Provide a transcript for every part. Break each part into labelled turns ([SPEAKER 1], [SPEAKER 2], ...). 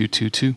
[SPEAKER 1] 222.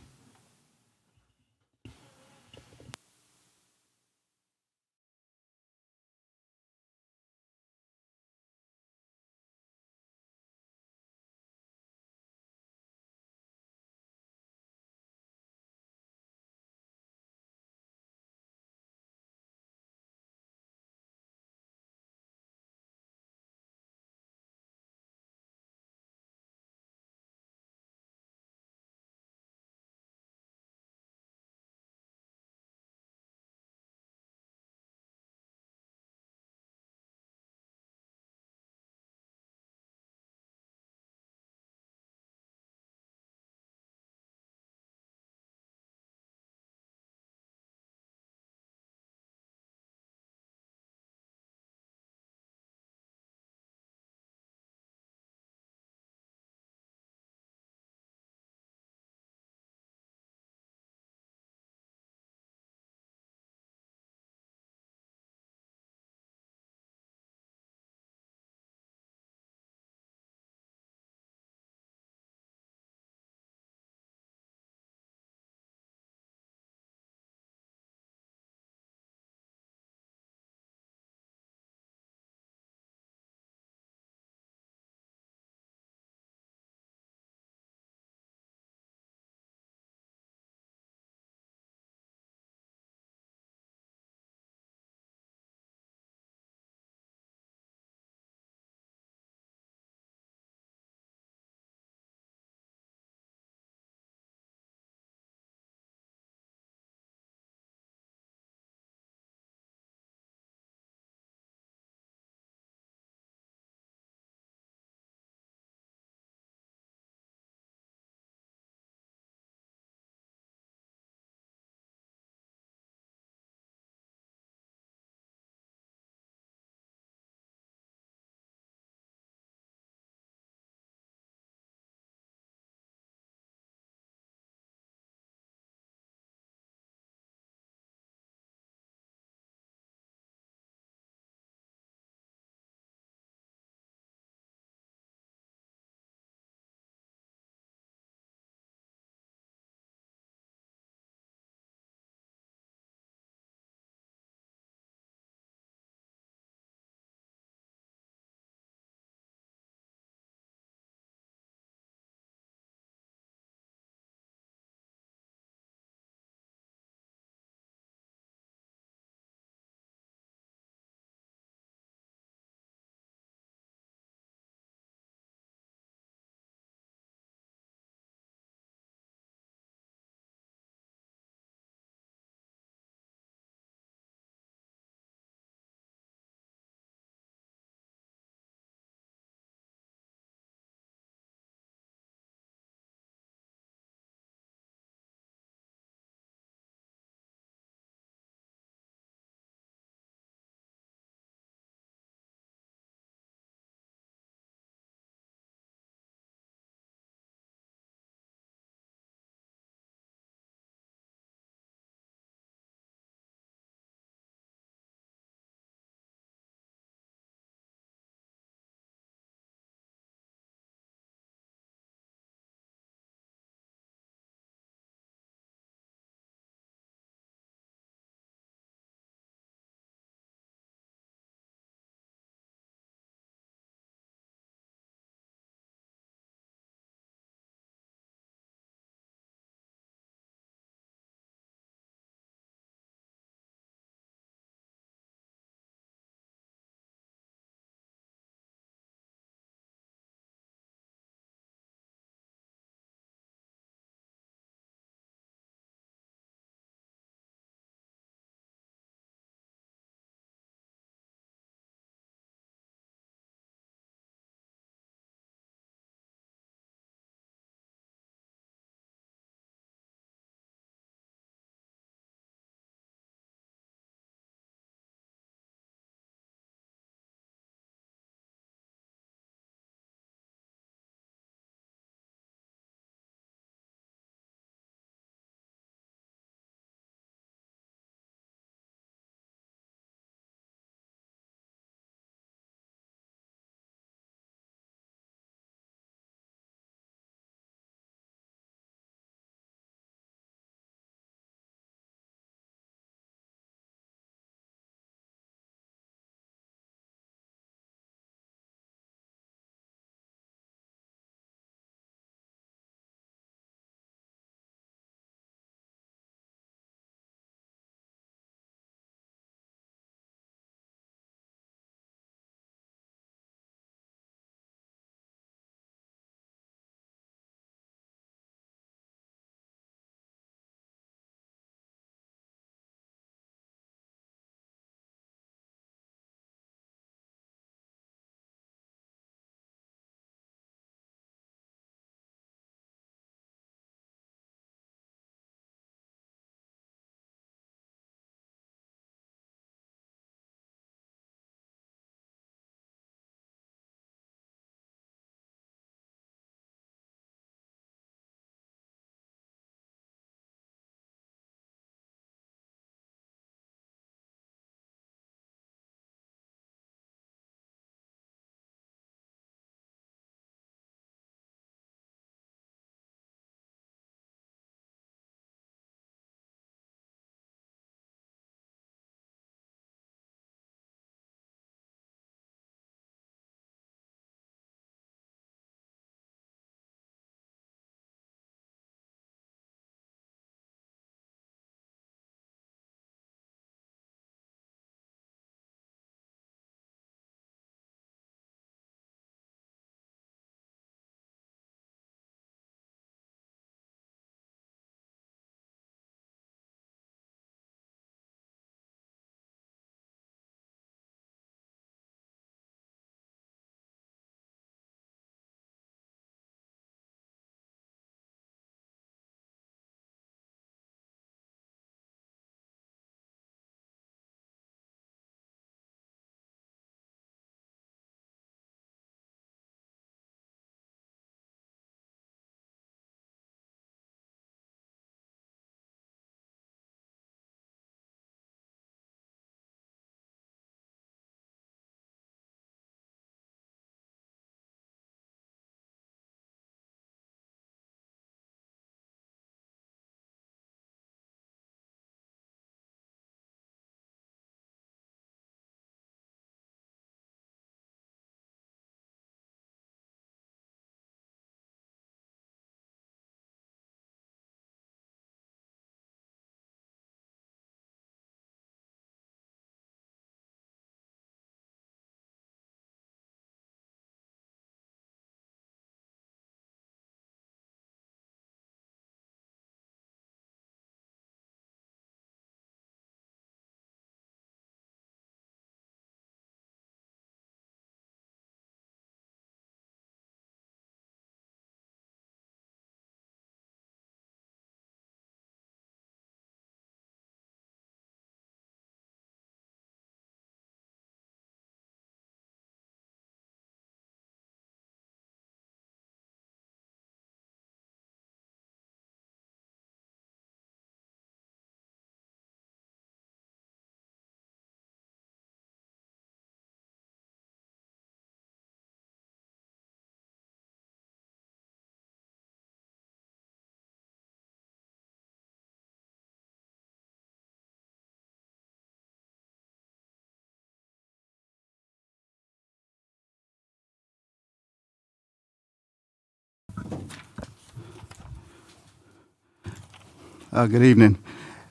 [SPEAKER 1] Good evening.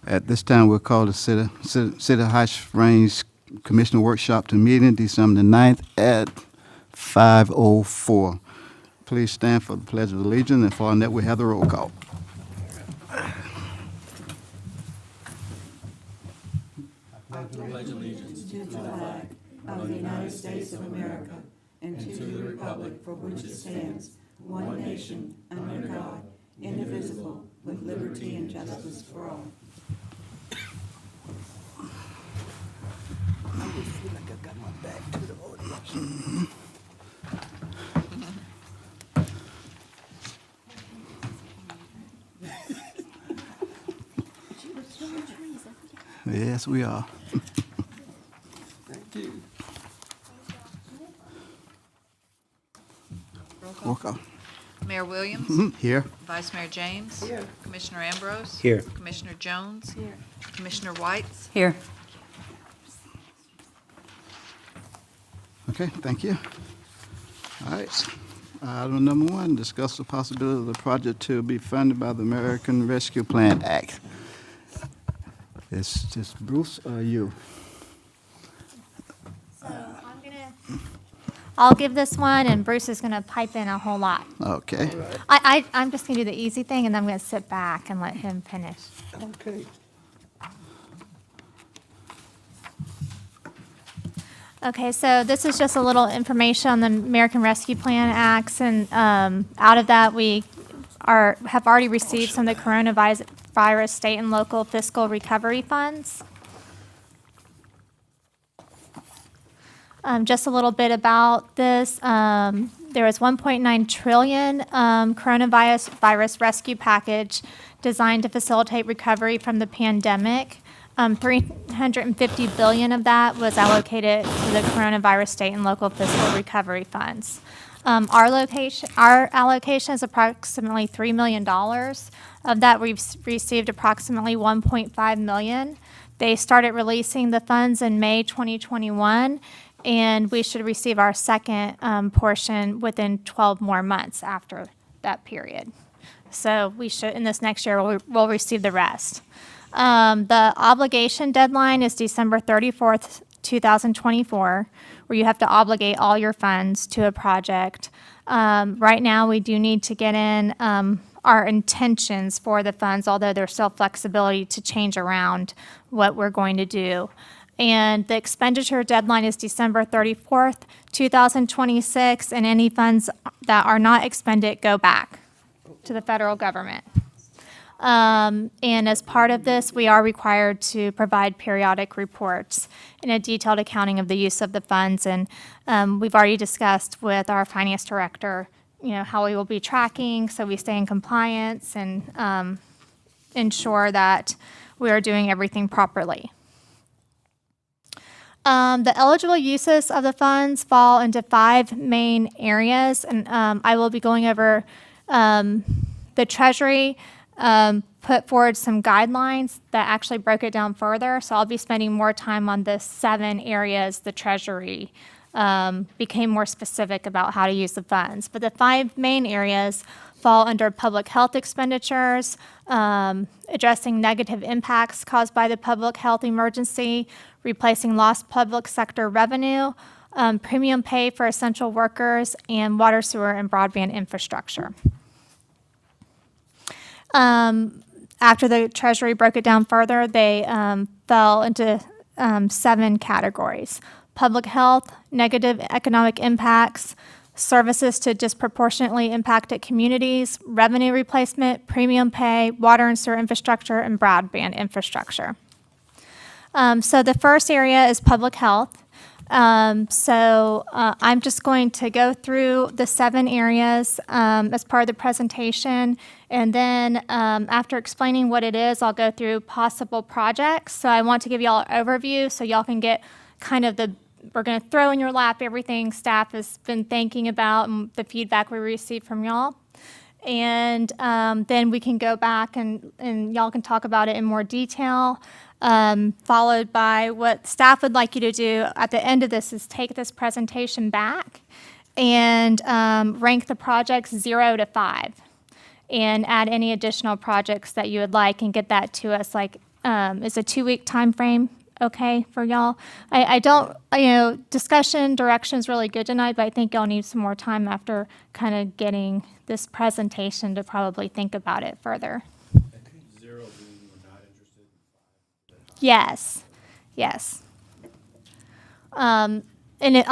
[SPEAKER 1] At this time, we'll call the City Heights Range Commissioner Workshop to meeting December the 9th at 5:04. Please stand for the Pledge of Allegiance, and following that, we have the roll call.
[SPEAKER 2] Pledge allegiance to the flag of the United States of America and to the republic for which it stands, one nation, under God, indivisible, with liberty and justice for all.
[SPEAKER 3] I just feel like I got my back to the audience.
[SPEAKER 1] Yes, we are.
[SPEAKER 3] Thank you.
[SPEAKER 1] Roll call.
[SPEAKER 4] Mayor Williams.
[SPEAKER 1] Here.
[SPEAKER 4] Vice Mayor James.
[SPEAKER 3] Here.
[SPEAKER 4] Commissioner Ambrose.
[SPEAKER 5] Here.
[SPEAKER 4] Commissioner Jones. Here. Commissioner Whites.
[SPEAKER 2] Here.
[SPEAKER 1] Okay, thank you. All right. Item number 1, discuss the possibility of the project to be funded by the American Rescue Plan Act. It's just Bruce or you?
[SPEAKER 6] So I'll give this one, and Bruce is gonna pipe in a whole lot.
[SPEAKER 1] Okay.
[SPEAKER 6] I'm just gonna do the easy thing, and then I'm gonna sit back and let him finish.
[SPEAKER 3] Okay.
[SPEAKER 6] Okay, so this is just a little information on the American Rescue Plan Acts, and out of that, we have already received some of the coronavirus state and local fiscal recovery funds. Just a little bit about this. There was 1.9 trillion coronavirus rescue package designed to facilitate recovery from the pandemic. 350 billion of that was allocated to the coronavirus state and local fiscal recovery funds. Our allocation is approximately $3 million. Of that, we've received approximately 1.5 million. They started releasing the funds in May 2021, and we should receive our second portion within 12 more months after that period. So we should, in this next year, we'll receive the rest. The obligation deadline is December 34th, 2024, where you have to obligate all your funds to a project. Right now, we do need to get in our intentions for the funds, although there's still flexibility to change around what we're going to do. And the expenditure deadline is December 34th, 2026, and any funds that are not expended go back to the federal government. And as part of this, we are required to provide periodic reports and a detailed accounting of the use of the funds. And we've already discussed with our finance director, how we will be tracking so we stay in compliance and ensure that we are doing everything properly. The eligible uses of the funds fall into 5 main areas, and I will be going over the Treasury. Put forward some guidelines that actually broke it down further. So I'll be spending more time on the 7 areas the Treasury became more specific about how to use the funds. But the 5 main areas fall under public health expenditures, addressing negative impacts caused by the public health emergency, replacing lost public sector revenue, premium pay for essential workers, and water, sewer, and broadband infrastructure. After the Treasury broke it down further, they fell into 7 categories: public health, negative economic impacts, services to disproportionately impacted communities, revenue replacement, premium pay, water and sewer infrastructure, and broadband infrastructure. So the first area is public health. I'm just going to go through the 7 areas as part of the presentation, and then after explaining what it is, I'll go through possible projects. So I want to give y'all an overview so y'all can get kind of we're going to throw in your lap everything staff has been thinking about and the feedback we received from y'all. And then we can go back and y'all can talk about it in more detail. Followed by what staff would like you to do at the end of this is take this presentation back and rank the projects 0 to 5. and add any additional projects that you would like and get that to us, like, is a 2-week time frame okay for y'all? I don't, discussion, direction is really good tonight, but I think y'all need some more time after kind of getting this presentation to probably think about it further. Yes, yes. I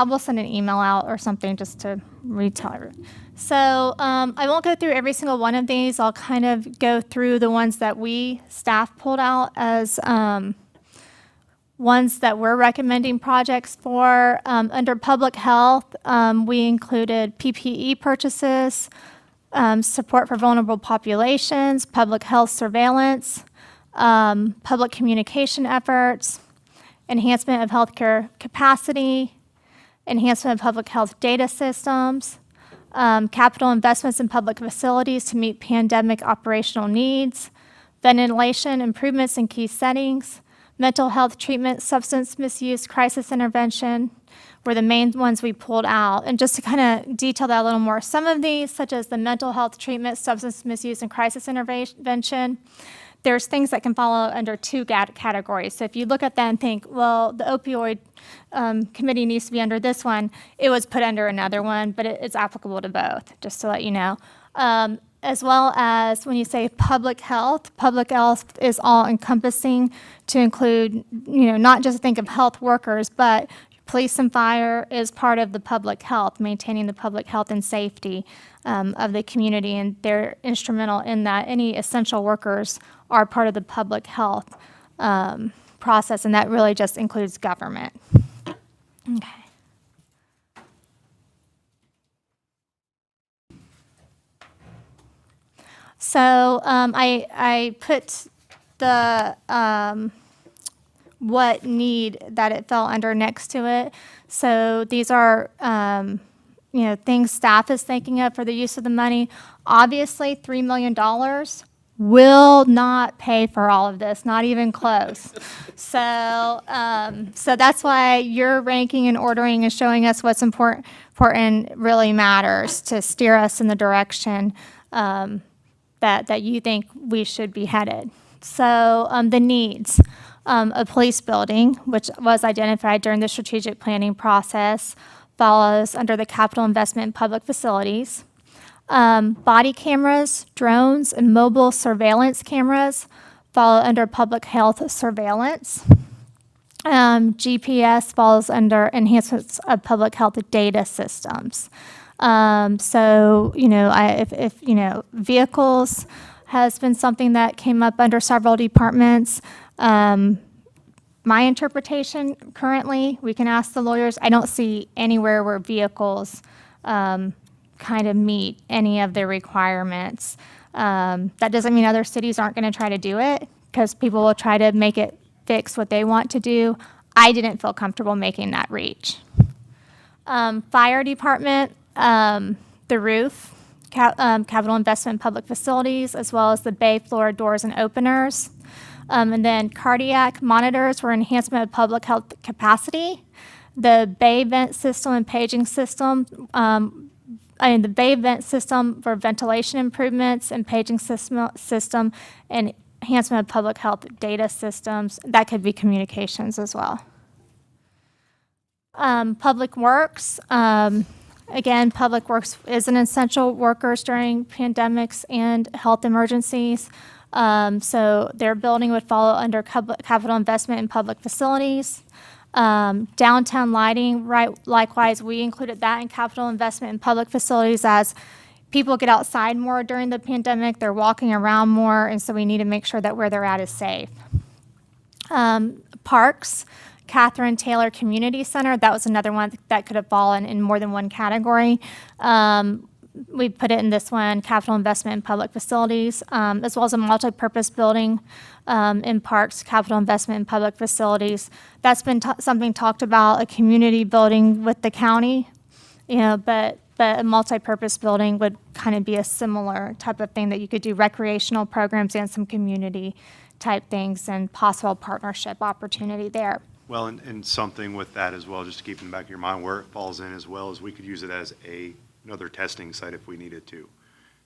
[SPEAKER 6] will send an email out or something just to retell her. So I won't go through every single one of these. I'll kind of go through the ones that we, staff, pulled out as ones that we're recommending projects for. Under public health, we included PPE purchases, support for vulnerable populations, public health surveillance, public communication efforts, enhancement of healthcare capacity, enhancement of public health data systems, capital investments in public facilities to meet pandemic operational needs, ventilation improvements in key settings, mental health treatment, substance misuse, crisis intervention were the main ones we pulled out. And just to kind of detail that a little more, some of these, such as the mental health treatment, substance misuse, and crisis intervention, there's things that can fall under two categories. So if you look at that and think, well, the opioid committee needs to be under this one, it was put under another one, but it's applicable to both, just to let you know. As well as when you say public health is all encompassing to include, not just think of health workers, but police and fire is part of the public health, maintaining the public health and safety of the community, and they're instrumental in that. Any essential workers are part of the public health process, and that really just includes government. Okay. So I put the what need that it fell under next to it. So these are things staff is thinking of for the use of the money. Obviously, $3 million will not pay for all of this, not even close. So that's why your ranking and ordering and showing us what's important really matters to steer us in the direction that you think we should be headed. So the needs. A police building, which was identified during the strategic planning process, follows under the capital investment in public facilities. Body cameras, drones, and mobile surveillance cameras follow under public health surveillance. GPS falls under enhancements of public health data systems. If vehicles has been something that came up under several departments. My interpretation currently, we can ask the lawyers, I don't see anywhere where vehicles kind of meet any of the requirements. That doesn't mean other cities aren't going to try to do it, because people will try to make it fix what they want to do. I didn't feel comfortable making that reach. Fire department, the roof, capital investment in public facilities, as well as the bay floor doors and openers. And then cardiac monitors were enhancement of public health capacity. The bay vent system and paging system, the bay vent system for ventilation improvements and paging system and enhancement of public health data systems. That could be communications as well. Public works. Again, public works is an essential workers during pandemics and health emergencies. So their building would follow under capital investment in public facilities. Downtown lighting, right? Likewise, we included that in capital investment in public facilities as people get outside more during the pandemic. They're walking around more, and so we need to make sure that where they're at is safe. Parks. Catherine Taylor Community Center, that was another one that could have fallen in more than one category. We put it in this one, capital investment in public facilities, as well as a multi-purpose building in parks, capital investment in public facilities. That's been something talked about, a community building with the county, but a multi-purpose building would kind of be a similar type of thing that you could do recreational programs and some community type things and possible partnership opportunity there.
[SPEAKER 5] Well, and something with that as well, just to keep in the back of your mind where it falls in, as well as we could use it as another testing site if we needed to.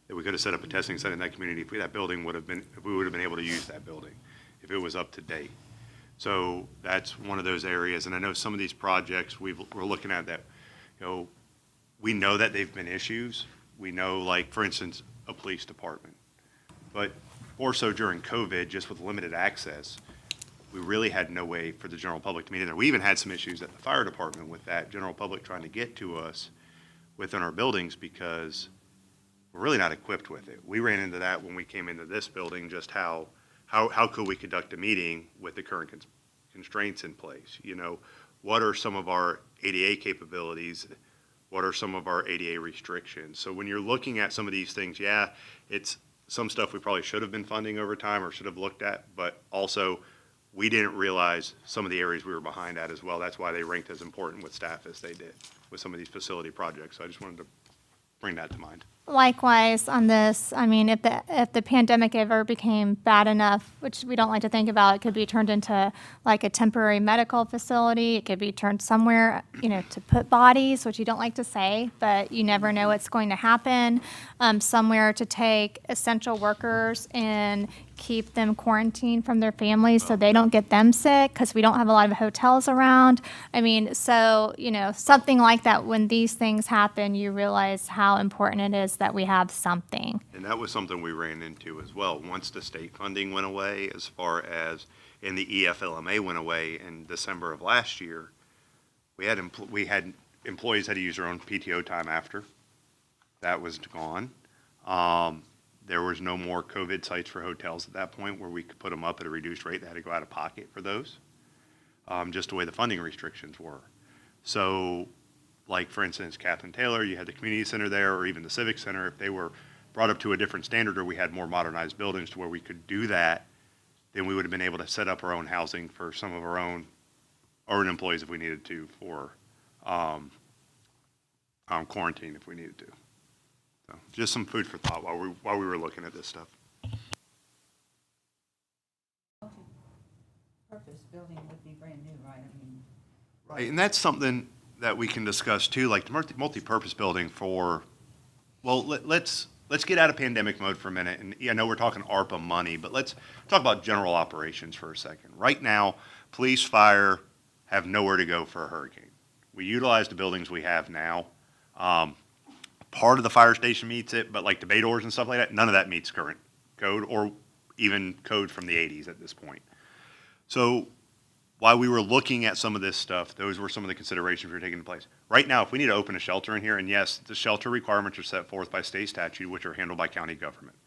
[SPEAKER 5] that we could have set up a testing site in that community if that building would have been, if we would have been able to use that building, if it was up to date. So that's one of those areas. And I know some of these projects we're looking at that, we know that they've been issues. We know, like, for instance, a police department. But more so during COVID, just with limited access, we really had no way for the general public to meet in there. We even had some issues at the fire department with that general public trying to get to us within our buildings because we're really not equipped with it. We ran into that when we came into this building, just how could we conduct a meeting with the current constraints in place? What are some of our ADA capabilities? What are some of our ADA restrictions? So when you're looking at some of these things, yeah, it's some stuff we probably should have been funding over time or should have looked at, but also we didn't realize some of the areas we were behind at as well. That's why they ranked as important with staff as they did with some of these facility projects. So I just wanted to bring that to mind.
[SPEAKER 6] Likewise on this, I mean, if the pandemic ever became bad enough, which we don't like to think about, it could be turned into like a temporary medical facility. It could be turned somewhere, to put bodies, which you don't like to say, but you never know what's going to happen. Somewhere to take essential workers and keep them quarantined from their families so they don't get them sick because we don't have a lot of hotels around. I mean, so, something like that, when these things happen, you realize how important it is that we have something.
[SPEAKER 5] And that was something we ran into as well. Once the state funding went away, as far as, and the EFLMA went away in December of last year, we had employees had to use their own PTO time after. That was gone. There was no more COVID sites for hotels at that point where we could put them up at a reduced rate. They had to go out of pocket for those, just the way the funding restrictions were. So, like, for instance, Catherine Taylor, you had the community center there, or even the civic center. If they were brought up to a different standard or we had more modernized buildings to where we could do that, then we would have been able to set up our own housing for some of our own employees if we needed to, for quarantine if we needed to. So just some food for thought while we were looking at this stuff.
[SPEAKER 2] Purpose building would be brand new, right?
[SPEAKER 5] Right, and that's something that we can discuss too, like the multi-purpose building for, well, let's get out of pandemic mode for a minute. And I know we're talking ARPA money, but let's talk about general operations for a second. Right now, police, fire have nowhere to go for a hurricane. We utilize the buildings we have now. Part of the fire station meets it, but like the bay doors and stuff like that, none of that meets current code or even code from the 80s at this point. So while we were looking at some of this stuff, those were some of the considerations we were taking into place. Right now, if we need to open a shelter in here, and yes, the shelter requirements are set forth by state statute, which are handled by county government.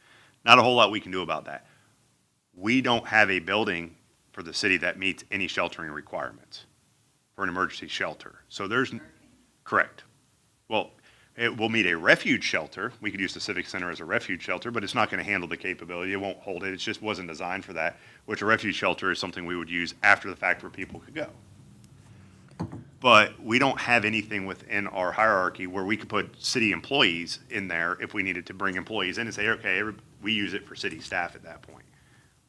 [SPEAKER 5] Not a whole lot we can do about that. We don't have a building for the city that meets any sheltering requirements for an emergency shelter. So there's, correct. Well, it will meet a refuge shelter. We could use the Civic Center as a refuge shelter, but it's not going to handle the capability. It won't hold it. It just wasn't designed for that, which a refuge shelter is something we would use after the fact where people could go. But we don't have anything within our hierarchy where we could put city employees in there if we needed to bring employees in and say, okay, we use it for city staff at that point.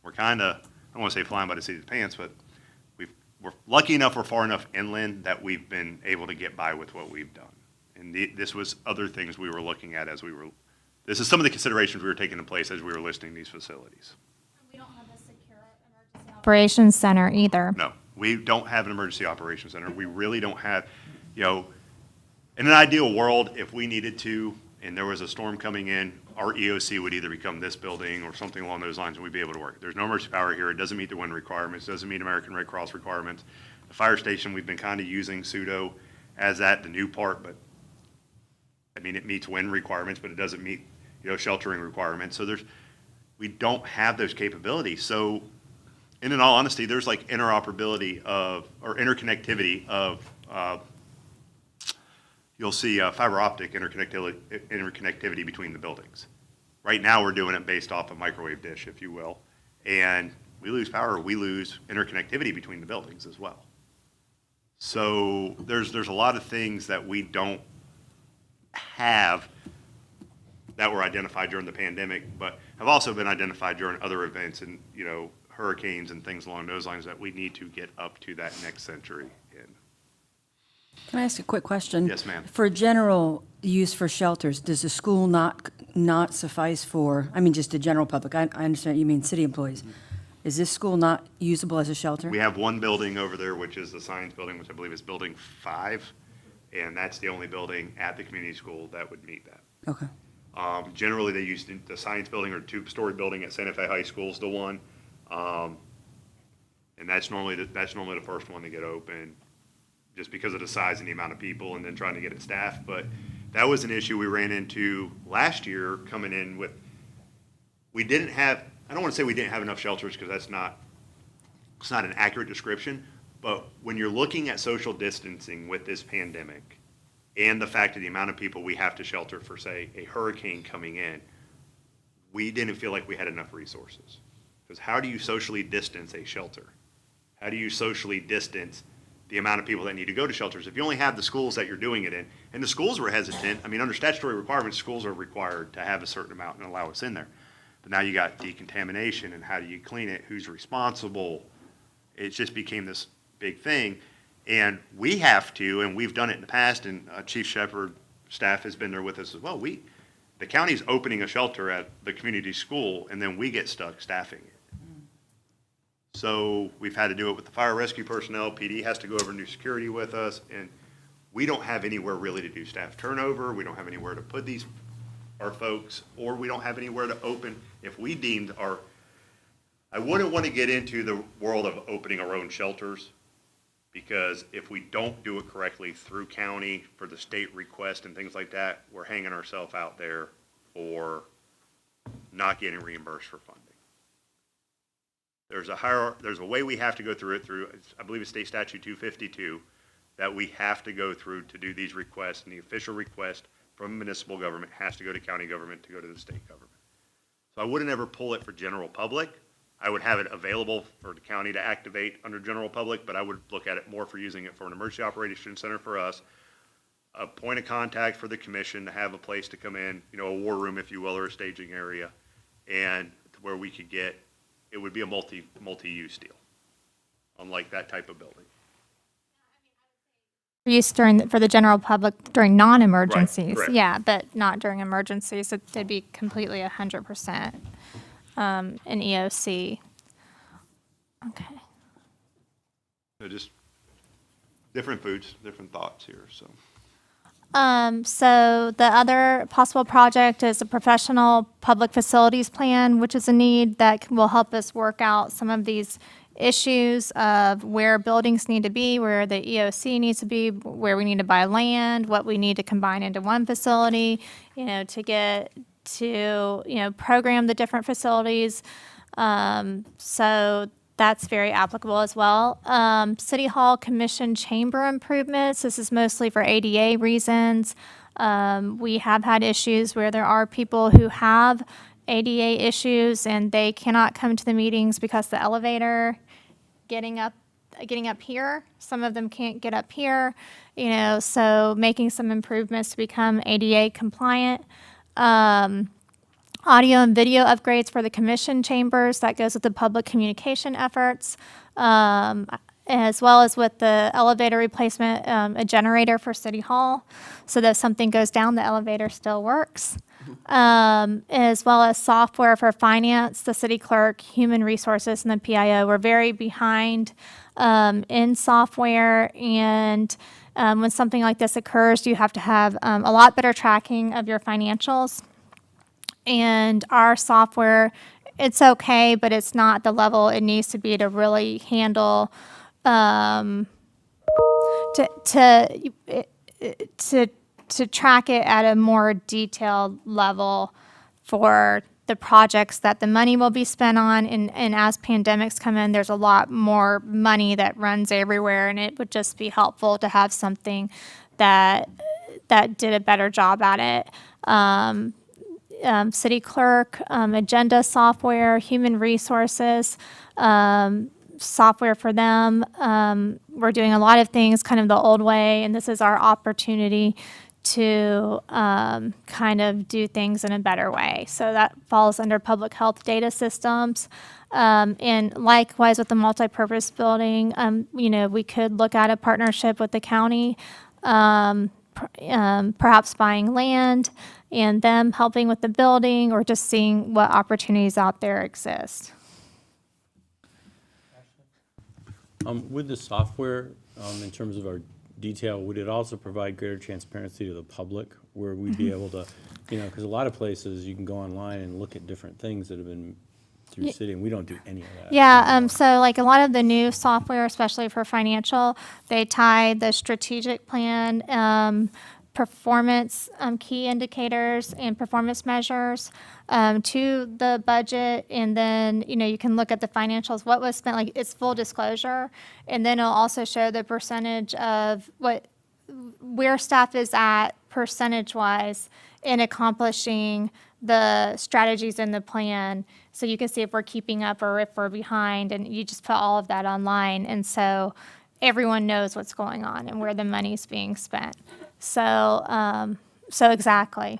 [SPEAKER 5] We're kind of, I don't want to say flying by the seat of the pants, but we're lucky enough, we're far enough inland that we've been able to get by with what we've done. And this was other things we were looking at as we were, this is some of the considerations we were taking in place as we were listing these facilities.
[SPEAKER 6] We don't have a secure emergency operations center either.
[SPEAKER 5] No, we don't have an emergency operations center. We really don't have, in an ideal world, if we needed to, and there was a storm coming in, our EOC would either become this building or something along those lines and we'd be able to work. There's no emergency power here. It doesn't meet the wind requirements, doesn't meet American Red Cross requirements. The fire station, we've been kind of using pseudo as that, the new part, but it meets wind requirements, but it doesn't meet, sheltering requirements. So we don't have those capabilities. So in all honesty, there's like interoperability or interconnectivity of, you'll see fiber optic interconnectivity between the buildings. Right now, we're doing it based off a microwave dish, if you will. And we lose power, we lose interconnectivity between the buildings as well. So there's a lot of things that we don't have that were identified during the pandemic, but have also been identified during other events and, hurricanes and things along those lines that we need to get up to that next century in.
[SPEAKER 2] Can I ask a quick question?
[SPEAKER 5] Yes, ma'am.
[SPEAKER 2] For general use for shelters, does the school not suffice for, I mean, just the general public? I understand you mean city employees. Is this school not usable as a shelter?
[SPEAKER 5] We have one building over there, which is the science building, which I believe is building 5, and that's the only building at the community school that would meet that.
[SPEAKER 2] Okay.
[SPEAKER 5] Generally, they use the science building or 2-story building at Santa Fe High School is the one. And that's normally the first one to get open, just because of the size and the amount of people, and then trying to get it staffed. But that was an issue we ran into last year coming in with, we didn't have, I don't want to say we didn't have enough shelters, because it's not an accurate description, but when you're looking at social distancing with this pandemic and the fact of the amount of people we have to shelter for, say, a hurricane coming in, we didn't feel like we had enough resources. Because how do you socially distance a shelter? How do you socially distance the amount of people that need to go to shelters? If you only have the schools that you're doing it in, and the schools were hesitant, I mean, under statutory requirements, schools are required to have a certain amount and allow us in there. But now you got decontamination, and how do you clean it? Who's responsible? It just became this big thing. And we have to, and we've done it in the past, and Chief Shepherd staff has been there with us as well. The county's opening a shelter at the community school, and then we get stuck staffing it. So we've had to do it with the fire rescue personnel. PD has to go over and do security with us, and we don't have anywhere really to do staff turnover. We don't have anywhere to put our folks, or we don't have anywhere to open. If we deemed I wouldn't want to get into the world of opening our own shelters, because if we don't do it correctly through county for the state request and things like that, we're hanging ourselves out there for not getting reimbursed for funding. There's a way we have to go through it I believe it's state statute 252, that we have to go through to do these requests, and the official request from municipal government has to go to county government to go to the state government. So I wouldn't ever pull it for general public. I would have it available for the county to activate under general public, but I would look at it more for using it for an emergency operations center for us, a point of contact for the commission to have a place to come in, a war room, if you will, or a staging area, and where we could it would be a multi-use deal, unlike that type of building.
[SPEAKER 6] Use for the general public during non-emergencies.
[SPEAKER 5] correct.
[SPEAKER 6] Yeah, but not during emergencies. It'd be completely 100% an EOC. Okay.
[SPEAKER 5] Just different foods, different thoughts here, so.
[SPEAKER 6] So the other possible project is a professional public facilities plan, which is a need that will help us work out some of these issues of where buildings need to be, where the EOC needs to be, where we need to buy land, what we need to combine into one facility, to get to, program the different facilities. So that's very applicable as well. City Hall Commission chamber improvements. This is mostly for ADA reasons. We have had issues where there are people who have ADA issues and they cannot come to the meetings because the elevator getting up here. Some of them can't get up here, so making some improvements to become ADA compliant. Audio and video upgrades for the commission chambers, that goes with the public communication efforts, as well as with the elevator replacement, a generator for City Hall, so that if something goes down, the elevator still works. As well as software for finance, the city clerk, human resources, and the PIO. We're very behind in software, and when something like this occurs, you have to have a lot better tracking of your financials. And our software, it's okay, but it's not the level it needs to be to really handle, to track it at a more detailed level for the projects that the money will be spent on. And as pandemics come in, there's a lot more money that runs everywhere, and it would just be helpful to have something that did a better job at it. City clerk, agenda software, human resources, software for them. We're doing a lot of things kind of the old way, and this is our opportunity to kind of do things in a better way. So that falls under public health data systems. And likewise with the multipurpose building, we could look at a partnership with the county perhaps buying land and them helping with the building or just seeing what opportunities out there exist.
[SPEAKER 7] With the software, in terms of our detail, would it also provide greater transparency to the public where we'd be able to, because a lot of places you can go online and look at different things that have been through city, and we don't do any of that.
[SPEAKER 6] Yeah,
[SPEAKER 7] anymore.
[SPEAKER 6] so like a lot of the new software, especially for financial, they tie the strategic plan, performance key indicators and performance measures to the budget, and then you can look at the financials, what was spent, like it's full disclosure, and then it'll also show the percentage of where staff is at percentage wise in accomplishing the strategies in the plan, so you can see if we're keeping up or if we're behind, and you just put all of that online, and so everyone knows what's going on and where the money's being spent. So exactly.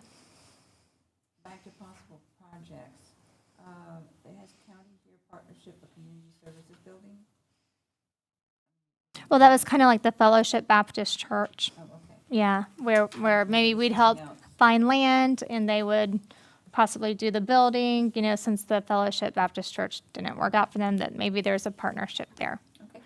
[SPEAKER 2] Back to possible projects. Has county here partnership with community services building?
[SPEAKER 6] Well, that was kind of like the Fellowship Baptist Church.
[SPEAKER 2] Oh, okay.
[SPEAKER 6] Yeah, where maybe we'd help find land and they would possibly do the building, since the Fellowship Baptist Church didn't work out for them, that maybe there's a partnership there.
[SPEAKER 2] Okay.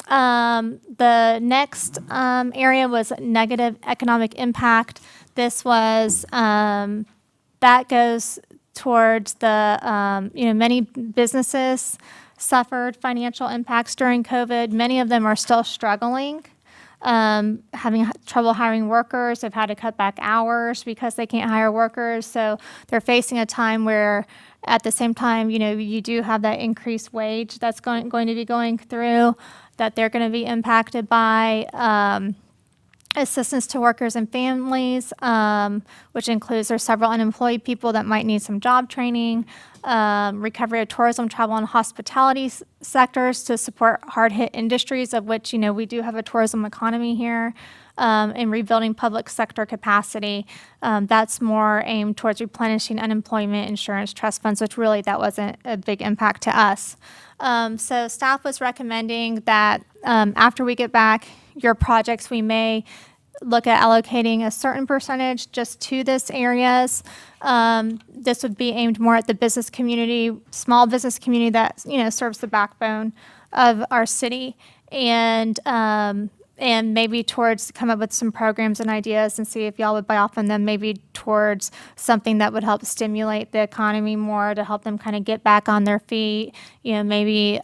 [SPEAKER 6] The next area was negative economic impact. This was, that goes towards the, many businesses suffered financial impacts during COVID. Many of them are still struggling, having trouble hiring workers. They've had to cut back hours because they can't hire workers. So they're facing a time where at the same time, you do have that increased wage that's going to be going through, that they're going to be impacted by. Assistance to workers and families, which includes there's several unemployed people that might need some job training, recovery of tourism, travel, and hospitality sectors to support hard-hit industries, of which, we do have a tourism economy here, and rebuilding public sector capacity. That's more aimed towards replenishing unemployment insurance trust funds, which really that wasn't a big impact to us. So staff was recommending that after we get back your projects, we may look at allocating a certain percentage just to this areas. This would be aimed more at the business community, small business community that serves the backbone of our city, and maybe towards come up with some programs and ideas and see if y'all would buy off on them, maybe towards something that would help stimulate the economy more, to help them kind of get back on their feet, maybe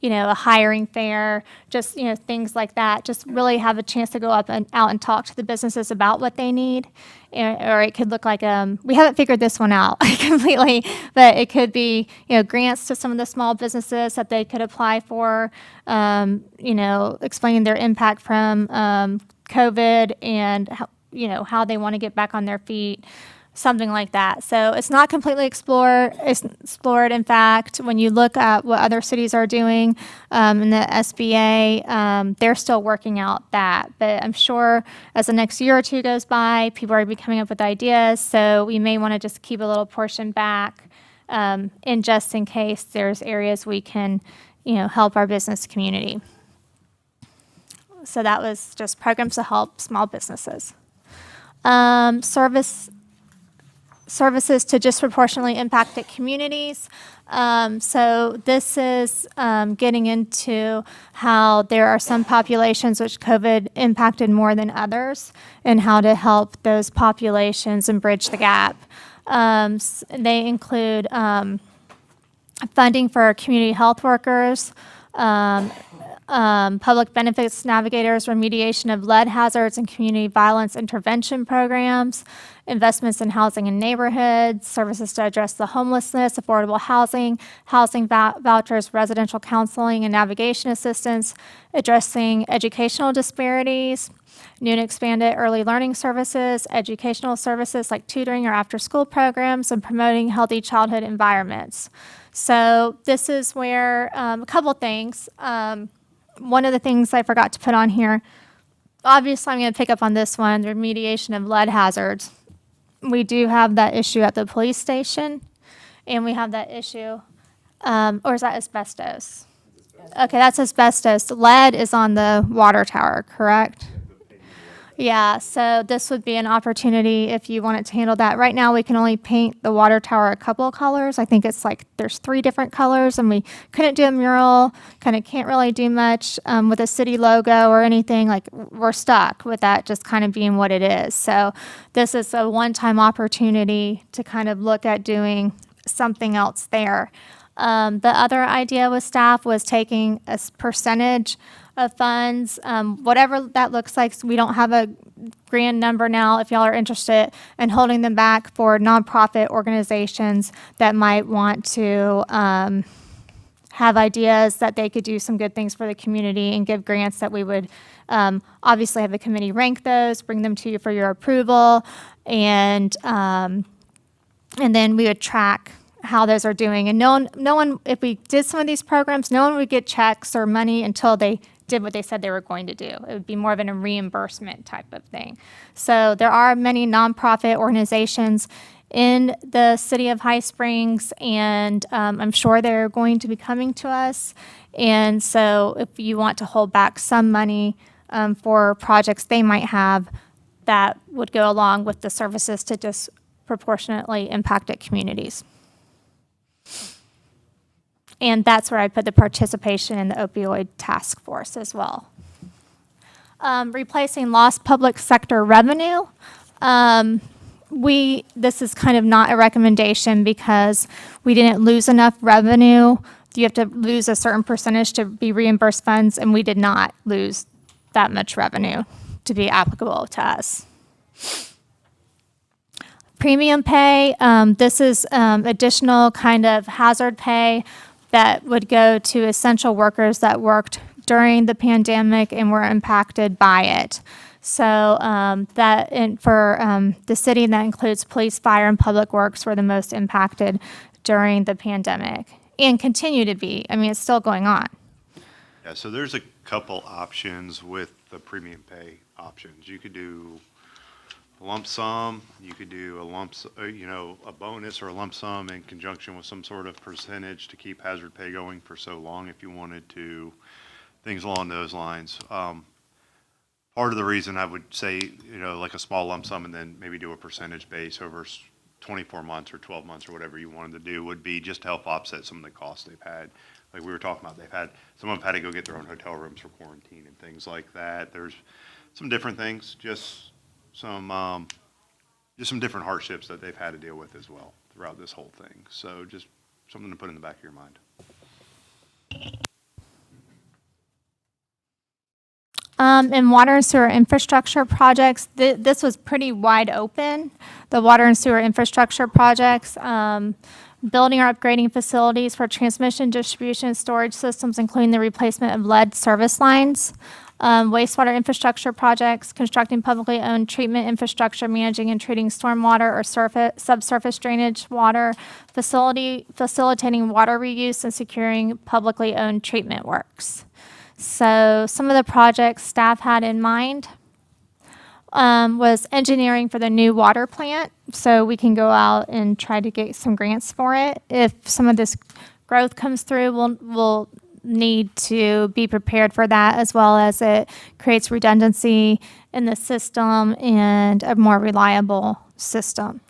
[SPEAKER 6] a hiring fair, just, things like that. Just really have a chance to go up and out and talk to the businesses about what they need. Or it could look like, we haven't figured this one out completely, but it could be, grants to some of the small businesses that they could apply for, explaining their impact from COVID and, how they want to get back on their feet. Something like that. So it's not completely explored. It's explored. In fact, when you look at what other cities are doing in the SBA, they're still working out that. But I'm sure as the next year or two goes by, people are be coming up with ideas. So we may want to just keep a little portion back, in just in case there's areas we can, help our business community. So that was just programs to help small businesses. Services to disproportionately impacted communities. So this is getting into how there are some populations which COVID impacted more than others, and how to help those populations and bridge the gap. They include funding for community health workers, public benefits navigators, remediation of lead hazards and community violence intervention programs, investments in housing and neighborhoods, services to address the homelessness, affordable housing, housing vouchers, residential counseling and navigation assistance, addressing educational disparities, new and expanded early learning services, educational services like tutoring or after-school programs, and promoting healthy childhood environments. So this is where a couple things. One of the things I forgot to put on here, obviously I'm going to pick up on this one, the remediation of lead hazards. We do have that issue at the police station, and we have that issue, or is that asbestos? Okay, that's asbestos. Lead is on the water tower, correct? Yeah, so this would be an opportunity if you wanted to handle that. Right now, we can only paint the water tower a couple of colors. I think it's like there's 3 different colors, and we couldn't do a mural, kind of can't really do much with a city logo or anything. Like, we're stuck with that just kind of being what it is. So this is a one-time opportunity to kind of look at doing something else there. The other idea with staff was taking a percentage of funds, whatever that looks like. So we don't have a grand number now, if y'all are interested, and holding them back for nonprofit organizations that might want to have ideas that they could do some good things for the community and give grants that we would obviously have the committee rank those, bring them to you for your approval, and then we would track how those are doing. And no one, if we did some of these programs, no one would get checks or money until they did what they said they were going to do. It would be more of a reimbursement type of thing. So there are many nonprofit organizations in the city of High Springs, and I'm sure they're going to be coming to us. And so if you want to hold back some money for projects they might have, that would go along with the services to disproportionately impacted communities. And that's where I put the participation in the opioid task force as well. Replacing lost public sector revenue. This is kind of not a recommendation because we didn't lose enough revenue. You have to lose a certain percentage to be reimbursed funds, and we did not lose that much revenue to be applicable to us. Premium pay, this is additional kind of hazard pay that would go to essential workers that worked during the pandemic and were impacted by it. So for the city, that includes police, fire, and public works were the most impacted during the pandemic and continue to be. I mean, it's still going on.
[SPEAKER 5] Yeah, so there's a couple options with the premium pay options. You could do a lump sum, you could do a bonus or a lump sum in conjunction with some sort of percentage to keep hazard pay going for so long if you wanted to, things along those lines. Part of the reason I would say, like a small lump sum and then maybe do a percentage base over 24 months or 12 months or whatever you wanted to do would be just to help offset some of the costs they've had. Like we were talking about, some of them had to go get their own hotel rooms for quarantine and things like that. There's some different things, just some different hardships that they've had to deal with as well throughout this whole thing. So just something to put in the back of your mind.
[SPEAKER 6] In water and sewer infrastructure projects, this was pretty wide open. The water and sewer infrastructure projects, building or upgrading facilities for transmission, distribution, and storage systems, including the replacement of lead service lines. Wastewater infrastructure projects, constructing publicly owned treatment infrastructure, managing and treating stormwater or subsurface drainage water, facilitating water reuse, and securing publicly owned treatment works. So some of the projects staff had in mind was engineering for the new water plant. So we can go out and try to get some grants for it. If some of this growth comes through, we'll need to be prepared for that, as well as it creates redundancy in the system and a more reliable system.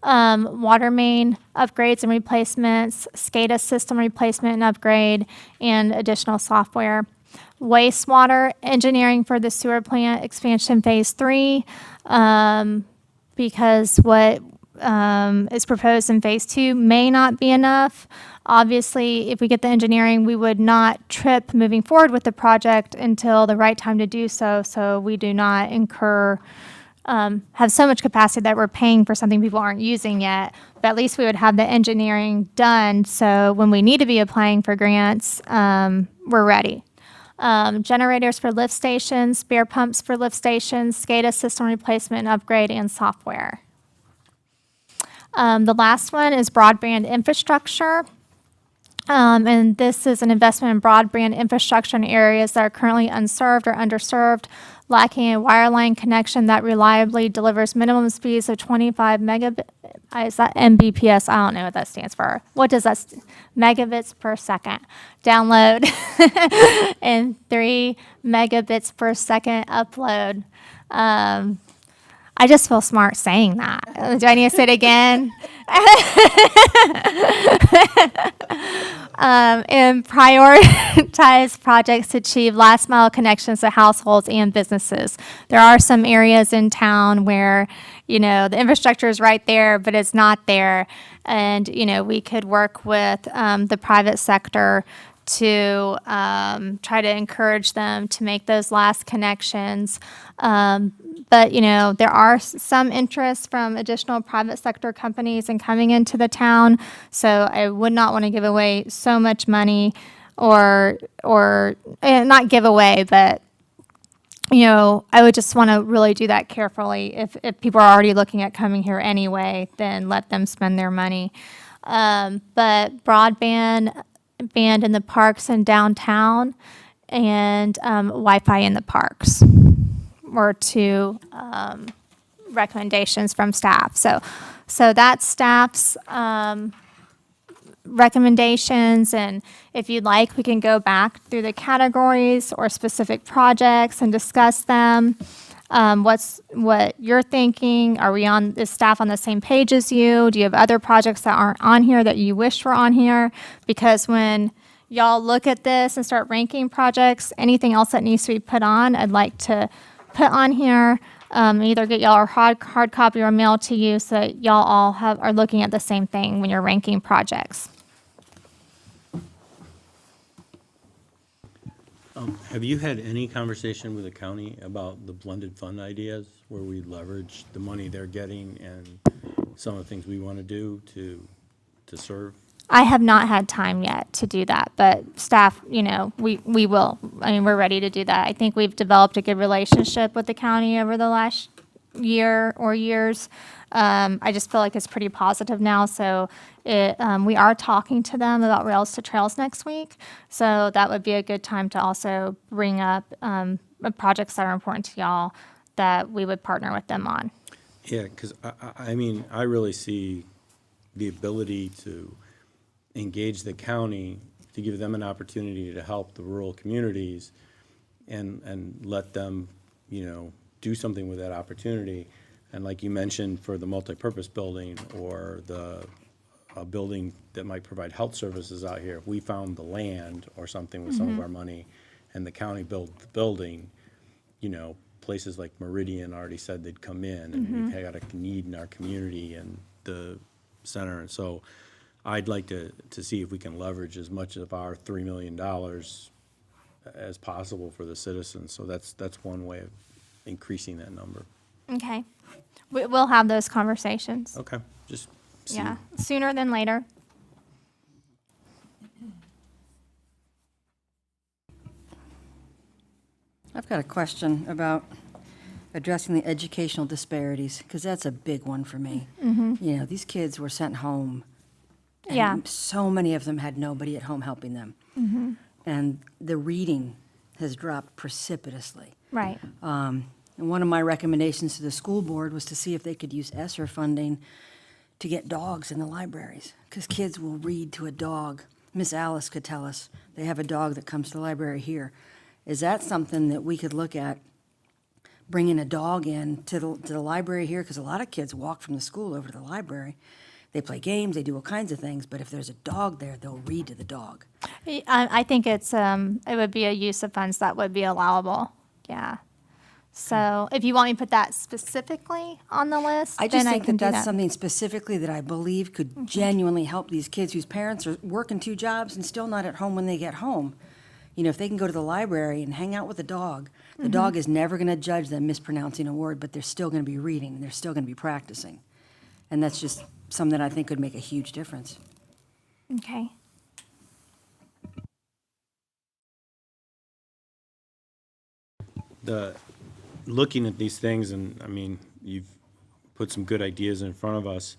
[SPEAKER 6] Water main upgrades and replacements, SCADA system replacement and upgrade, and additional software. Wastewater engineering for the sewer plant expansion phase 3, because what is proposed in phase 2 may not be enough. Obviously, if we get the engineering, we would not trip moving forward with the project until the right time to do so, so we do not incur, have so much capacity that we're paying for something people aren't using yet. But at least we would have the engineering done, so when we need to be applying for grants, we're ready. Generators for lift stations, spare pumps for lift stations, SCADA system replacement and upgrade, and software. The last one is broadband infrastructure. And this is an investment in broadband infrastructure in areas that are currently unserved or underserved, lacking a wireline connection that reliably delivers minimum speeds of 25 megabit. Is that Mbps? I don't know what that stands for. What does that megabits per second download and 3 megabits per second upload? I just feel smart saying that. Do I need to say it again? And prioritize projects to achieve last mile connections to households and businesses. There are some areas in town where, the infrastructure is right there, but it's not there. And, we could work with the private sector to try to encourage them to make those last connections. But, there are some interest from additional private sector companies in coming into the town. So I would not want to give away so much money or not give away, but, I would just want to really do that carefully. If people are already looking at coming here anyway, then let them spend their money. But broadband in the parks and downtown and Wi-Fi in the parks were two recommendations from staff. So that's staff's recommendations, and if you'd like, we can go back through the categories or specific projects and discuss them. What you're thinking? Is staff on the same page as you? Do you have other projects that aren't on here that you wish were on here? Because when y'all look at this and start ranking projects, anything else that needs to be put on, I'd like to put on here. Either get y'all a hard copy or mail to you so that y'all all are looking at the same thing when you're ranking projects.
[SPEAKER 7] Have you had any conversation with the county about the blended fund ideas where we leverage the money they're getting and some of the things we want to do to serve?
[SPEAKER 6] I have not had time yet to do that, but staff, we will. We're ready to do that. I think we've developed a good relationship with the county over the last year or years. I just feel like it's pretty positive now. So we are talking to them about Rails to Trails next week. So that would be a good time to also bring up projects that are important to y'all that we would partner with them on.
[SPEAKER 7] Yeah, because I really see the ability to engage the county to give them an opportunity to help the rural communities and let them, do something with that opportunity. And like you mentioned, for the multipurpose building or a building that might provide health services out here, if we found the land or something with some of our money and the county built the building, places like Meridian already said they'd come in, and we've got a need in our community and the center. And so I'd like to see if we can leverage as much of our $3 million as possible for the citizens. So that's one way of increasing that number.
[SPEAKER 6] Okay. We'll have those conversations.
[SPEAKER 7] Okay, just see.
[SPEAKER 6] Yeah, sooner than later.
[SPEAKER 2] I've got a question about addressing the educational disparities, because that's a big one for me. These kids were sent home, and
[SPEAKER 6] Yeah.
[SPEAKER 2] so many of them had nobody at home helping them. And the reading has dropped precipitously.
[SPEAKER 6] Right.
[SPEAKER 2] And one of my recommendations to the school board was to see if they could use ESSER funding to get dogs in the libraries, because kids will read to a dog. Miss Alice could tell us, they have a dog that comes to the library here. Is that something that we could look at, bringing a dog in to the library here? Because a lot of kids walk from the school over to the library. They play games, they do all kinds of things, but if there's a dog there, they'll read to the dog.
[SPEAKER 6] I think it would be a use of funds that would be allowable. Yeah. So if you want me to put that specifically on the list,
[SPEAKER 2] I just
[SPEAKER 6] then
[SPEAKER 2] think
[SPEAKER 6] I can
[SPEAKER 2] that
[SPEAKER 6] do
[SPEAKER 2] that's
[SPEAKER 6] that.
[SPEAKER 2] something specifically that I believe could genuinely help these kids whose parents are working 2 jobs and still not at home when they get home. If they can go to the library and hang out with the dog is never going to judge them mispronouncing a word, but they're still going to be reading, and they're still going to be practicing. And that's just something that I think could make a huge difference.
[SPEAKER 6] Okay.
[SPEAKER 7] Looking at these things, and you've put some good ideas in front of us.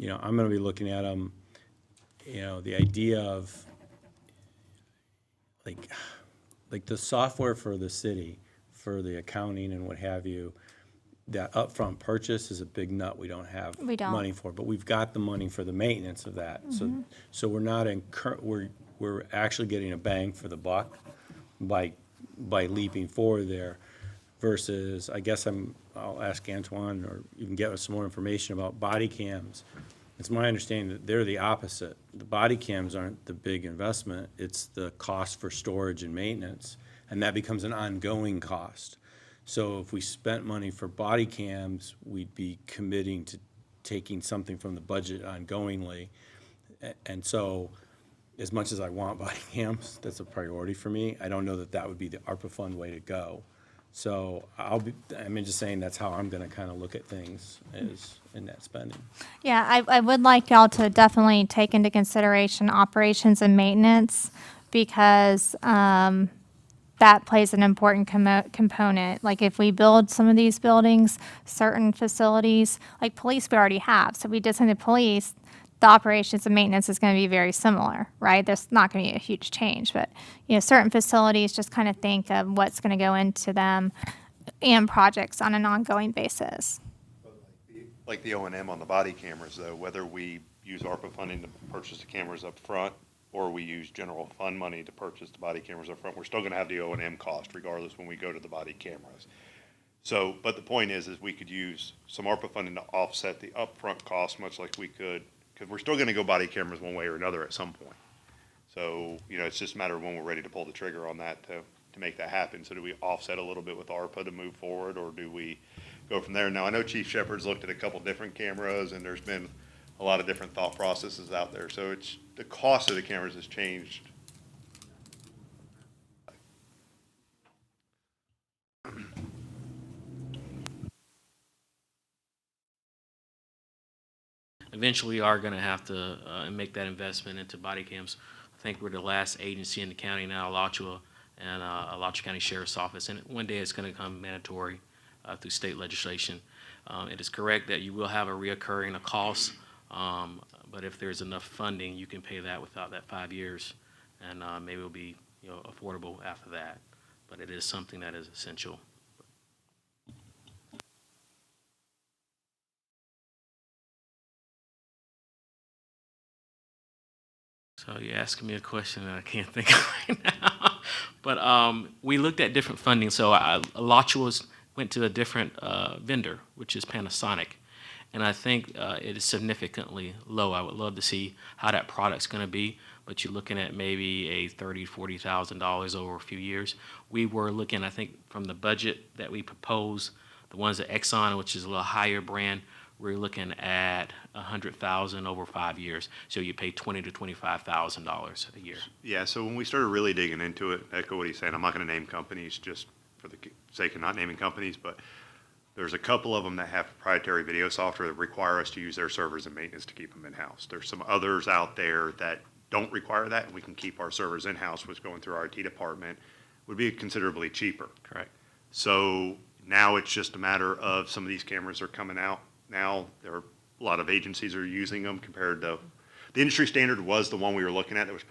[SPEAKER 7] I'm going to be looking at them. The idea of like the software for the city for the accounting and what have you, that upfront purchase is a big nut we don't have
[SPEAKER 6] We don't.
[SPEAKER 7] money for, but we've got the money for the maintenance of that. So we're not we're actually getting a bang for the buck by leaping forward there versus, I guess I'll ask Antoine, or you can get us some more information about body cams. It's my understanding that they're the opposite. The body cams aren't the big investment, it's the cost for storage and maintenance, and that becomes an ongoing cost. So if we spent money for body cams, we'd be committing to taking something from the budget ongoingly. And so, as much as I want body cams, that's a priority for me. I don't know that that would be the ARPA fund way to go. So I'm just saying that's how I'm gonna kind of look at things is in that spending.
[SPEAKER 6] Yeah, I would like y'all to definitely take into consideration operations and maintenance because that plays an important component. Like if we build some of these buildings, certain facilities, like police we already have. So we did something to police, the operations and maintenance is going to be very similar, right? There's not going to be a huge change, but certain facilities, just kind of think of what's going to go into them and projects on an ongoing basis.
[SPEAKER 5] Like the O&M on the body cameras, though, whether we use ARPA funding to purchase the cameras up front or we use general fund money to purchase the body cameras up front, we're still going to have the O&M cost regardless when we go to the body cameras. So, but the point is we could use some ARPA funding to offset the upfront cost, much like we could, because we're still going to go body cameras one way or another at some point. So, it's just a matter of when we're ready to pull the trigger on that to make that happen. So do we offset a little bit with ARPA to move forward, or do we go from there? Now, I know Chief Shepherd's looked at a couple different cameras, and there's been a lot of different thought processes out there. So the cost of the cameras has changed.
[SPEAKER 8] Eventually, we are going to have to make that investment into body cams. I think we're the last agency in the county now, Alachua, and Alachua County Sheriff's Office. And one day it's going to become mandatory through state legislation. It is correct that you will have a reoccurring cost, but if there's enough funding, you can pay that without that 5 years, and maybe it'll be affordable after that. But it is something that is essential. So you're asking me a question that I can't think of right now. But we looked at different funding. So Alachua went to a different vendor, which is Panasonic. And I think it is significantly low. I would love to see how that product's going to be. But you're looking at maybe a $30,000, $40,000 over a few years. We were looking, I think, from the budget that we proposed, the ones at Exxon, which is a little higher brand, we're looking at $100,000 over 5 years. So you pay $20,000 to $25,000 a year.
[SPEAKER 5] Yeah, so when we started really digging into it, echo what he's saying, I'm not going to name companies just for the sake of not naming companies, but there's a couple of them that have proprietary video software that require us to use their servers and maintenance to keep them in-house. There's some others out there that don't require that, and we can keep our servers in-house, which going through our IT department would be considerably cheaper.
[SPEAKER 8] Correct.
[SPEAKER 5] So now it's just a matter of some of these cameras are coming out. Now there are a lot of agencies are using them compared to the industry standard was the one we were looking at that was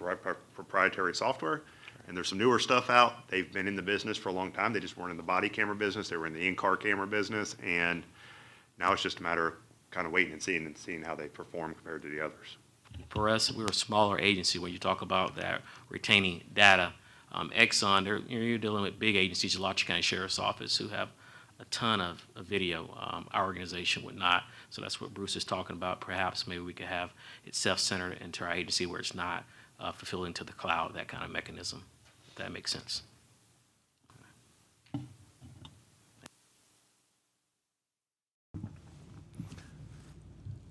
[SPEAKER 5] proprietary software. And there's some newer stuff out. They've been in the business for a long time. They just weren't in the body camera business. They were in the in-car camera business. And now it's just a matter of kind of waiting and seeing how they perform compared to the others.
[SPEAKER 8] For us, we're a smaller agency. When you talk about that retaining data, Exxon, you're dealing with big agencies, Alachua County Sheriff's Office, who have a ton of video. Our organization would not. So that's what Bruce is talking about. Perhaps maybe we could have it self-centered into our agency where it's not fulfilling to the cloud, that kind of mechanism, if that makes sense.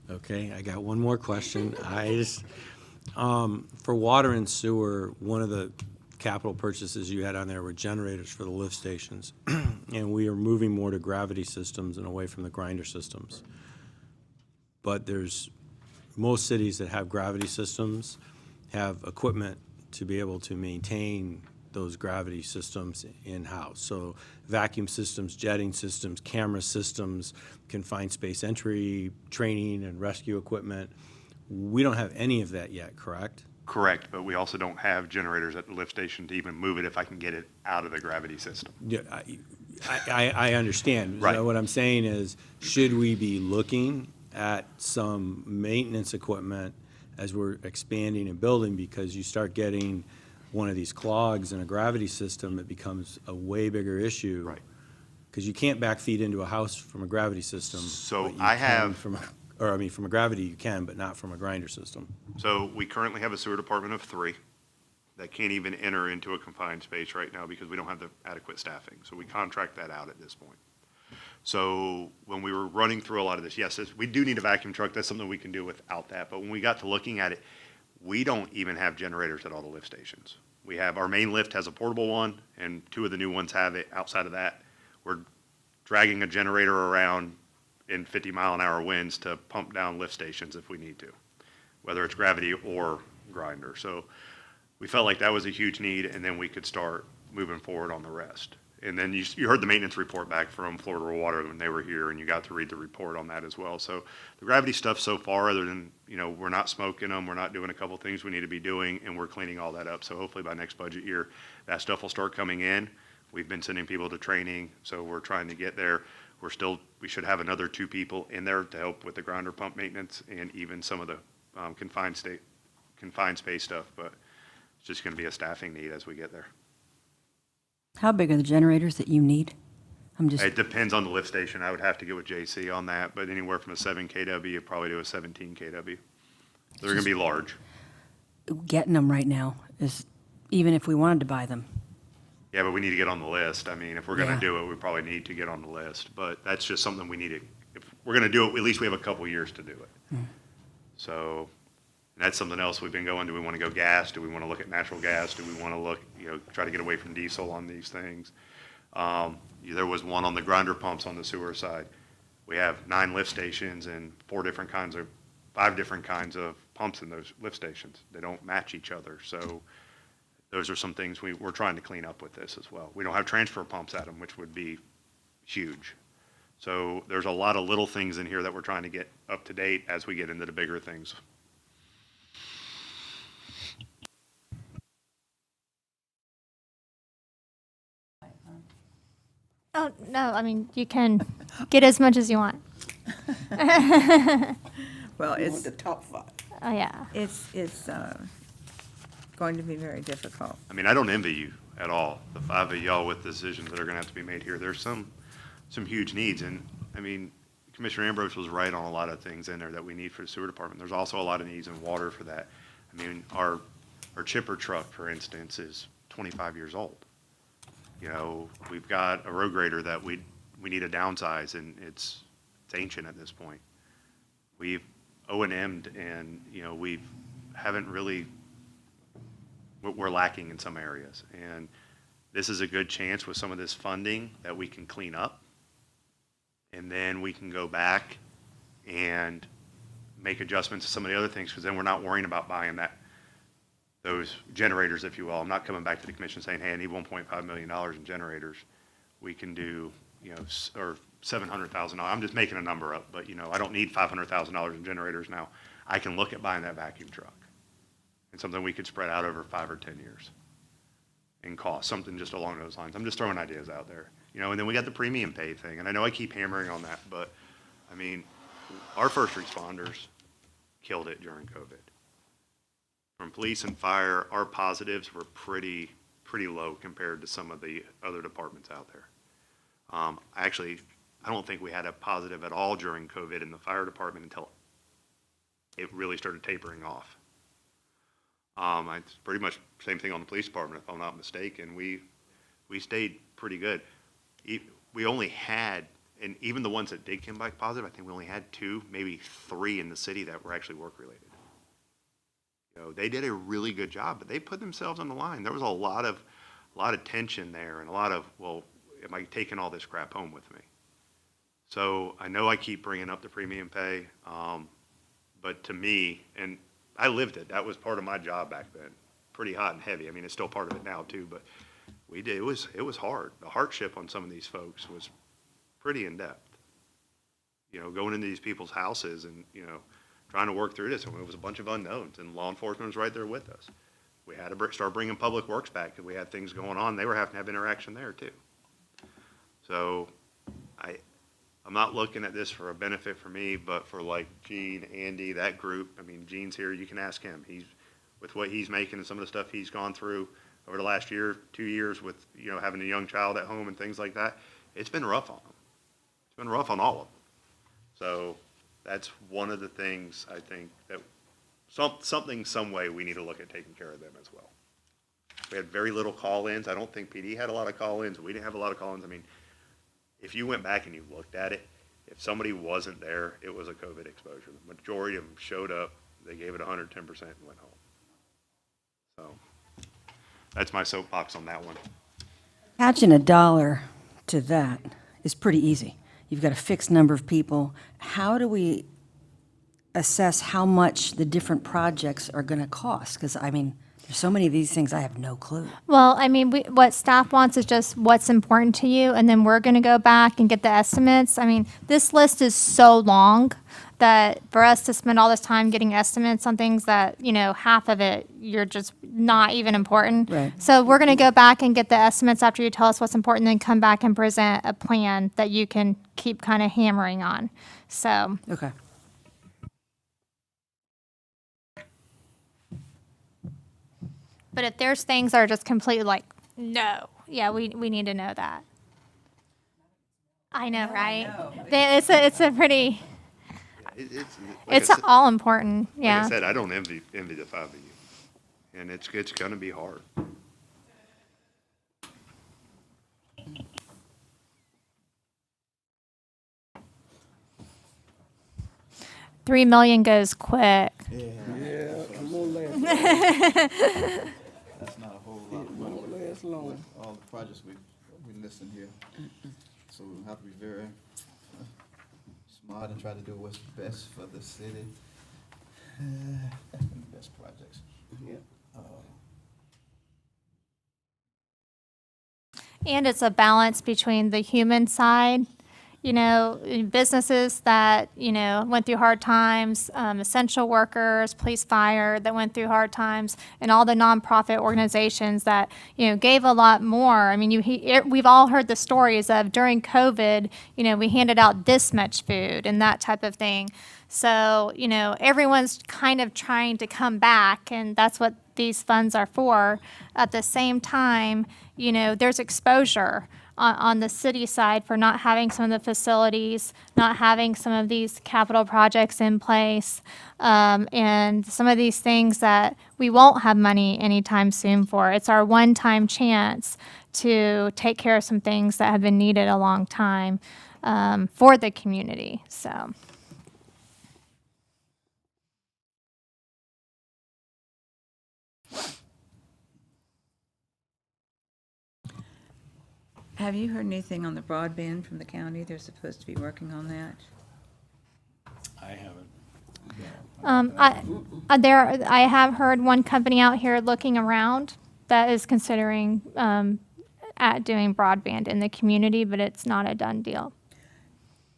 [SPEAKER 7] Okay, I got one more question. For water and sewer, one of the capital purchases you had on there were generators for the lift stations. And we are moving more to gravity systems and away from the grinder systems. But most cities that have gravity systems have equipment to be able to maintain those gravity systems in-house. So vacuum systems, jetting systems, camera systems, confined space entry, training and rescue equipment. We don't have any of that yet, correct?
[SPEAKER 5] Correct, but we also don't have generators at the lift station to even move it if I can get it out of the gravity system.
[SPEAKER 7] Yeah, I understand.
[SPEAKER 5] Right.
[SPEAKER 7] So what I'm saying is, should we be looking at some maintenance equipment as we're expanding and building? Because you start getting one of these clogs in a gravity system, it becomes a way bigger issue.
[SPEAKER 5] Right.
[SPEAKER 7] Because you can't backfeed into a house from a gravity system.
[SPEAKER 5] So
[SPEAKER 7] but you
[SPEAKER 5] I
[SPEAKER 7] can
[SPEAKER 5] have-
[SPEAKER 7] from a gravity you can, but not from a grinder system.
[SPEAKER 5] So we currently have a sewer department of 3 that can't even enter into a confined space right now because we don't have the adequate staffing. So we contract that out at this point. So when we were running through a lot of this, yes, we do need a vacuum truck. That's something we can do without that. But when we got to looking at it, we don't even have generators at all the lift stations. We have, our main lift has a portable one, and 2 of the new ones have it. Outside of that, we're dragging a generator around in 50-mile-an-hour winds to pump down lift stations if we need to, whether it's gravity or grinder. So we felt like that was a huge need, and then we could start moving forward on the rest. And then you heard the maintenance report back from Florida Rural Water when they were here, and you got to read the report on that as well. So the gravity stuff so far, other than, we're not smoking them, we're not doing a couple things we need to be doing, and we're cleaning all that up. So hopefully by next budget year, that stuff will start coming in. We've been sending people to training, so we're trying to get there. We should have another 2 people in there to help with the grinder pump maintenance and even some of the confined space stuff, but it's just going to be a staffing need as we get there.
[SPEAKER 2] How big are the generators that you need?
[SPEAKER 5] It depends on the lift station. I would have to get with JC on that, but anywhere from a 7 kW, probably to a 17 kW. They're going to be large.
[SPEAKER 2] Getting them right now is, even if we wanted to buy them.
[SPEAKER 5] Yeah, but we need to get on the list. I mean, if we're going to
[SPEAKER 2] Yeah.
[SPEAKER 5] do it, we probably need to get on the list, but that's just something we need to, if we're going to do it, at least we have a couple years to do it. So that's something else we've been going. Do we want to go gas? Do we want to look at natural gas? Do we want to look, try to get away from diesel on these things? There was one on the grinder pumps on the sewer side. We have 9 lift stations and 5 different kinds of pumps in those lift stations. They don't match each other. So those are some things we're trying to clean up with this as well. We don't have transfer pumps at them, which would be huge. So there's a lot of little things in here that we're trying to get up to date as we get into the bigger things.
[SPEAKER 6] Oh, no, I mean, you can get as much as you want.
[SPEAKER 9] Well,
[SPEAKER 3] We want
[SPEAKER 9] it's,
[SPEAKER 3] the top 5.
[SPEAKER 6] Oh, yeah.
[SPEAKER 9] it's going to be very difficult.
[SPEAKER 5] I mean, I don't envy you at all, the 5 of y'all with decisions that are going to have to be made here. There's some huge needs, and I mean, Commissioner Ambrose was right on a lot of things in there that we need for the sewer department. There's also a lot of needs in water for that. I mean, our chipper truck, for instance, is 25 years old. We've got a road grader that we need to downsize, and it's ancient at this point. We've O&M'd, and we haven't really, we're lacking in some areas, and this is a good chance with some of this funding that we can clean up, and then we can go back and make adjustments to some of the other things, because then we're not worrying about buying those generators, if you will. I'm not coming back to the commission saying, hey, I need $1.5 million in generators. We can do, or $700,000. I'm just making a number up, but I don't need $500,000 in generators now. I can look at buying that vacuum truck, and something we could spread out over 5 or 10 years in cost, something just along those lines. I'm just throwing ideas out there, and then we got the premium pay thing, and I know I keep hammering on that, but I mean, our first responders killed it during COVID. From police and fire, our positives were pretty low compared to some of the other departments out there. I don't think we had a positive at all during COVID in the fire department until it really started tapering off. It's pretty much the same thing on the police department, if I'm not mistaken. We stayed pretty good. We only had, and even the ones that did come back positive, I think we only had 2, maybe 3 in the city that were actually work-related. They did a really good job, but they put themselves on the line. There was a lot of tension there, and a lot of, well, am I taking all this crap home with me? So I know I keep bringing up the premium pay, but to me, and I lived it. That was part of my job back then. Pretty hot and heavy. I mean, it's still part of it now too, but we did. It was hard. The hardship on some of these folks was pretty in depth. Going into these people's houses and trying to work through this. And it was a bunch of unknowns, and law enforcement was right there with us. We had to start bringing public works back because we had things going on. They were having to have interaction there too. So I'm not looking at this for a benefit for me, but for like Gene, Andy, that group. I mean, Gene's here, you can ask him. He's, with what he's making and some of the stuff he's gone through over the last year, 2 years with, having a young child at home and things like that, it's been rough on him. It's been rough on all of them. So that's one of the things I think that some way we need to look at taking care of them as well. We had very little call-ins. I don't think PD had a lot of call-ins. We didn't have a lot of call-ins. I mean, if you went back and you looked at it, if somebody wasn't there, it was a COVID exposure. The majority of them showed up, they gave it 110% and went home. So that's my soapbox on that one.
[SPEAKER 2] Attaching a dollar to that is pretty easy. You've got a fixed number of people. How do we assess how much the different projects are going to cost? Because, I mean, there's so many of these things, I have no clue.
[SPEAKER 6] Well, I mean, what staff wants is just what's important to you, and then we're going to go back and get the estimates. I mean, this list is so long that for us to spend all this time getting estimates on things that, half of it, you're just not even important.
[SPEAKER 2] Right.
[SPEAKER 6] So we're going to go back and get the estimates after you tell us what's important, then come back and present a plan that you can keep kind of hammering on. So.
[SPEAKER 2] Okay.
[SPEAKER 6] But if there's things that are just completely like, no, yeah, we need to know that. I know, right? It's a pretty,
[SPEAKER 5] Like
[SPEAKER 6] it's
[SPEAKER 5] I said,
[SPEAKER 6] all important,
[SPEAKER 5] like
[SPEAKER 6] yeah.
[SPEAKER 5] I said, I don't envy the five of you, and it's going to be hard.
[SPEAKER 6] $3 million goes quick.
[SPEAKER 3] Yeah, come on, last.
[SPEAKER 1] That's not a whole lot of money with all the projects we listed here. So we have to be very smart and try to do what's best for the city. Best projects.
[SPEAKER 3] Yeah.
[SPEAKER 6] And it's a balance between the human side, businesses that, went through hard times, essential workers, police, fire that went through hard times, and all the nonprofit organizations that, gave a lot more. I mean, we've all heard the stories of during COVID, we handed out this much food and that type of thing. So, everyone's kind of trying to come back, and that's what these funds are for. At the same time, there's exposure on the city side for not having some of the facilities, not having some of these capital projects in place, and some of these things that we won't have money anytime soon for. It's our one-time chance to take care of some things that have been needed a long time for the community. So.
[SPEAKER 9] Have you heard anything on the broadband from the county? They're supposed to be working on that.
[SPEAKER 7] I haven't.
[SPEAKER 6] I have heard one company out here looking around that is considering at doing broadband in the community, but it's not a done deal.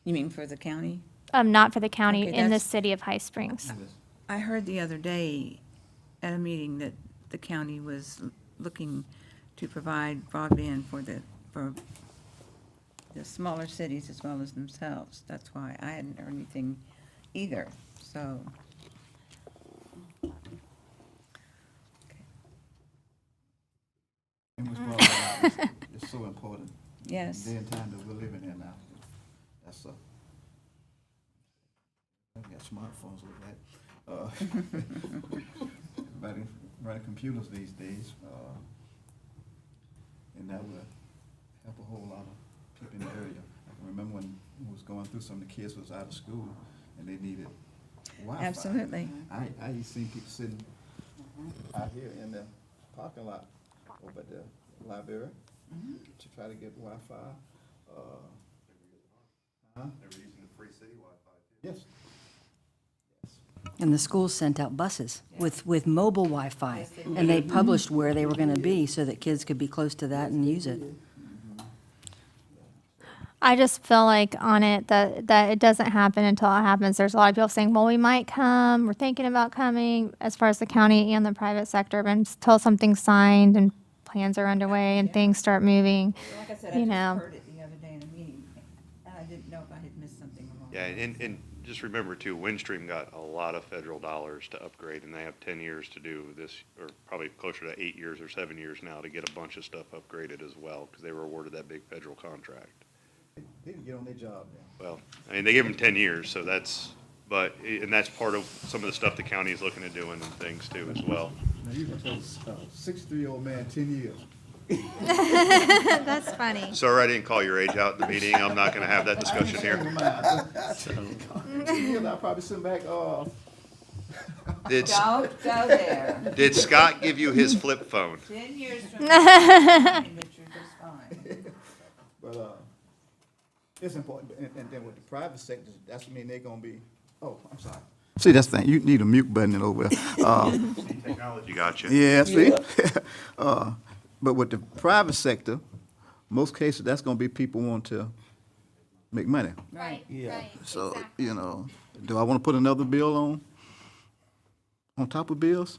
[SPEAKER 9] You mean for the county?
[SPEAKER 6] Not for the county,
[SPEAKER 9] Okay,
[SPEAKER 6] in the
[SPEAKER 9] that's-
[SPEAKER 6] city of High Springs.
[SPEAKER 9] I heard the other day at a meeting that the county was looking to provide broadband for the smaller cities as well as themselves. That's why I hadn't heard anything either, so.
[SPEAKER 1] And what's brought out is so important.
[SPEAKER 9] Yes.
[SPEAKER 1] The day and time that we're living in now. That's we got smartphones with that. Running computers these days, and that will help a whole lot of people in the area. I can remember when we was going through, some of the kids was out of school and they needed Wi-Fi.
[SPEAKER 9] Absolutely.
[SPEAKER 1] I used to see people sitting out here in the parking lot over at the library to try to get Wi-Fi.
[SPEAKER 5] They were using the free city Wi-Fi too.
[SPEAKER 1] Yes.
[SPEAKER 2] And the schools sent out buses with mobile Wi-Fi, and they published where they were going to be so that kids could be close to that and use it.
[SPEAKER 6] I just feel like on it that it doesn't happen until it happens. There's a lot of people saying, well, we might come, we're thinking about coming, as far as the county and the private sector, but until something's signed and plans are underway and things start moving,
[SPEAKER 9] Like I said,
[SPEAKER 6] I just
[SPEAKER 9] heard it the other day in a
[SPEAKER 5] Yeah, and just remember too, Windstream got a lot of federal dollars to upgrade, and they have 10 years to do this, or probably closer to 8 years or 7 years now to get a bunch of stuff upgraded as well, because they were awarded that big federal contract.
[SPEAKER 1] They didn't get on their job now.
[SPEAKER 5] Well, I mean, they gave them 10 years, so and that's part of some of the stuff the county is looking at doing and things too as well.
[SPEAKER 1] Now, you can tell a 63-year-old man 10 years.
[SPEAKER 6] That's funny.
[SPEAKER 5] Sorry, I didn't call your age out in the meeting. I'm not gonna have that discussion here.
[SPEAKER 1] 10 years, I'll probably send back,
[SPEAKER 5] Did,
[SPEAKER 9] Don't go there.
[SPEAKER 5] did Scott give you his flip phone?
[SPEAKER 9] 10 years from now, that you're just fine.
[SPEAKER 1] but, it's important, and then with the private sector, that's mean they're gonna be, oh, I'm sorry. See, that's the thing, you need a mute button over there.
[SPEAKER 5] Technology got you.
[SPEAKER 1] Yeah, see? But with the private sector, most cases, that's gonna be people want to make money.
[SPEAKER 6] Right,
[SPEAKER 3] Yeah.
[SPEAKER 1] So, you know, do I wanna put another bill on top of bills?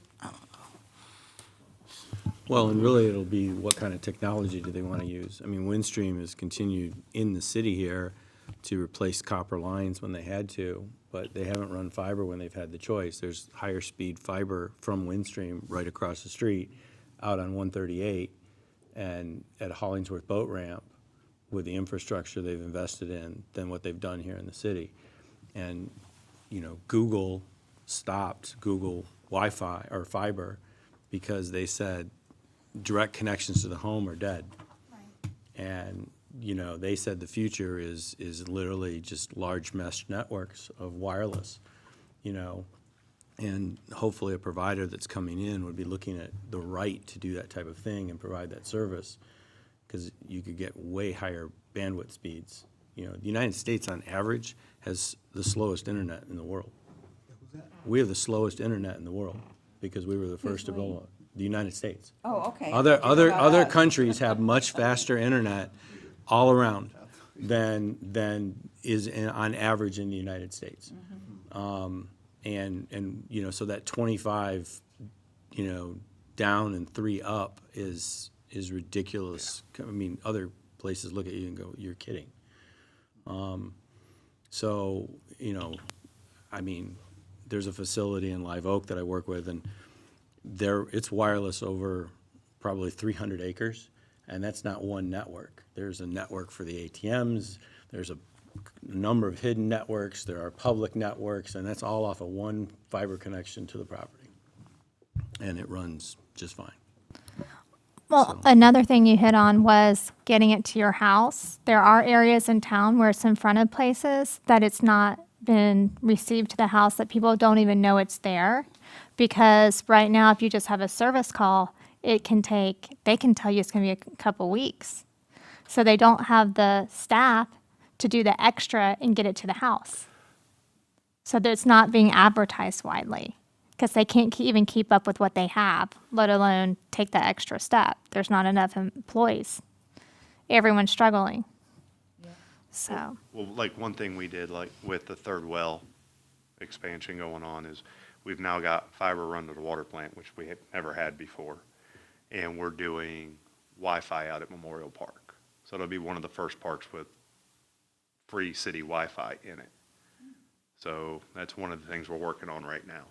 [SPEAKER 7] Well, and really, it'll be what kind of technology do they want to use? I mean, Windstream has continued in the city here to replace copper lines when they had to, but they haven't run fiber when they've had the choice. There's higher speed fiber from Windstream right across the street out on 138 and at Hollingsworth Boat Ramp with the infrastructure they've invested in than what they've done here in the city. And, you know, Google stopped Google Wi-Fi or fiber because they said direct connections to the home are dead. And, you know, they said the future is literally just large mesh networks of wireless, you know, and hopefully a provider that's coming in would be looking at the right to do that type of thing and provide that service, because you could get way higher bandwidth speeds. You know, the United States on average has the slowest internet in the world. We have the slowest internet in the world because we were the first to build it. The United States.
[SPEAKER 9] Oh, okay.
[SPEAKER 7] Other countries have much faster internet all around than is on average in the United States. And you know, so that 25, you know, down and 3 up is ridiculous. I mean, other places look at you and go, "You're kidding." So, you know, I mean, there's a facility in Live Oak that I work with, and it's wireless over probably 300 acres, and that's not one network. There's a network for the ATMs, there's a number of hidden networks, there are public networks, and that's all off of one fiber connection to the property. And it runs just fine.
[SPEAKER 6] Well, another thing you hit on was getting it to your house. There are areas in town where it's in front of places that it's not been received to the house, that people don't even know it's there. Because right now, if you just have a service call, they can tell you it's going to be a couple weeks. So they don't have the staff to do the extra and get it to the house. So that it's not being advertised widely, because they can't even keep up with what they have, let alone take the extra step. There's not enough employees. Everyone's struggling. So.
[SPEAKER 5] Well, like one thing we did, like with the third well expansion going on, is we've now got fiber run to the water plant, which we had never had before. And we're doing Wi-Fi out at Memorial Park. So it'll be one of the first parks with free city Wi-Fi in it. So that's one of the things we're working on right now.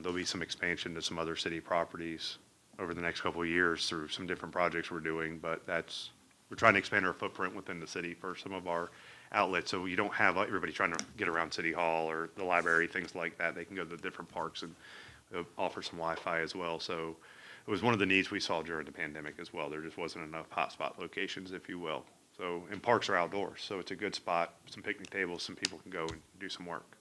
[SPEAKER 5] There'll be some expansion to some other city properties over the next couple of years through some different projects we're doing, but we're trying to expand our footprint within the city for some of our outlets, so you don't have everybody trying to get around City Hall or the library, things like that. They can go to the different parks and offer some Wi-Fi as well. So it was one of the needs we saw during the pandemic as well. There just wasn't enough hotspot locations, if you will. So, and parks are outdoors, so it's a good spot, some picnic tables, some people can go and do some work.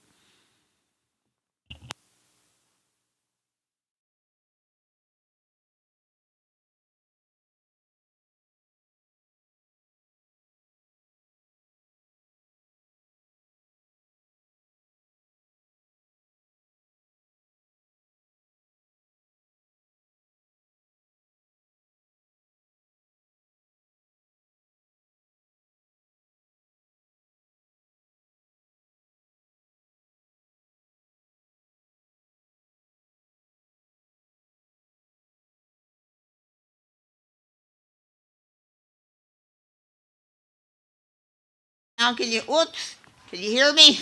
[SPEAKER 2] Now can you, whoops,
[SPEAKER 10] Can you hear me?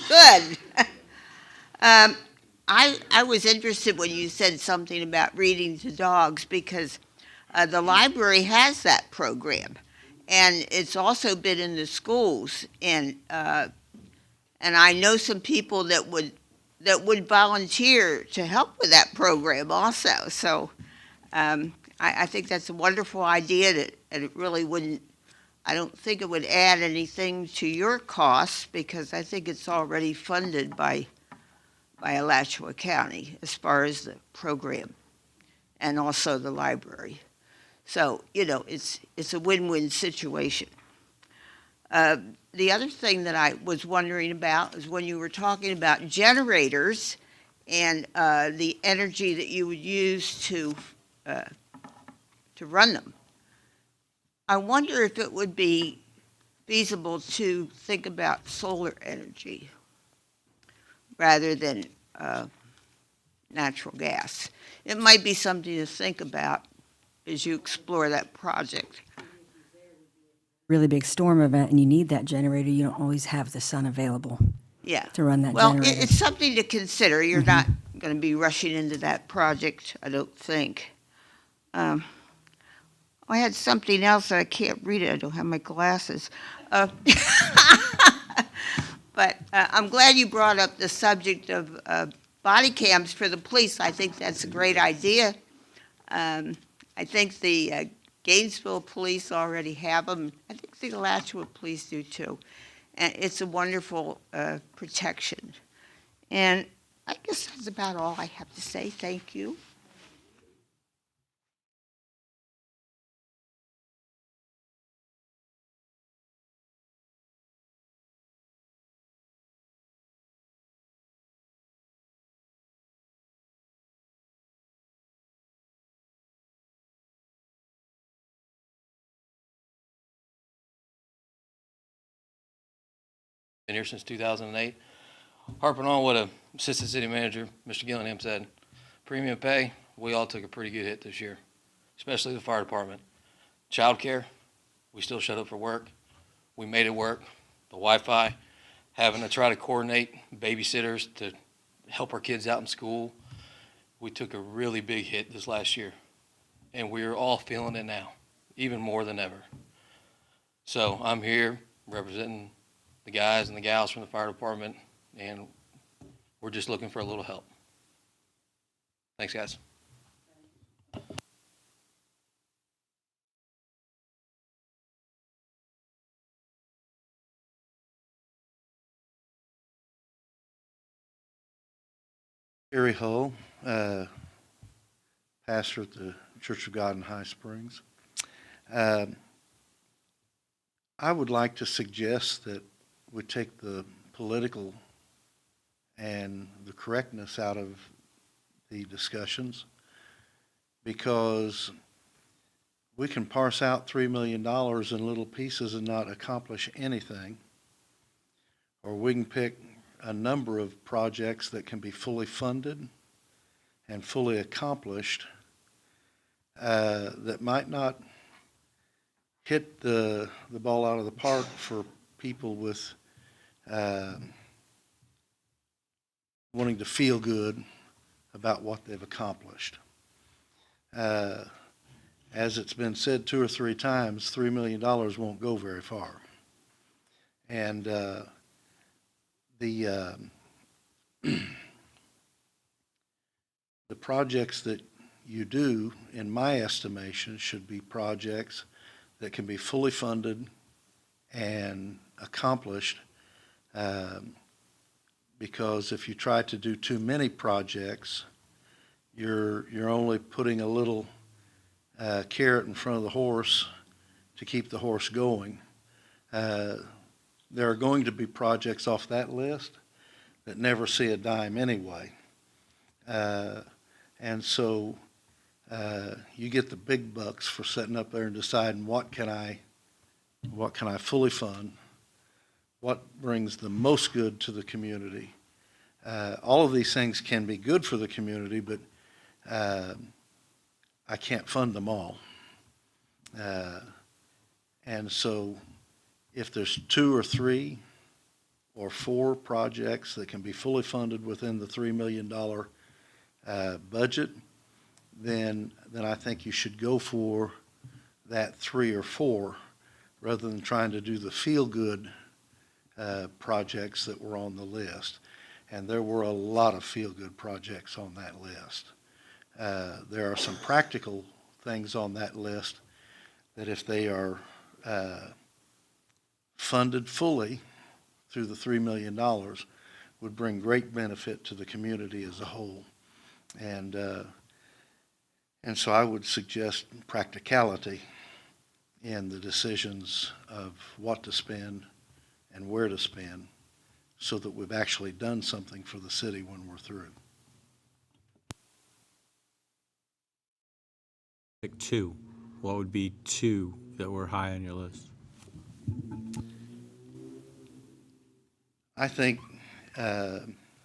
[SPEAKER 10] Good. I was interested when you said something about reading to dogs because the library has that program, and it's also been in the schools, and I know some people that would volunteer to help with that program also. So I think that's a wonderful idea, and it really wouldn't. I don't think it would add anything to your costs because I think it's already funded by Alachua County as far as the program and also the library. So, it's a win-win situation. The other thing that I was wondering about is when you were talking about generators and the energy that you would use to run them. I wonder if it would be feasible to think about solar energy rather than natural gas. It might be something to think about as you explore that project.
[SPEAKER 2] Really big storm event and you need that generator, you don't always have the sun available
[SPEAKER 10] Yeah.
[SPEAKER 2] to run that
[SPEAKER 10] Well,
[SPEAKER 2] generator.
[SPEAKER 10] it's something to consider. You're not going to be rushing into that project, I don't think. I had something else. I can't read it. I don't have my glasses. But I'm glad you brought up the subject of body cams for the police. I think that's a great idea. I think the Gainesville police already have them. I think the Alachua police do too. And it's a wonderful protection. And I guess that's about all I have to say. Thank you.
[SPEAKER 11] Been here since 2008. Harping on what Assistant City Manager Mr. Gillingham said, premium pay, we all took a pretty good hit this year, especially the fire department. Child care, we still showed up for work. We made it work. The Wi-Fi, having to try to coordinate babysitters to help our kids out in school. We took a really big hit this last year, and we're all feeling it now, even more than ever. So I'm here representing the guys and the gals from the fire department, and we're just looking for a little help. Thanks, guys.
[SPEAKER 12] Gary Hull, pastor at the Church of God in High Springs. I would like to suggest that we take the political and the correctness out of the discussions, because we can parse out $3 million in little pieces and not accomplish anything, or we can pick a number of projects that can be fully funded and fully accomplished that might not hit the ball out of the park for people with wanting to feel good about what they've accomplished. As it's been said 2 or 3 times, $3 million won't go very far. And the projects that you do, in my estimation, should be projects that can be fully funded and accomplished, because if you try to do too many projects, you're only putting a little carrot in front of the horse to keep the horse going. There are going to be projects off that list that never see a dime anyway. And so you get the big bucks for sitting up there and deciding what can I fully fund, what brings the most good to the community. All of these things can be good for the community, but I can't fund them all. And so if there's 2 or 3 or 4 projects that can be fully funded within the $3 million budget, then I think you should go for that 3 or 4 rather than trying to do the feel-good projects that were on the list. And there were a lot of feel-good projects on that list. There are some practical things on that list that if they are funded fully through the $3 million would bring great benefit to the community as a whole. And so I would suggest practicality in the decisions of what to spend and where to spend so that we've actually done something for the city when we're through.
[SPEAKER 7] Pick 2. What would be 2 that were high on your list?
[SPEAKER 12] I think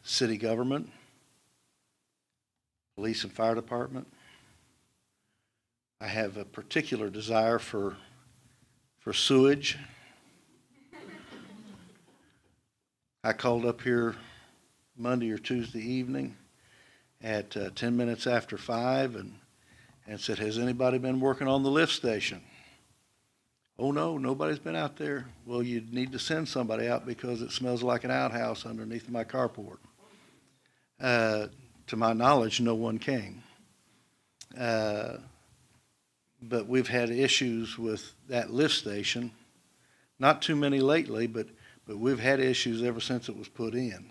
[SPEAKER 12] city government, police and fire department. I have a particular desire for sewage. I called up here Monday or Tuesday evening at 10 minutes after 5 and said, has anybody been working on the lift station? Oh, no, nobody's been out there. Well, you need to send somebody out because it smells like an outhouse underneath my carport. To my knowledge, no one came. But we've had issues with that lift station. Not too many lately, but we've had issues ever since it was put in.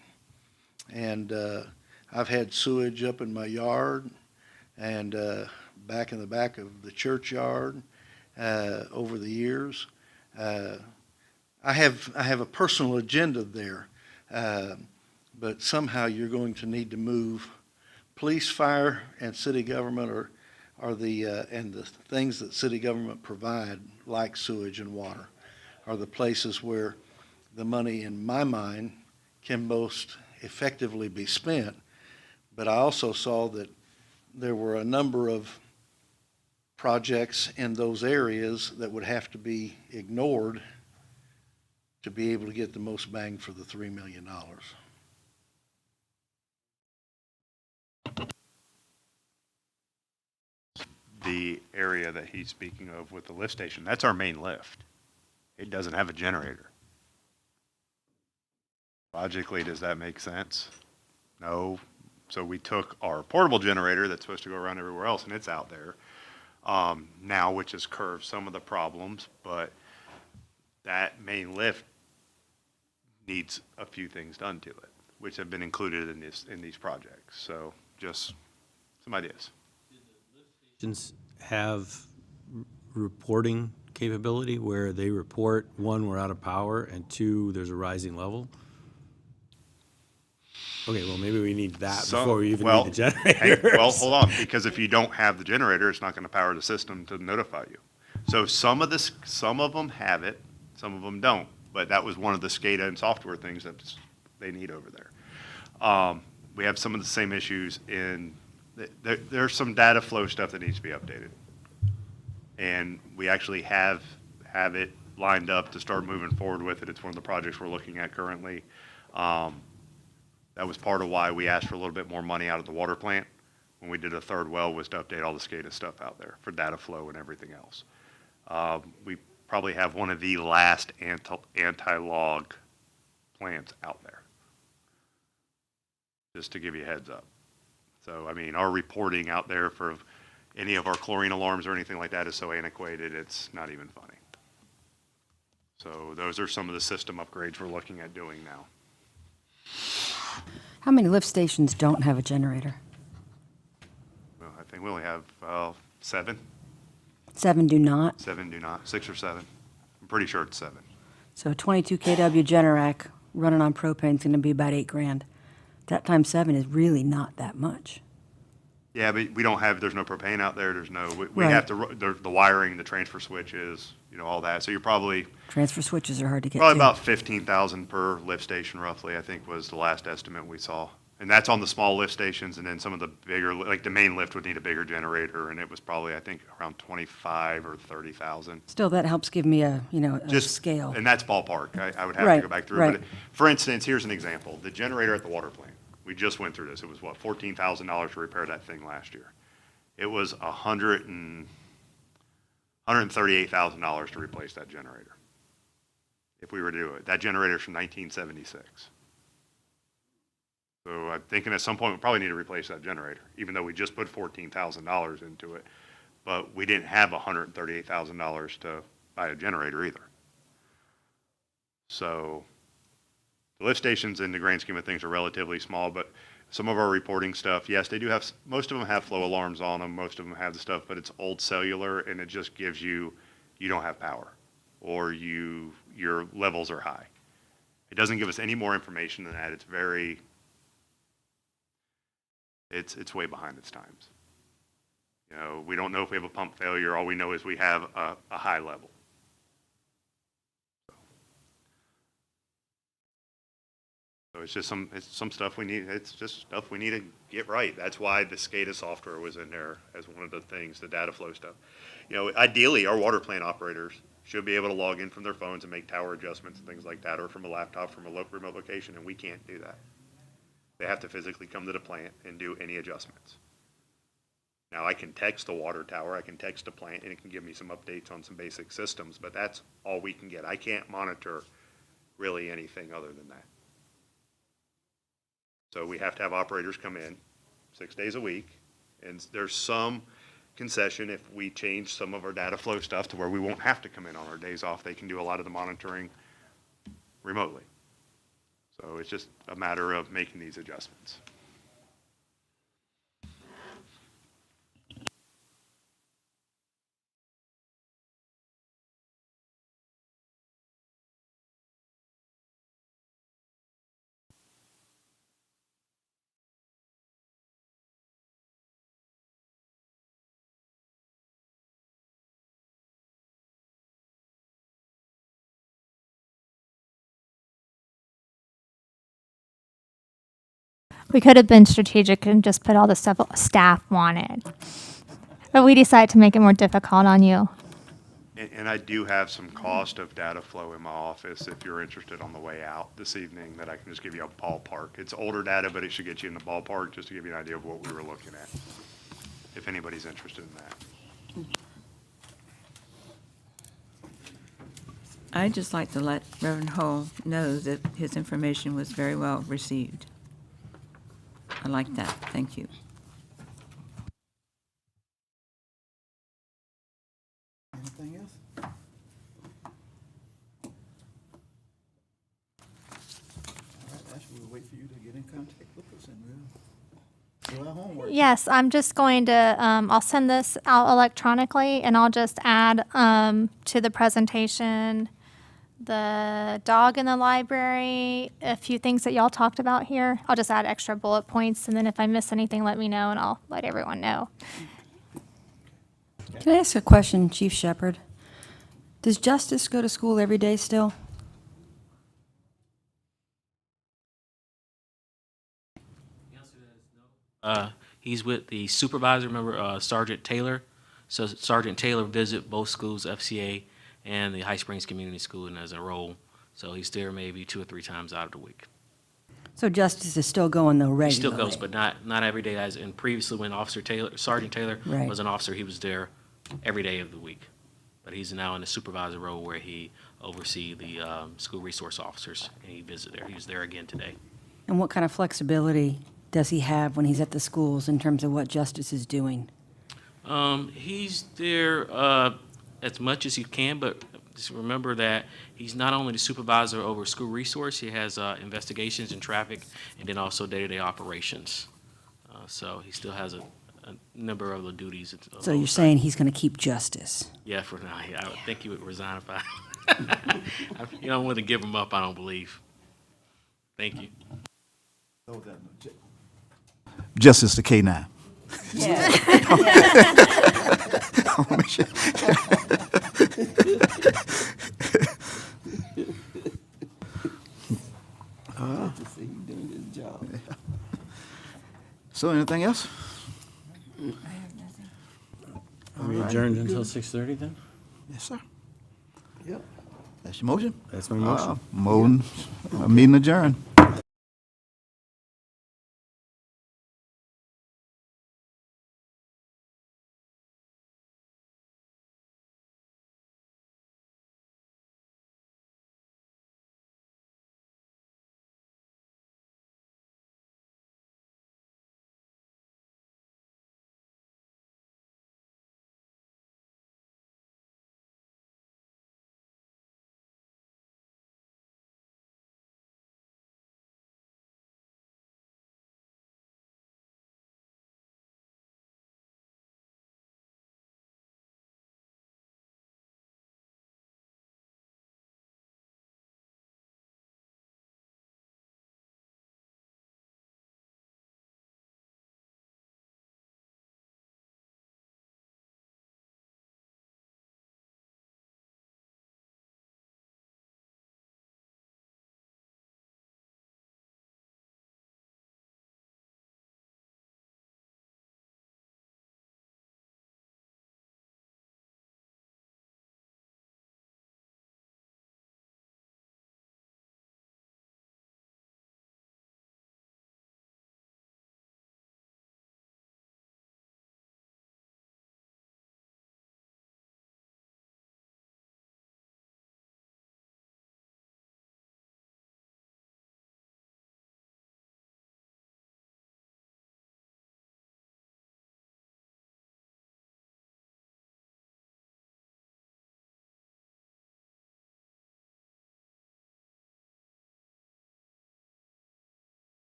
[SPEAKER 12] And I've had sewage up in my yard and back in the back of the churchyard. Over the years. I have a personal agenda there, but somehow you're going to need to move. Police, fire, and city government are the and the things that city government provide, like sewage and water, are the places where the money, in my mind, can most effectively be spent. But I also saw that there were a number of projects in those areas that would have to be ignored to be able to get the most bang for the $3 million.
[SPEAKER 5] The area that he's speaking of with the lift station, that's our main lift. It doesn't have a generator. Logically, does that make sense? No. So we took our portable generator that's supposed to go around everywhere else, and it's out there. Now, which has curved some of the problems, but that main lift needs a few things done to it, which have been included in these projects. So just some ideas.
[SPEAKER 7] Stations have reporting capability where they report, 1, we're out of power, and 2, there's a rising level? Okay, well, maybe we need that before we even need the generator.
[SPEAKER 5] Well, hold on, because if you don't have the generator, it's not going to power the system to notify you. So some of them have it, some of them don't. But that was one of the SCADA and software things that they need over there. We have some of the same issues in, there's some data flow stuff that needs to be updated. And we actually have it lined up to start moving forward with it. It's one of the projects we're looking at currently. That was part of why we asked for a little bit more money out of the water plant when we did a third well, was to update all the SCADA stuff out there for data flow and everything else. We probably have one of the last anti-log plants out there, just to give you a heads up. So, I mean, our reporting out there for any of our chlorine alarms or anything like that is so antiquated, it's not even funny. So those are some of the system upgrades we're looking at doing now.
[SPEAKER 2] How many lift stations don't have a generator?
[SPEAKER 5] Well, I think we only have 7.
[SPEAKER 2] 7 do not.
[SPEAKER 5] 7 do not. 6 or 7. I'm pretty sure it's 7.
[SPEAKER 2] So 22 kW Generac running on propane is going to be about $8,000. That times 7 is really not that much.
[SPEAKER 5] Yeah, but we don't have, there's no propane out there. There's no, we
[SPEAKER 2] Right.
[SPEAKER 5] have to, the wiring, the transfer switches, all that. So you're probably,
[SPEAKER 2] Transfer switches are hard to get
[SPEAKER 5] probably
[SPEAKER 2] to.
[SPEAKER 5] about 15,000 per lift station roughly, I think was the last estimate we saw. And that's on the small lift stations, and then some of the bigger, like the main lift would need a bigger generator, and it was probably, I think, around 25 or 30,000.
[SPEAKER 2] Still, that helps give me a
[SPEAKER 5] Just
[SPEAKER 2] scale.
[SPEAKER 5] And that's ballpark. I would have to
[SPEAKER 2] Right,
[SPEAKER 5] go back through.
[SPEAKER 2] right.
[SPEAKER 5] But for instance, here's an example. The generator at the water plant. We just went through this. It was what, $14,000 to repair that thing last year. It was $138,000 to replace that generator. If we were to do it. That generator's from 1976. So I'm thinking at some point we probably need to replace that generator, even though we just put $14,000 into it. But we didn't have $138,000 to buy a generator either. So the lift stations in the grand scheme of things are relatively small, but some of our reporting stuff, yes, they do have, most of them have flow alarms on them, most of them have the stuff, but it's old cellular, and it just gives you don't have power, or your levels are high. It doesn't give us any more information than that. It's very, it's way behind its times. You know, we don't know if we have a pump failure. All we know is we have a high level. So it's just some stuff we need. It's just stuff we need to get right. That's why the SCADA software was in there as one of the things, the data flow stuff. You know, ideally, our water plant operators should be able to log in from their phones and make tower adjustments and things like that, or from a laptop from a remote location, and we can't do that. They have to physically come to the plant and do any adjustments. Now, I can text the water tower, I can text the plant, and it can give me some updates on some basic systems, but that's all we can get. I can't monitor really anything other than that. So we have to have operators come in 6 days a week, and there's some concession if we change some of our data flow stuff to where we won't have to come in on our days off. They can do a lot of the monitoring remotely. So it's just a matter of making these adjustments.
[SPEAKER 6] We could have been strategic and just put all the stuff staff wanted. But we decided to make it more difficult on you.
[SPEAKER 5] And I do have some cost of data flow in my office if you're interested on the way out this evening that I can just give you a ballpark. It's older data, but it should get you in the ballpark just to give you an idea of what we were looking at, if anybody's interested in that.
[SPEAKER 9] I'd just like to let Reverend Hull know that his information was very well received. I like that. Thank you.
[SPEAKER 1] Anything else? All right, Ashley, we'll wait for you to get in contact with us and we'll do our homework.
[SPEAKER 6] Yes, I'm just going to, I'll send this out electronically, and I'll just add to the presentation the dog in the library, a few things that y'all talked about here. I'll just add extra bullet points, and then if I miss anything, let me know, and I'll let everyone know.
[SPEAKER 2] Can I ask a question, Chief Shepherd? Does Justice go to school every day still?
[SPEAKER 8] He's with the supervisor, remember Sergeant Taylor? So Sergeant Taylor visit both schools, FCA and the High Springs Community School, and as a role. So he's there maybe 2 or 3 times out of the week.
[SPEAKER 2] So Justice is still going though regularly?
[SPEAKER 8] He still goes, but not every day. As in previously, when Sergeant Taylor
[SPEAKER 2] Right.
[SPEAKER 8] was an officer, he was there every day of the week. But he's now in a supervisor role where he oversees the school resource officers, and he visits there. He was there again today.
[SPEAKER 2] And what kind of flexibility does he have when he's at the schools in terms of what Justice is doing?
[SPEAKER 8] He's there as much as he can, but just remember that he's not only the supervisor over school resource, he has investigations and traffic, and then also day-to-day operations. So he still has a number of other duties.
[SPEAKER 2] So you're saying he's going to keep Justice?
[SPEAKER 8] Yeah, for now. Yeah, I would think he would resign if I. You don't want to give him up, I don't believe. Thank you.
[SPEAKER 3] Justice to K9.
[SPEAKER 2] Yeah.
[SPEAKER 1] Good to see you doing this job. So anything else?
[SPEAKER 7] Are we
[SPEAKER 1] All right,
[SPEAKER 7] adjourned
[SPEAKER 1] good.
[SPEAKER 7] until 6:30 then?
[SPEAKER 1] Yes, sir.
[SPEAKER 3] Yep.
[SPEAKER 1] That's your motion?
[SPEAKER 7] That's my motion.
[SPEAKER 1] Meeting adjourned.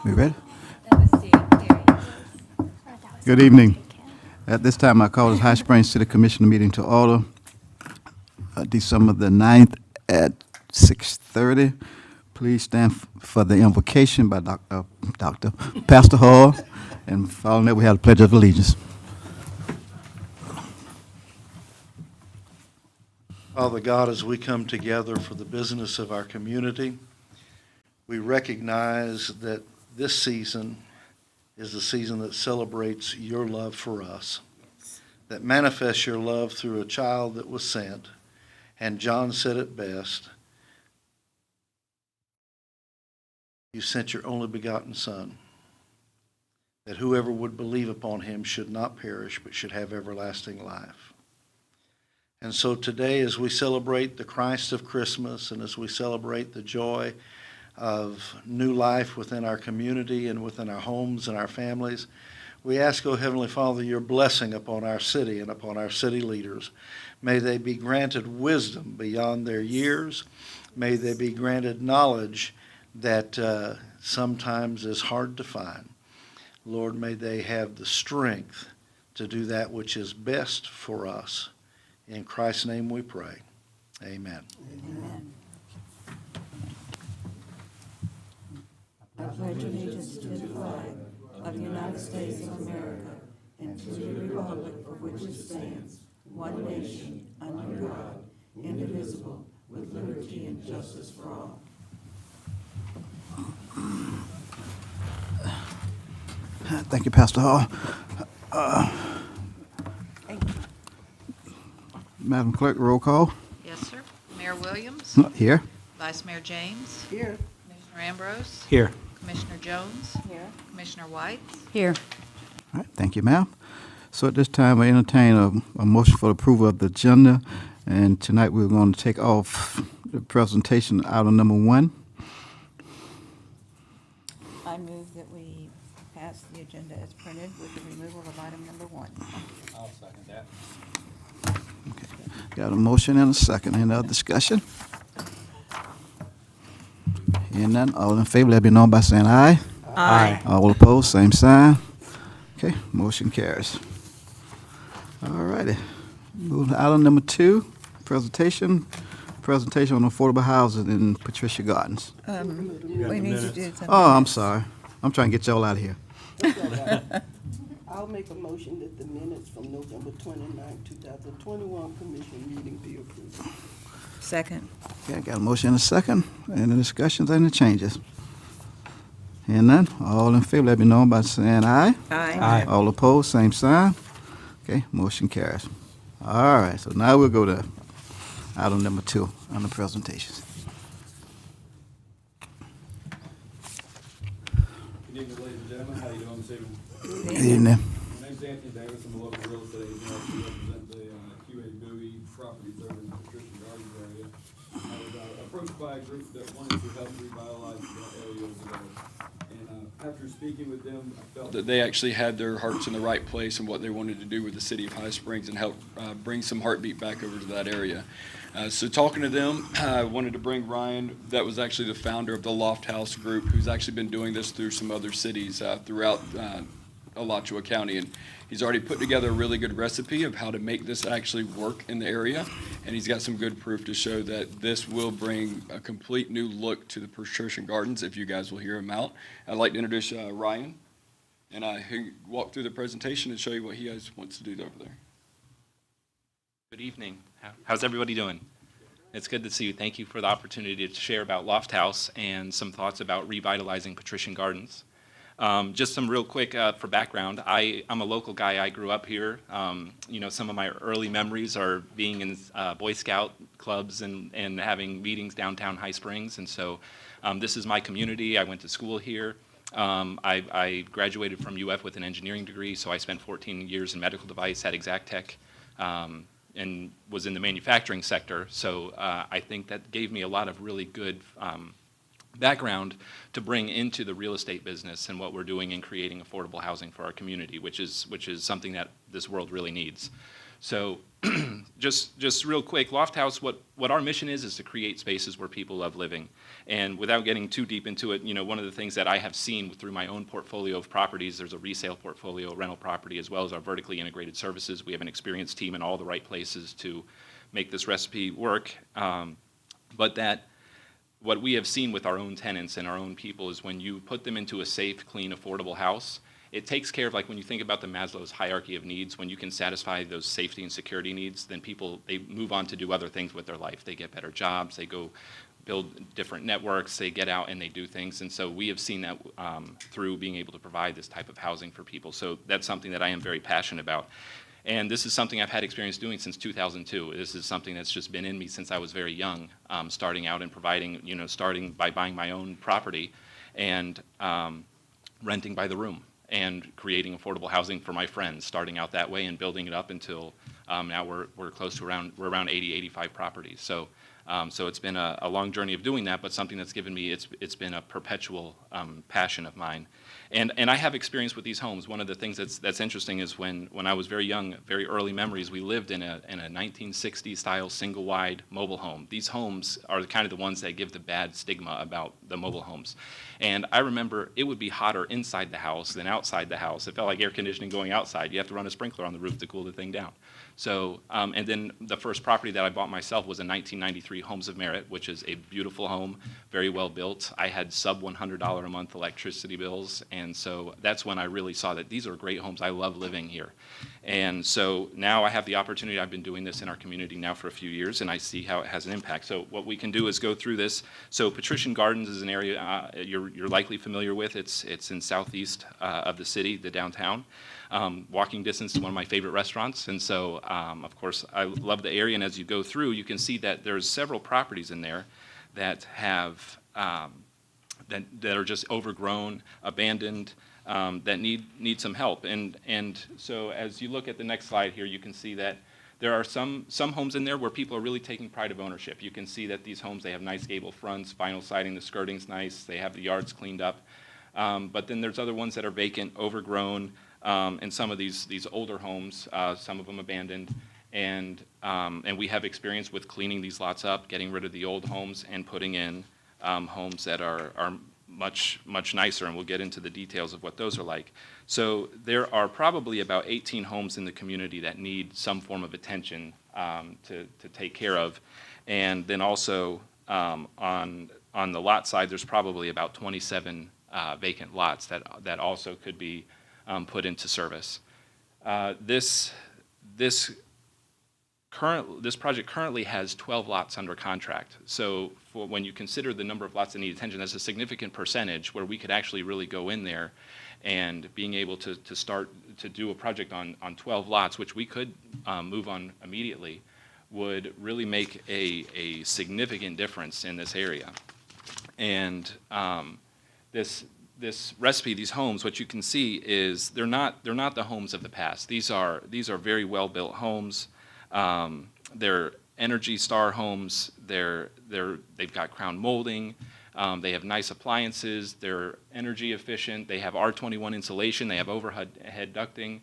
[SPEAKER 1] We ready? Good evening. At this time, I call the High Springs City Commissioner meeting to order, December the 9th at 6:30. Please stand for the invocation by Pastor Hall, and following that, we have the Pledge of Allegiance.
[SPEAKER 12] Father God, as we come together for the business of our community, we recognize that this season is a season that celebrates your love for us, that manifests your love through a child that was sent. And John said it best, you sent your only begotten Son, that whoever would believe upon him should not perish, but should have everlasting life. And so today, as we celebrate the Christ of Christmas, and as we celebrate the joy of new life within our community and within our homes and our families, we ask, O Heavenly Father, your blessing upon our city and upon our city leaders. May they be granted wisdom beyond their years. May they be granted knowledge that sometimes is hard to find. Lord, may they have the strength to do that which is best for us. In Christ's name we pray. Amen.
[SPEAKER 2] Amen. I pledge allegiance to the flag of the United States of America and to the republic for which it stands, one nation, under God, indivisible, with liberty and justice for all.
[SPEAKER 1] Thank you, Pastor Hall. Madam Clerk, roll call.
[SPEAKER 4] Yes, sir. Mayor Williams?
[SPEAKER 1] Here.
[SPEAKER 4] Vice Mayor James?
[SPEAKER 2] Here.
[SPEAKER 4] Commissioner Ambrose?
[SPEAKER 7] Here.
[SPEAKER 4] Commissioner Jones?
[SPEAKER 2] Here.
[SPEAKER 4] Commissioner Whites?
[SPEAKER 9] Here.
[SPEAKER 1] All right, thank you, ma'am. So at this time, I entertain a motion for approval of the agenda. And tonight, we're going to take off the presentation item number 1.
[SPEAKER 9] I move that we pass the agenda as printed with the removal of item number 1.
[SPEAKER 7] I'll second that.
[SPEAKER 1] Got a motion and a second. Any other discussion? Hearing none, all in favor, let it be known by saying aye.
[SPEAKER 9] Aye.
[SPEAKER 1] All opposed, same sign. Okay, motion carries. All righty. Move to item number 2, presentation on affordable housing in Patricia Gardens.
[SPEAKER 9] We need to do something.
[SPEAKER 1] Oh, I'm sorry. I'm trying to get y'all out of here.
[SPEAKER 13] I'll make a motion that the minutes from November 29, 2021 commission meeting be approved.
[SPEAKER 9] Second.
[SPEAKER 1] Okay, I got a motion and a second. Any discussions, any changes? Hearing none, all in favor, let it be known by saying aye.
[SPEAKER 9] Aye.
[SPEAKER 1] All opposed, same sign. Okay, motion carries. All right, so now we'll go to item number 2 on the presentations.
[SPEAKER 14] Good evening, ladies and gentlemen. How are you doing this evening?
[SPEAKER 1] Good evening.
[SPEAKER 14] My name's Anthony Davis. I'm a local real estate agent. I represent the QA Bowie properties over in the Patricia Gardens area. I was approached by a group that wanted to help revitalize that area over there. And after speaking with them, I felt that they actually had their hearts in the right place and what they wanted to do with the city of High Springs and help bring some heartbeat back over to that area. So talking to them, I wanted to bring Ryan, that was actually the founder of the Loft House Group, who's actually been doing this through some other cities throughout Alachua County. And he's already put together a really good recipe of how to make this actually work in the area. And he's got some good proof to show that this will bring a complete new look to the Patricia Gardens, if you guys will hear him out. I'd like to introduce Ryan, and he'll walk through the presentation and show you what he guys wants to do over there.
[SPEAKER 15] Good evening. How's everybody doing? It's good to see you. Thank you for the opportunity to share about Loft House and some thoughts about revitalizing Patrician Gardens. Just some real quick for background. I'm a local guy. I grew up here. You know, some of my early memories are being in Boy Scout clubs and having meetings downtown High Springs. And so this is my community. I went to school here. I graduated from UF with an engineering degree, so I spent 14 years in medical device at Exact Tech. And was in the manufacturing sector, so I think that gave me a lot of really good background to bring into the real estate business and what we're doing in creating affordable housing for our community, which is something that this world really needs. So just real quick, Loft House, what our mission is to create spaces where people love living. And without getting too deep into it, one of the things that I have seen through my own portfolio of properties, there's a resale portfolio, a rental property, as well as our vertically integrated services. We have an experienced team in all the right places to make this recipe work. But that what we have seen with our own tenants and our own people is when you put them into a safe, clean, affordable house, it takes care of, like when you think about the Maslow's hierarchy of needs, when you can satisfy those safety and security needs, then people, they move on to do other things with their life. They get better jobs, they go build different networks, they get out and they do things. And so we have seen that through being able to provide this type of housing for people. So that's something that I am very passionate about. And this is something I've had experience doing since 2002. This is something that's just been in me since I was very young, starting out and providing, starting by buying my own property and renting by the room and creating affordable housing for my friends, starting out that way and building it up until now we're close to around 80, 85 properties. So it's been a long journey of doing that, but something that's given me, it's been a perpetual passion of mine. And I have experience with these homes. One of the things that's interesting is when I was very young, very early memories, we lived in a 1960s style single wide mobile home. These homes are kind of the ones that give the bad stigma about the mobile homes. And I remember it would be hotter inside the house than outside the house. It felt like air conditioning going outside. You have to run a sprinkler on the roof to cool the thing down. So, and then the first property that I bought myself was a 1993 Homes of Merit, which is a beautiful home, very well built. I had sub $100 a month electricity bills, and so that's when I really saw that these are great homes. I love living here. And so now I have the opportunity. I've been doing this in our community now for a few years, and I see how it has an impact. So what we can do is go through this. So Patrician Gardens is an area you're likely familiar with. It's in southeast of the city, the downtown. Walking distance to one of my favorite restaurants. And so, of course, I love the area. And as you go through, you can see that there's several properties in there that have, that are just overgrown, abandoned, that need some help. And so as you look at the next slide here, you can see that there are some homes in there where people are really taking pride of ownership. You can see that these homes, they have nice gable fronts, vinyl siding, the skirting's nice, they have the yards cleaned up. But then there's other ones that are vacant, overgrown, and some of these older homes, some of them abandoned, and we have experience with cleaning these lots up, getting rid of the old homes, and putting in homes that are much nicer, and we'll get into the details of what those are like. So there are probably about 18 homes in the community that need some form of attention to take care of, and then also on the lot side, there's probably about 27 vacant lots that also could be put into service. This project currently has 12 lots under contract. So when you consider the number of lots that need attention, that's a significant percentage where we could actually really go in there and being able to start to do a project on 12 lots, which we could move on immediately, would really make a significant difference in this area. And this recipe, these homes, what you can see is they're not the homes of the past. These are very well built homes. They're Energy Star homes. They've got crown molding. They have nice appliances. They're energy efficient. They have R21 insulation. They have overhead ducting.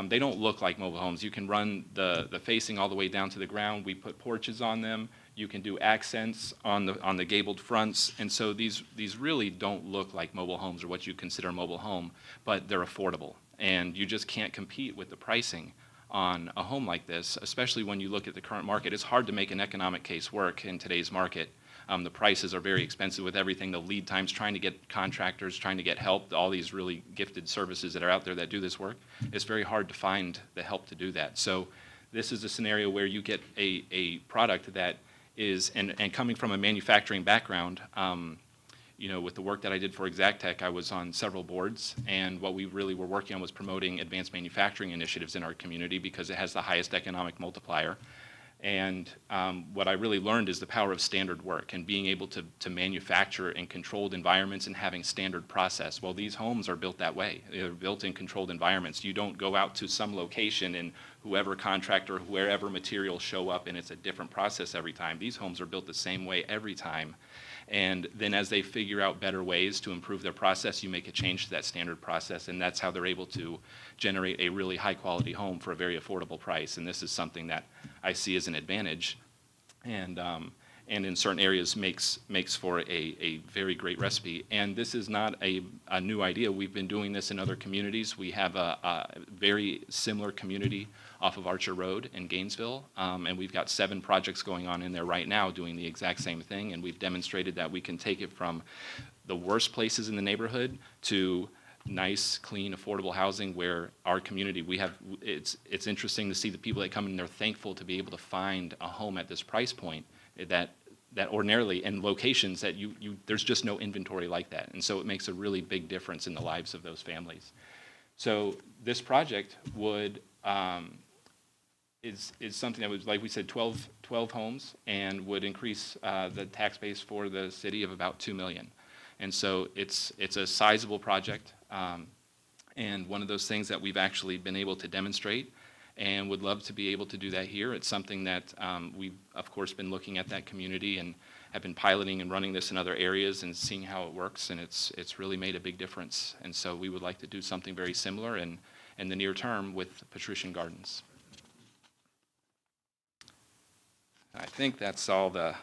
[SPEAKER 15] They don't look like mobile homes. You can run the facing all the way down to the ground. We put porches on them. You can do accents on the gabled fronts, and so these really don't look like mobile homes or what you consider a mobile home, but they're affordable, and you just can't compete with the pricing on a home like this, especially when you look at the current market. It's hard to make an economic case work in today's market. The prices are very expensive with everything, the lead times, trying to get contractors, trying to get help, all these really gifted services that are out there that do this work. It's very hard to find the help to do that. So this is a scenario where you get a product that is, and coming from a manufacturing background, with the work that I did for Exactech, I was on several boards, and what we really were working on was promoting advanced manufacturing initiatives in our community because it has the highest economic multiplier. And what I really learned is the power of standard work and being able to manufacture in controlled environments and having standard process. Well, these homes are built that way. They're built in controlled environments. You don't go out to some location and whoever contractor, wherever materials show up, and it's a different process every time. These homes are built the same way every time. And then as they figure out better ways to improve their process, you make a change to that standard process, and that's how they're able to generate a really high-quality home for a very affordable price. And this is something that I see as an advantage, and in certain areas makes for a very great recipe. And this is not a new idea. We've been doing this in other communities. We have a very similar community off of Archer Road in Gainesville, and we've got 7 projects going on in there right now doing the exact same thing, and we've demonstrated that we can take it from the worst places in the neighborhood to nice, clean, affordable housing where our community, it's interesting to see the people that come in, they're thankful to be able to find a home at this price point that ordinarily, and locations that there's just no inventory like that. And so it makes a really big difference in the lives of those families. So this project would, is something that was, like we said, 12 homes, and would increase the tax base for the city of about $2 million. And so it's a sizable project, and one of those things that we've actually been able to demonstrate, and would love to be able to do that here. It's something that we've, of course, been looking at that community and have been piloting and running this in other areas and seeing how it works, and it's really made a big difference. And so we would like to do something very similar in the near term with Patrician Gardens. I think that's all the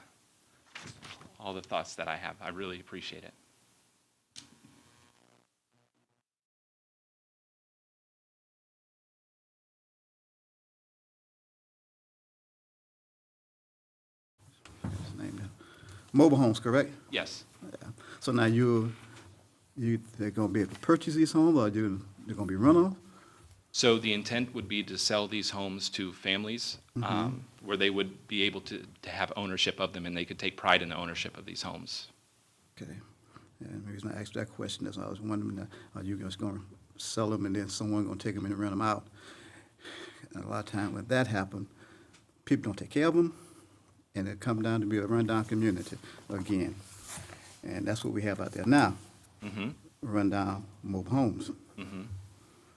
[SPEAKER 15] thoughts that I have. I really appreciate it.
[SPEAKER 1] Mobile homes, correct?
[SPEAKER 15] Yes.
[SPEAKER 1] Yeah. So now they're going to be able to purchase these homes, or they're going to be run-off?
[SPEAKER 15] So the intent would be to sell these homes to families where they would be able to have ownership of them, and they could take pride in the ownership of these homes.
[SPEAKER 1] Okay. And the reason I asked that question is I was wondering, are you guys going to sell them and then someone going to take them and rent them out? And a lot of times when that happens, people don't take care of them, and it comes down to be a rundown community again. And that's what we have out there now, rundown mobile homes.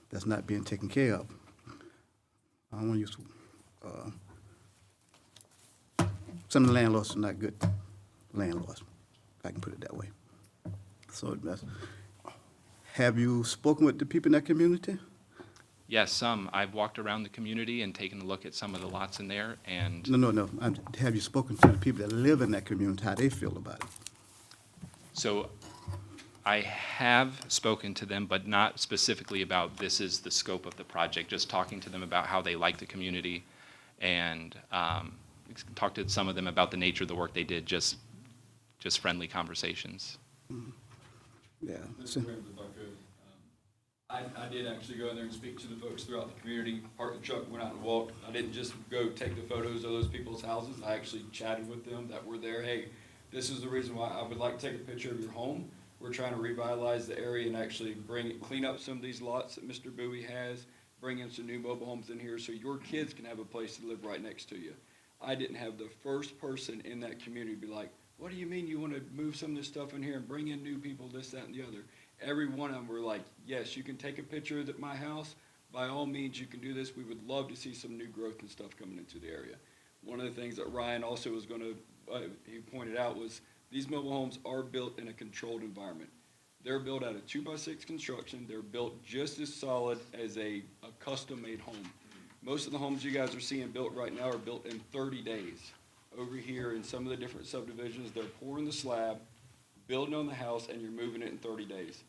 [SPEAKER 1] That's not being taken care of. I don't want to use, some of the landlords are not good landlords, if I can put it that way. So have you spoken with the people in that community?
[SPEAKER 15] Yes, some. I've walked around the community and taken a look at some of the lots in there, and
[SPEAKER 1] No. Have you spoken to the people that live in that community, how they feel about it?
[SPEAKER 15] so I have spoken to them, but not specifically about this is the scope of the project, just talking to them about how they like the community, and talked to some of them about the nature of the work they did, just friendly conversations.
[SPEAKER 1] Yeah.
[SPEAKER 14] Mr. Williams, if I could, I did actually go in there and speak to the folks throughout the community, parked the truck, went out and walked. I didn't just go take the photos of those people's houses. I actually chatted with them that were there. Hey, this is the reason why I would like to take a picture of your home. We're trying to revitalize the area and actually clean up some of these lots that Mr. Bowie has, bring in some new mobile homes in here so your kids can have a place to live right next to you. I didn't have the first person in that community be like, what do you mean you want to move some of this stuff in here and bring in new people, this, that, and the other? Every one of them were like, yes, you can take a picture of my house. By all means, you can do this. We would love to see some new growth and stuff coming into the area. One of the things that Ryan also was going to, he pointed out was these mobile homes are built in a controlled environment. They're built out of 2x6 construction. They're built just as solid as a custom-made home. Most of the homes you guys are seeing built right now are built in 30 days. Over here in some of the different subdivisions, they're pouring the slab, building on the house, and you're moving it in 30 days.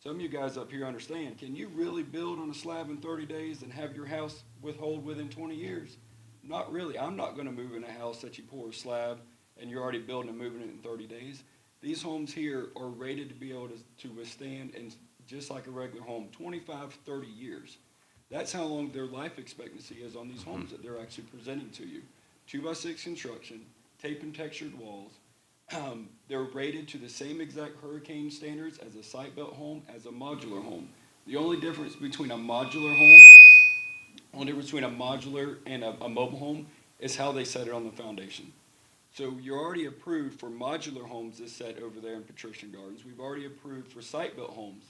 [SPEAKER 14] Some of you guys up here understand, can you really build on a slab in 30 days and have your house hold within 20 years? Not really. I'm not going to move in a house that you pour a slab and you're already building and moving it in 30 days. These homes here are rated to be able to withstand, and just like a regular home, 25, 30 years. That's how long their life expectancy is on these homes that they're actually presenting to you. 2x6 construction, tape and textured walls. They're rated to the same exact hurricane standards as a site-built home, as a modular home. The only difference between a modular and a mobile home is how they set it on the foundation. So you're already approved for modular homes that's set over there in Patrician Gardens. We've already approved for site-built homes.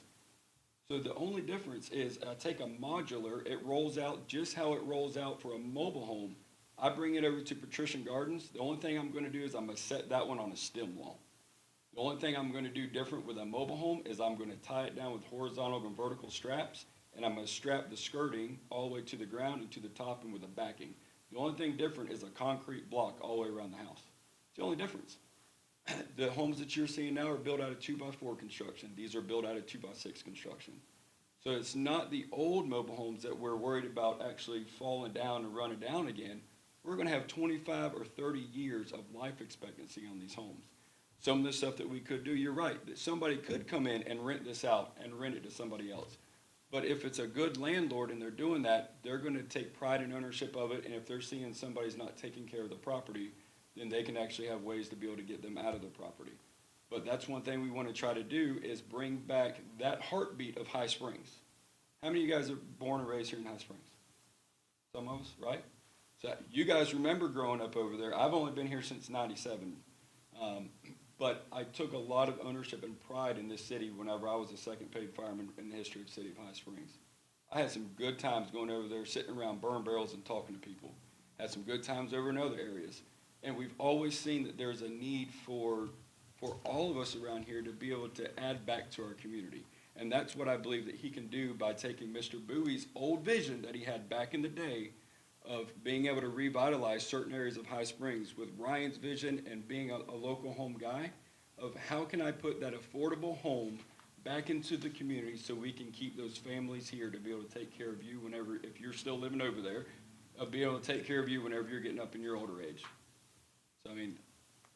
[SPEAKER 14] So the only difference is I take a modular, it rolls out just how it rolls out for a mobile home. I bring it over to Patrician Gardens. The only thing I'm going to do is I'm going to set that one on a stem wall. The only thing I'm going to do different with a mobile home is I'm going to tie it down with horizontal and vertical straps, and I'm going to strap the skirting all the way to the ground and to the top and with a backing. The only thing different is a concrete block all the way around the house. It's the only difference. The homes that you're seeing now are built out of 2x4 construction. These are built out of 2x6 construction. So it's not the old mobile homes that we're worried about actually falling down and running down again. We're going to have 25 or 30 years of life expectancy on these homes. Some of the stuff that we could do, you're right, that somebody could come in and rent this out and rent it to somebody else. But if it's a good landlord and they're doing that, they're going to take pride in ownership of it. And if they're seeing somebody's not taking care of the property, then they can actually have ways to be able to get them out of the property. But that's one thing we want to try to do is bring back that heartbeat of High Springs. How many of you guys are born and raised here in High Springs? Some of us, right? So you guys remember growing up over there. I've only been here since '97. But I took a lot of ownership and pride in this city whenever I was the second paid fireman in the history of the city of High Springs. I had some good times going over there, sitting around burn barrels and talking to people. Had some good times over in other areas. And we've always seen that there's a need for all of us around here to be able to add back to our community. And that's what I believe that he can do by taking Mr. Bowie's old vision that he had back in the day of being able to revitalize certain areas of High Springs with Ryan's vision and being a local home guy of how can I put that affordable home back into the community so we can keep those families here to be able to take care of you whenever, if you're still living over there, of being able to take care of you whenever you're getting up in your older age. So, I mean,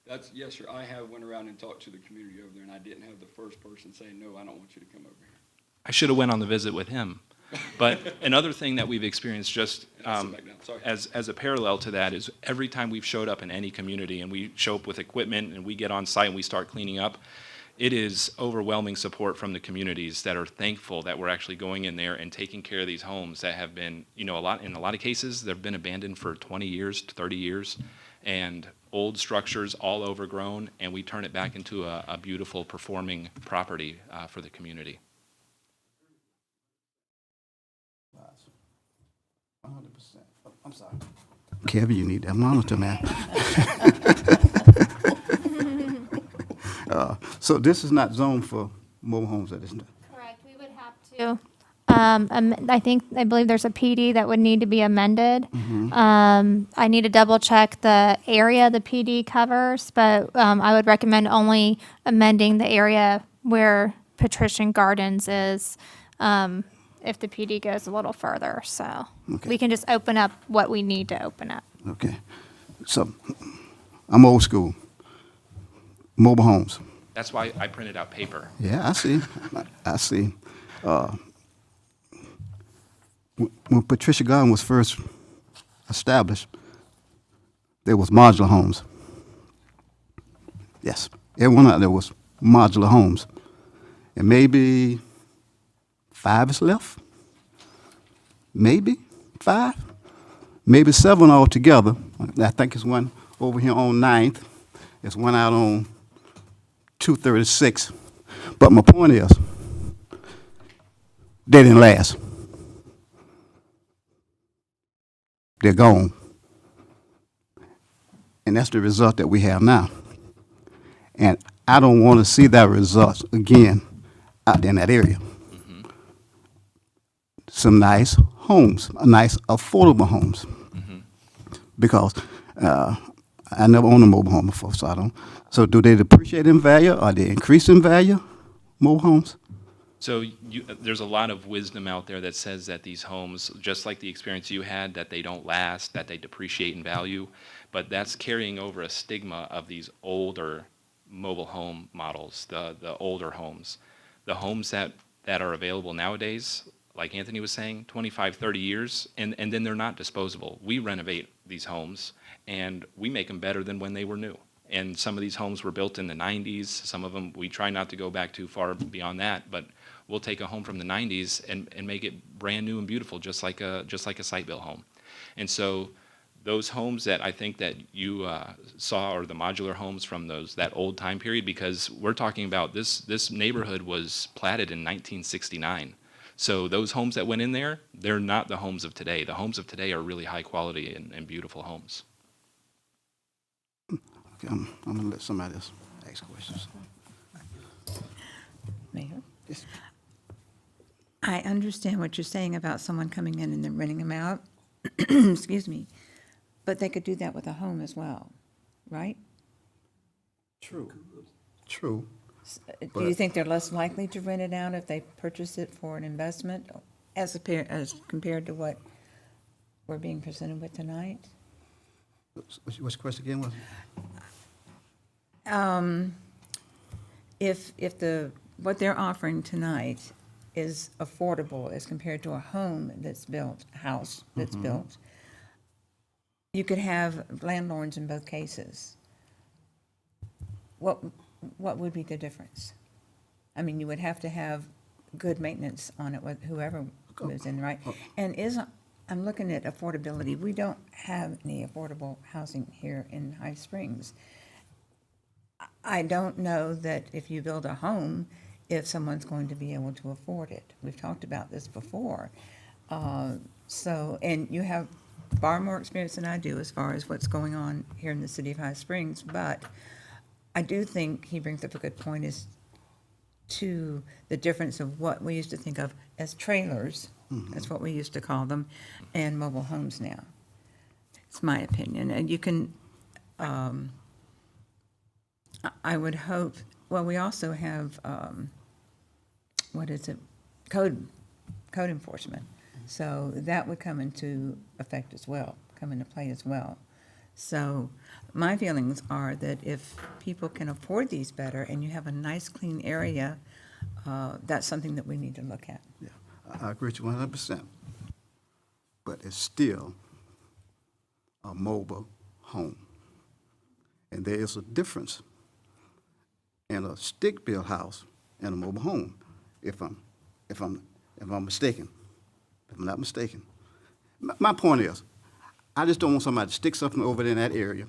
[SPEAKER 14] that's, yes, sir, I have went around and talked to the community over there, and I didn't have the first person saying, no, I don't want you to come over here.
[SPEAKER 15] I should have went on the visit with him. But another thing that we've experienced just as a parallel to that is every time we've showed up in any community and we show up with equipment and we get on site and we start cleaning up, it is overwhelming support from the communities that are thankful that we're actually going in there and taking care of these homes that have been, you know, in a lot of cases, they've been abandoned for 20 years, 30 years, and old structures all overgrown, and we turn it back into a beautiful performing property for the community.
[SPEAKER 1] 100%. I'm sorry. Kevin, you need that monitor, man. So this is not zoned for mobile homes at this time?
[SPEAKER 6] Correct, we would have to. I believe there's a PD that would need to be amended. I need to double check the area the PD covers, but I would recommend only amending the area where Patrician Gardens is, if the PD goes a little further. So we can just open up what we need to open up.
[SPEAKER 1] Okay. So I'm old school. Mobile homes.
[SPEAKER 15] That's why I printed out paper.
[SPEAKER 1] Yeah, I see. I see. When Patricia Garden was first established, there was modular homes. Yes, everyone out there was modular homes. And maybe 5 is left. Maybe 5. Maybe 7 altogether. I think it's one over here on 9th. There's one out on 236. But my point is, they didn't last. They're gone. And that's the result that we have now. And I don't want to see that result again out in that area. Some nice homes, nice affordable homes. Because I never owned a mobile home before, so I don't. So do they depreciate in value? Are they increase in value, mobile homes?
[SPEAKER 15] So there's a lot of wisdom out there that says that these homes, just like the experience you had, that they don't last, that they depreciate in value, but that's carrying over a stigma of these older mobile home models, the older homes. The homes that are available nowadays, like Anthony was saying, 25, 30 years, and then they're not disposable. We renovate these homes, and we make them better than when they were new. And some of these homes were built in the 90s. Some of them, we try not to go back too far beyond that, but we'll take a home from the 90s and make it brand new and beautiful, just like a site-built home. And so those homes that I think that you saw are the modular homes from that old time period, because we're talking about this neighborhood was platted in 1969. So those homes that went in there, they're not the homes of today. The homes of today are really high quality and beautiful homes.
[SPEAKER 1] Okay, I'm gonna let somebody else ask questions.
[SPEAKER 9] Mayor? I understand what you're saying about someone coming in and then renting them out. Excuse me. But they could do that with a home as well, right?
[SPEAKER 1] True. True.
[SPEAKER 9] Do you think they're less likely to rent it out if they purchase it for an investment as compared to what we're being presented with tonight?
[SPEAKER 1] What's the question again?
[SPEAKER 9] If what they're offering tonight is affordable as compared to a home that's built, a house that's built, you could have landlords in both cases. What would be the difference? I mean, you would have to have good maintenance on it with whoever moves in, right? And I'm looking at affordability. We don't have any affordable housing here in High Springs. I don't know that if you build a home, if someone's going to be able to afford it. We've talked about this before. And you have far more experience than I do as far as what's going on here in the city of High Springs, but I do think he brings up a good point as to the difference of what we used to think of as trailers, that's what we used to call them, and mobile homes now. It's my opinion. And you can, I would hope, well, we also have, code enforcement. So that would come into effect as well, come into play as well. So my feelings are that if people can afford these better and you have a nice, clean area, that's something that we need to look at.
[SPEAKER 1] Yeah, I agree with you 100%. But it's still a mobile home. And there is a difference in a stick-built house and a mobile home, if I'm mistaken. If I'm not mistaken. My point is, I just don't want somebody to stick something over there in that area.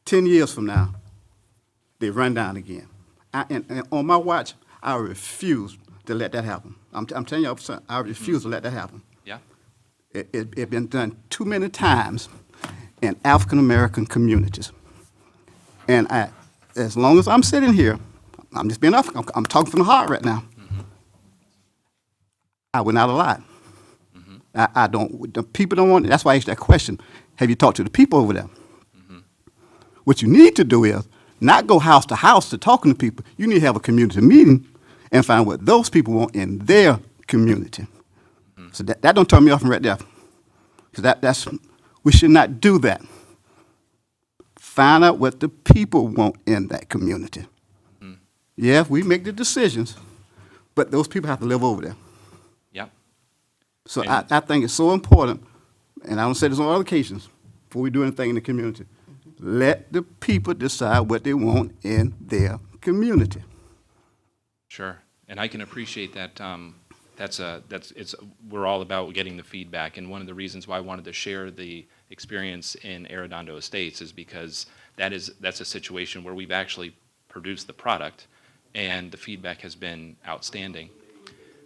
[SPEAKER 1] 10 years from now, they run down again. And on my watch, I refuse to let that happen. I'm telling you, I refuse to let that happen.
[SPEAKER 15] Yeah.
[SPEAKER 1] It's been done too many times in African-American communities. And as long as I'm sitting here, I'm just being African. I'm talking from the heart right now. I would not allow it. I don't, the people don't want it. That's why I asked that question. Have you talked to the people over there? What you need to do is not go house to house to talking to people. You need to have a community meeting and find what those people want in their community. So that don't turn me off from right there. Because we should not do that. Find out what the people want in that community. Yeah, we make the decisions, but those people have to live over there.
[SPEAKER 15] Yep.
[SPEAKER 1] So I think it's so important, and I don't say this on other occasions, before we do anything in the community. Let the people decide what they want in their community.
[SPEAKER 15] Sure, and I can appreciate that. We're all about getting the feedback, and one of the reasons why I wanted to share the experience in Arredondo Estates is because that's a situation where we've actually produced the product, and the feedback has been outstanding.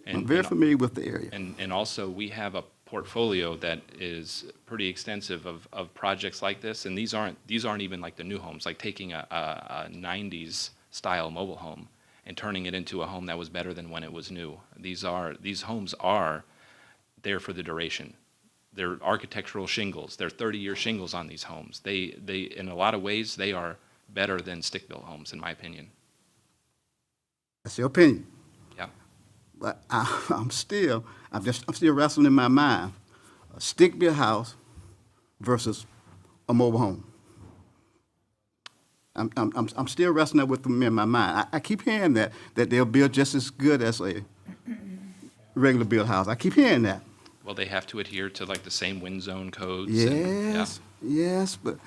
[SPEAKER 15] And,
[SPEAKER 1] I'm very familiar with the area.
[SPEAKER 15] And also, we have a portfolio that is pretty extensive of projects like this, and these aren't even like the new homes, like taking a 90s style mobile home and turning it into a home that was better than when it was new. These homes are there for the duration. They're architectural shingles. They're 30-year shingles on these homes. They in a lot of ways, they are better than stick-built homes, in my opinion.
[SPEAKER 1] That's your opinion.
[SPEAKER 15] Yeah.
[SPEAKER 1] But I'm still wrestling in my mind a stick-built house versus a mobile home. I'm still wrestling with them in my mind. I keep hearing that they'll build just as good as a regular built house. I keep hearing that.
[SPEAKER 15] Well, they have to adhere to like the same wind zone codes.
[SPEAKER 1] Yes, but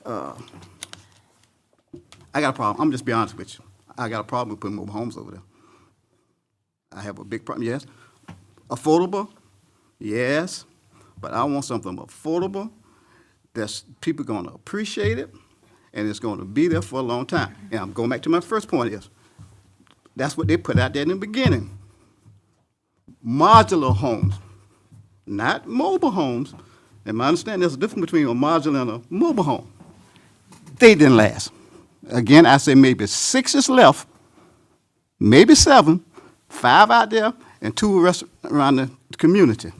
[SPEAKER 1] I got a problem. I'm just be honest with you. I got a problem with putting mobile homes over there. I have a big problem. Yes, affordable. Yes, but I want something affordable That's, people gonna appreciate it, and it's gonna be there for a long time. And I'm going back to my first point is, that's what they put out there in the beginning. Modular homes, not mobile homes. And my understanding, there's a difference between a modular and a mobile home. They didn't last. Again, I say maybe 6 is left, maybe 7, 5 out there, and 2 around the community.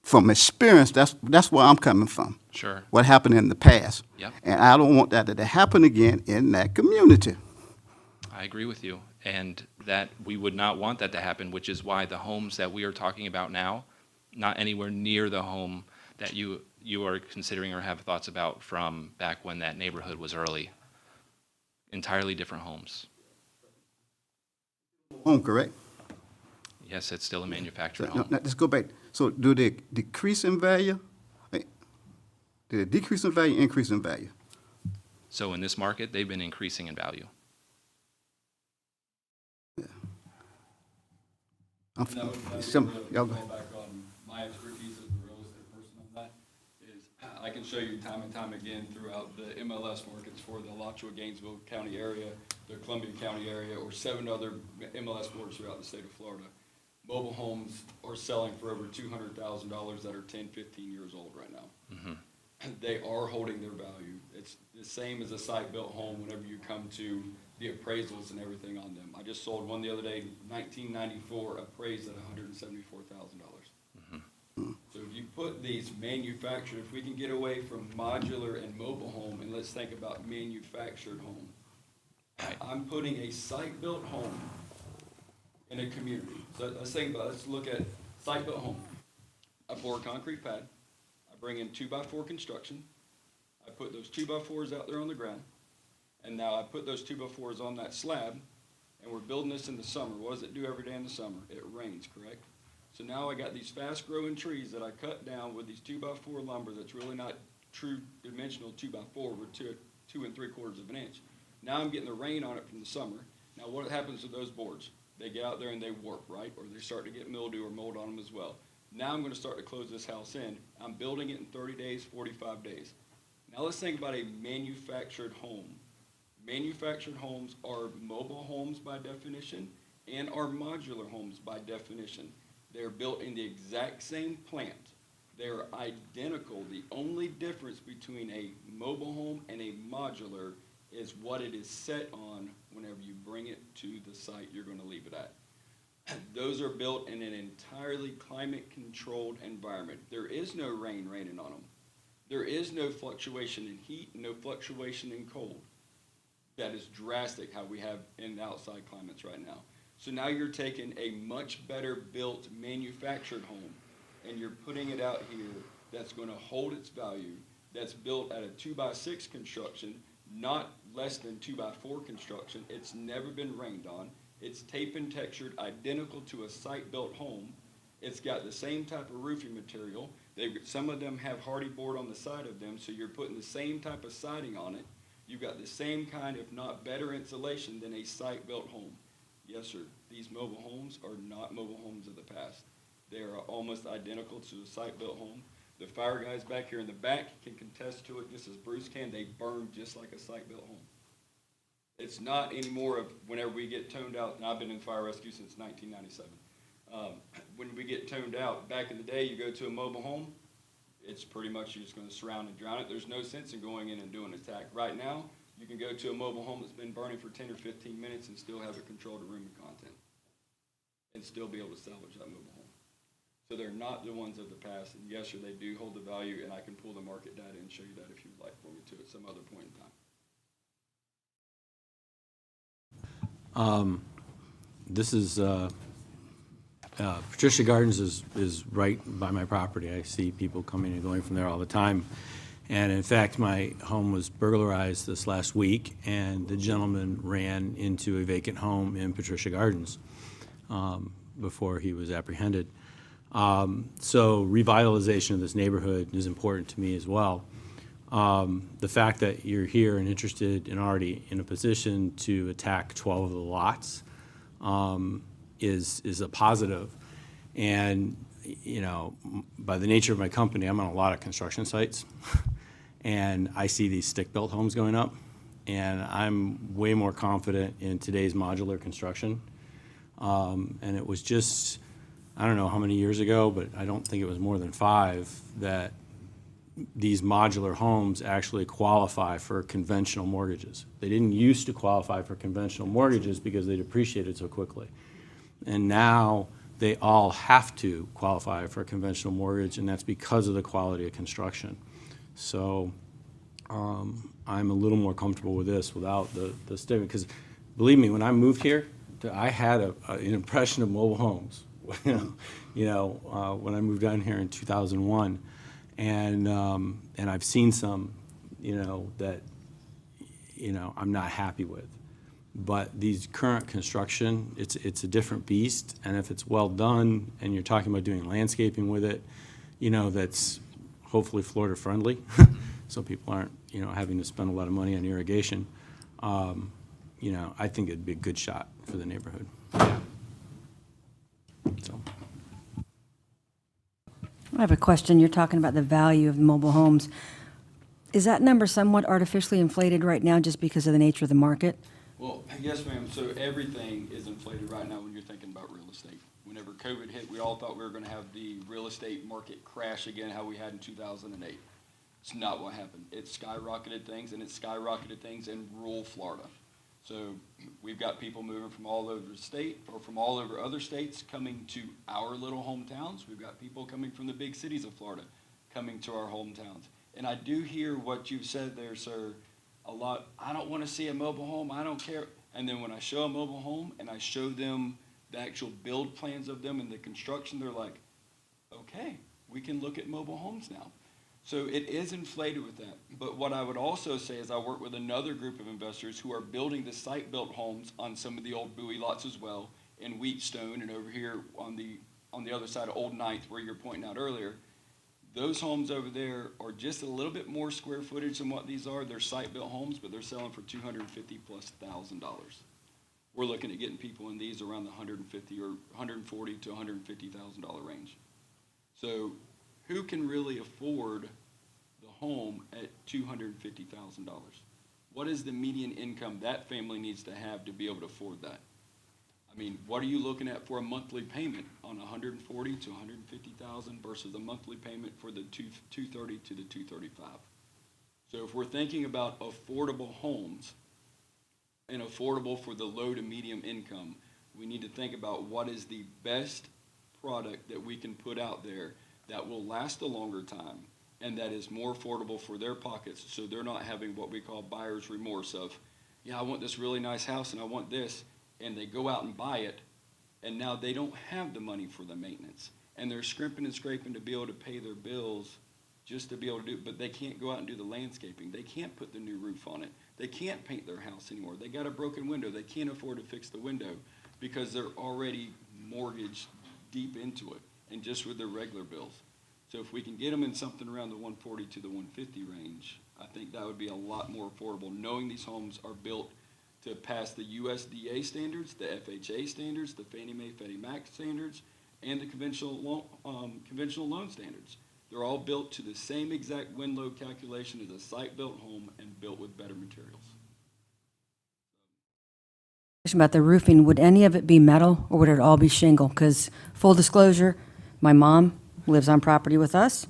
[SPEAKER 1] From experience, that's where I'm coming from.
[SPEAKER 15] Sure.
[SPEAKER 1] What happened in the past.
[SPEAKER 15] Yep.
[SPEAKER 1] And I don't want that to happen again in that community.
[SPEAKER 15] I agree with you, and that we would not want that to happen, which is why the homes that we are talking about now, not anywhere near the home that you are considering or have thoughts about from back when that neighborhood was early. Entirely different homes.
[SPEAKER 1] Home, correct?
[SPEAKER 15] Yes, it's still a manufactured
[SPEAKER 1] No,
[SPEAKER 15] home.
[SPEAKER 1] let's go back. So do they decrease in value? Did they decrease in value, increase in value?
[SPEAKER 15] So in this market, they've been increasing in value.
[SPEAKER 1] I'm,
[SPEAKER 14] And that would
[SPEAKER 1] some,
[SPEAKER 14] really
[SPEAKER 1] y'all
[SPEAKER 14] fall
[SPEAKER 1] go.
[SPEAKER 14] back on my expertise as the real estate person on that, is I can show you time and time again throughout the MLS markets for the Alachua, Gainesville County area, the Columbia County area, or 7 other MLS boards throughout the state of Florida. Mobile homes are selling for over $200,000 that are 10, 15 years old right now. They are holding their value. It's the same as a site-built home whenever you come to the appraisals and everything on them. I just sold one the other day, 1994, appraised at $174,000. So if you put these manufactured, if we can get away from modular and mobile home, and let's think about manufactured home. I'm putting a site-built home in a community. So let's think about it. Let's look at site-built home. I pour a concrete pad. I bring in 2x4 construction. I put those 2x4s out there on the ground. And now I put those 2x4s on that slab, and we're building this in the summer. What does it do every day in the summer? It rains, correct? So now I got these fast-growing trees that I cut down with these 2x4 lumber that's really not true dimensional 2x4. We're 2 3/4 of an inch. Now I'm getting the rain on it from the summer. Now what happens to those boards? They get out there and they warp, right? Or they start to get mildew or mold on them as well. Now I'm going to start to close this house in. I'm building it in 30 days, 45 days. Now let's think about a manufactured home. Manufactured homes are mobile homes by definition and are modular homes by definition. They're built in the exact same plant. They're identical. The only difference between a mobile home and a modular is what it is set on whenever you bring it to the site you're going to leave it at. Those are built in an entirely climate-controlled environment. There is no rain raining on them. There is no fluctuation in heat, no fluctuation in cold. That is drastic how we have in the outside climates right now. So now you're taking a much better built manufactured home and you're putting it out here that's going to hold its value, that's built at a 2x6 construction, not less than 2x4 construction. It's never been rained on. It's tape and textured, identical to a site-built home. It's got the same type of roofing material. Some of them have hardy board on the side of them, so you're putting the same type of siding on it. You've got the same kind, if not better insulation than a site-built home. Yes, sir, these mobile homes are not mobile homes of the past. They are almost identical to a site-built home. The fire guys back here in the back can contest to it just as Bruce can. They burn just like a site-built home. It's not anymore of whenever we get toned out, and I've been in fire rescue since 1997. When we get toned out, back in the day, you go to a mobile home, it's pretty much you're just going to surround and drown it. There's no sense in going in and doing an attack. Right now, you can go to a mobile home that's been burning for 10 or 15 minutes and still have it controlled to room and content and still be able to salvage that mobile home. So they're not the ones of the past, and yes, sir, they do hold the value, and I can pull the market data and show you that if you would like for me to at some other point in time.
[SPEAKER 7] This is, Patricia Gardens is right by my property. I see people coming and going from there all the time. And in fact, my home was burglarized this last week, and the gentleman ran into a vacant home in Patricia Gardens before he was apprehended. So revitalization of this neighborhood is important to me as well. The fact that you're here and interested and already in a position to attack 12 of the lots is a positive. And you know, by the nature of my company, I'm on a lot of construction sites, and I see these stick-built homes going up, and I'm way more confident in today's modular construction. And it was just, I don't know how many years ago, but I don't think it was more than 5, that these modular homes actually qualify for conventional mortgages. They didn't used to qualify for conventional mortgages because they depreciated so quickly. And now they all have to qualify for a conventional mortgage, and that's because of the quality of construction. So I'm a little more comfortable with this without the stigma, because believe me, when I moved here, I had an impression of mobile homes. When I moved down here in 2001, and I've seen some, that, I'm not happy with. But these current construction, it's a different beast, and if it's well done, and you're talking about doing landscaping with it, that's hopefully Florida friendly, so people aren't, having to spend a lot of money on irrigation. I think it'd be a good shot for the neighborhood. So.
[SPEAKER 2] I have a question. You're talking about the value of mobile homes. Is that number somewhat artificially inflated right now just because of the nature of the market?
[SPEAKER 14] Well, yes, ma'am. So everything is inflated right now when you're thinking about real estate. Whenever COVID hit, we all thought we were going to have the real estate market crash again, how we had in 2008. It's not what happened. It skyrocketed things, and it skyrocketed things in rural Florida. So we've got people moving from all over the state or from all over other states coming to our little hometowns. We've got people coming from the big cities of Florida coming to our hometowns. And I do hear what you've said there, sir, a lot. I don't want to see a mobile home. I don't care. And then when I show a mobile home and I show them the actual build plans of them and the construction, they're like, okay, we can look at mobile homes now. So it is inflated with that. But what I would also say is I work with another group of investors who are building the site-built homes on some of the old Bowie lots as well, in Wheatstone and over here on the other side of Old Ninth where you're pointing out earlier. Those homes over there are just a little bit more square footage than what these are. They're site-built homes, but they're selling for $250,000+. We're looking at getting people in these around the $150,000 or $140,000 to $150,000 range. So who can really afford the home at $250,000? What is the median income that family needs to have to be able to afford that? I mean, what are you looking at for a monthly payment on $140,000 to $150,000 versus a monthly payment for the $230,000 to the $235,000? So if we're thinking about affordable homes and affordable for the low to medium income, we need to think about what is the best product that we can put out there that will last a longer time and that is more affordable for their pockets, so they're not having what we call buyer's remorse of, yeah, I want this really nice house and I want this, and they go out and buy it, and now they don't have the money for the maintenance, and they're scrimping and scraping to be able to pay their bills just to be able to do it, but they can't go out and do the landscaping. They can't put the new roof on it. They can't paint their house anymore. They got a broken window. They can't afford to fix the window because they're already mortgaged deep into it, and just with their regular bills. So if we can get them in something around the 140 to the 150 range, I think that would be a lot more affordable, knowing these homes are built to pass the USDA standards, the FHA standards, the Fannie Mae, Freddie Mac standards, and the conventional loan standards. They're all built to the same exact wind load calculation as a site-built home and built with better materials.
[SPEAKER 2] About the roofing, would any of it be metal or would it all be shingle? Because full disclosure, my mom lives on property with us,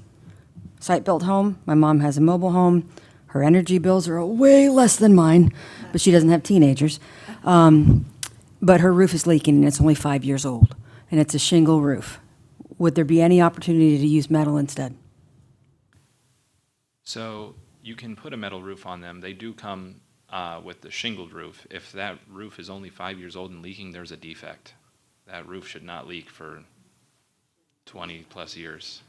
[SPEAKER 2] site-built home. My mom has a mobile home. Her energy bills are way less than mine, but she doesn't have teenagers. But her roof is leaking and it's only 5 years old, and it's a shingle roof. Would there be any opportunity to use metal instead?
[SPEAKER 15] So you can put a metal roof on them. They do come with the shingled roof. If that roof is only 5 years old and leaking, there's a defect. That roof should not leak for 20 plus years.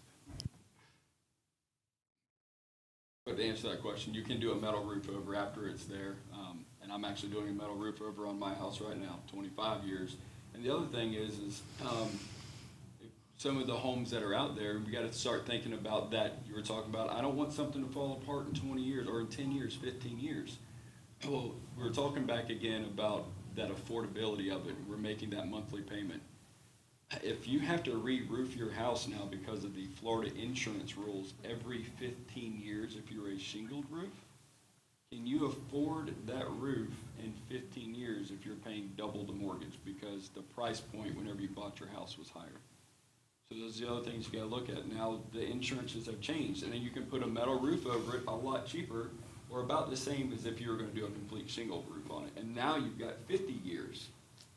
[SPEAKER 14] But to answer that question, you can do a metal roof over after it's there. And I'm actually doing a metal roof over on my house right now, 25 years. And the other thing is some of the homes that are out there, we got to start thinking about that. You were talking about, I don't want something to fall apart in 20 years or in 10 years, 15 years. Well, we're talking back again about that affordability of it. We're making that monthly payment. If you have to re-roof your house now because of the Florida insurance rules every 15 years if you're a shingled roof, can you afford that roof in 15 years if you're paying double the mortgage? Because the price point whenever you bought your house was higher. So those are the other things you gotta look at. Now, the insurances have changed, and then you can put a metal roof over it a lot cheaper, or about the same as if you were gonna do a complete shingle roof on it. And now you've got 50 years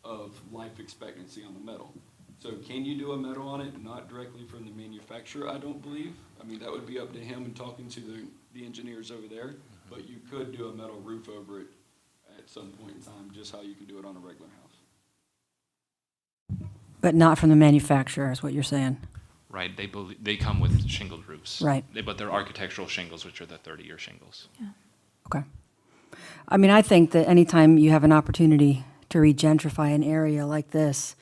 [SPEAKER 14] of life expectancy on the metal. So can you do a metal on it, not directly from the manufacturer? I don't believe. I mean, that would be up to him and talking to the engineers over there. But you could do a metal roof over it at some point in time, just how you can do it on a regular house.
[SPEAKER 2] But not from the manufacturer, is what you're saying?
[SPEAKER 15] Right, they come with shingled roofs.
[SPEAKER 2] Right.
[SPEAKER 15] But they're architectural shingles, which are the 30-year shingles.
[SPEAKER 2] Okay. I mean, I think that anytime you have an opportunity to regentrify an area like this,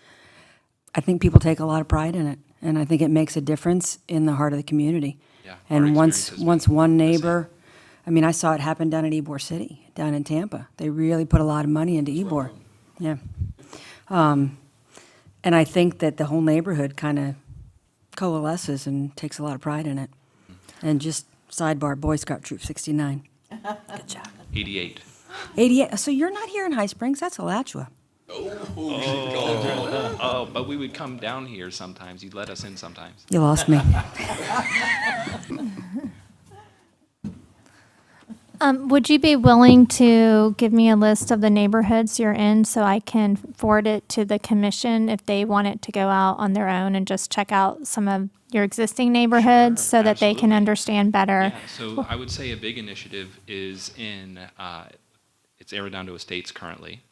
[SPEAKER 2] I think people take a lot of pride in it, and I think it makes a difference in the heart of the community.
[SPEAKER 15] Yeah, our
[SPEAKER 2] And
[SPEAKER 15] experience has
[SPEAKER 2] once
[SPEAKER 15] been
[SPEAKER 2] one
[SPEAKER 15] the same.
[SPEAKER 2] neighbor, I mean, I saw it happen down at Ybor City, down in Tampa. They really put a lot of money into Ybor. Yeah. And I think that the whole neighborhood kind of coalesces and takes a lot of pride in it. And just sidebar, Boy Scout Troop 69. Good job.
[SPEAKER 15] 88.
[SPEAKER 2] 88, so you're not here in High Springs, that's Alachua.
[SPEAKER 15] Oh, but we would come down here sometimes. You'd let us in sometimes.
[SPEAKER 2] You lost me.
[SPEAKER 6] Would you be willing to give me a list of the neighborhoods you're in so I can forward it to the commission if they want it to go out on their own and just check out some of your existing neighborhoods so that they can understand better?
[SPEAKER 15] Yeah, so I would say a big initiative is in, it's Arredondo Estates currently.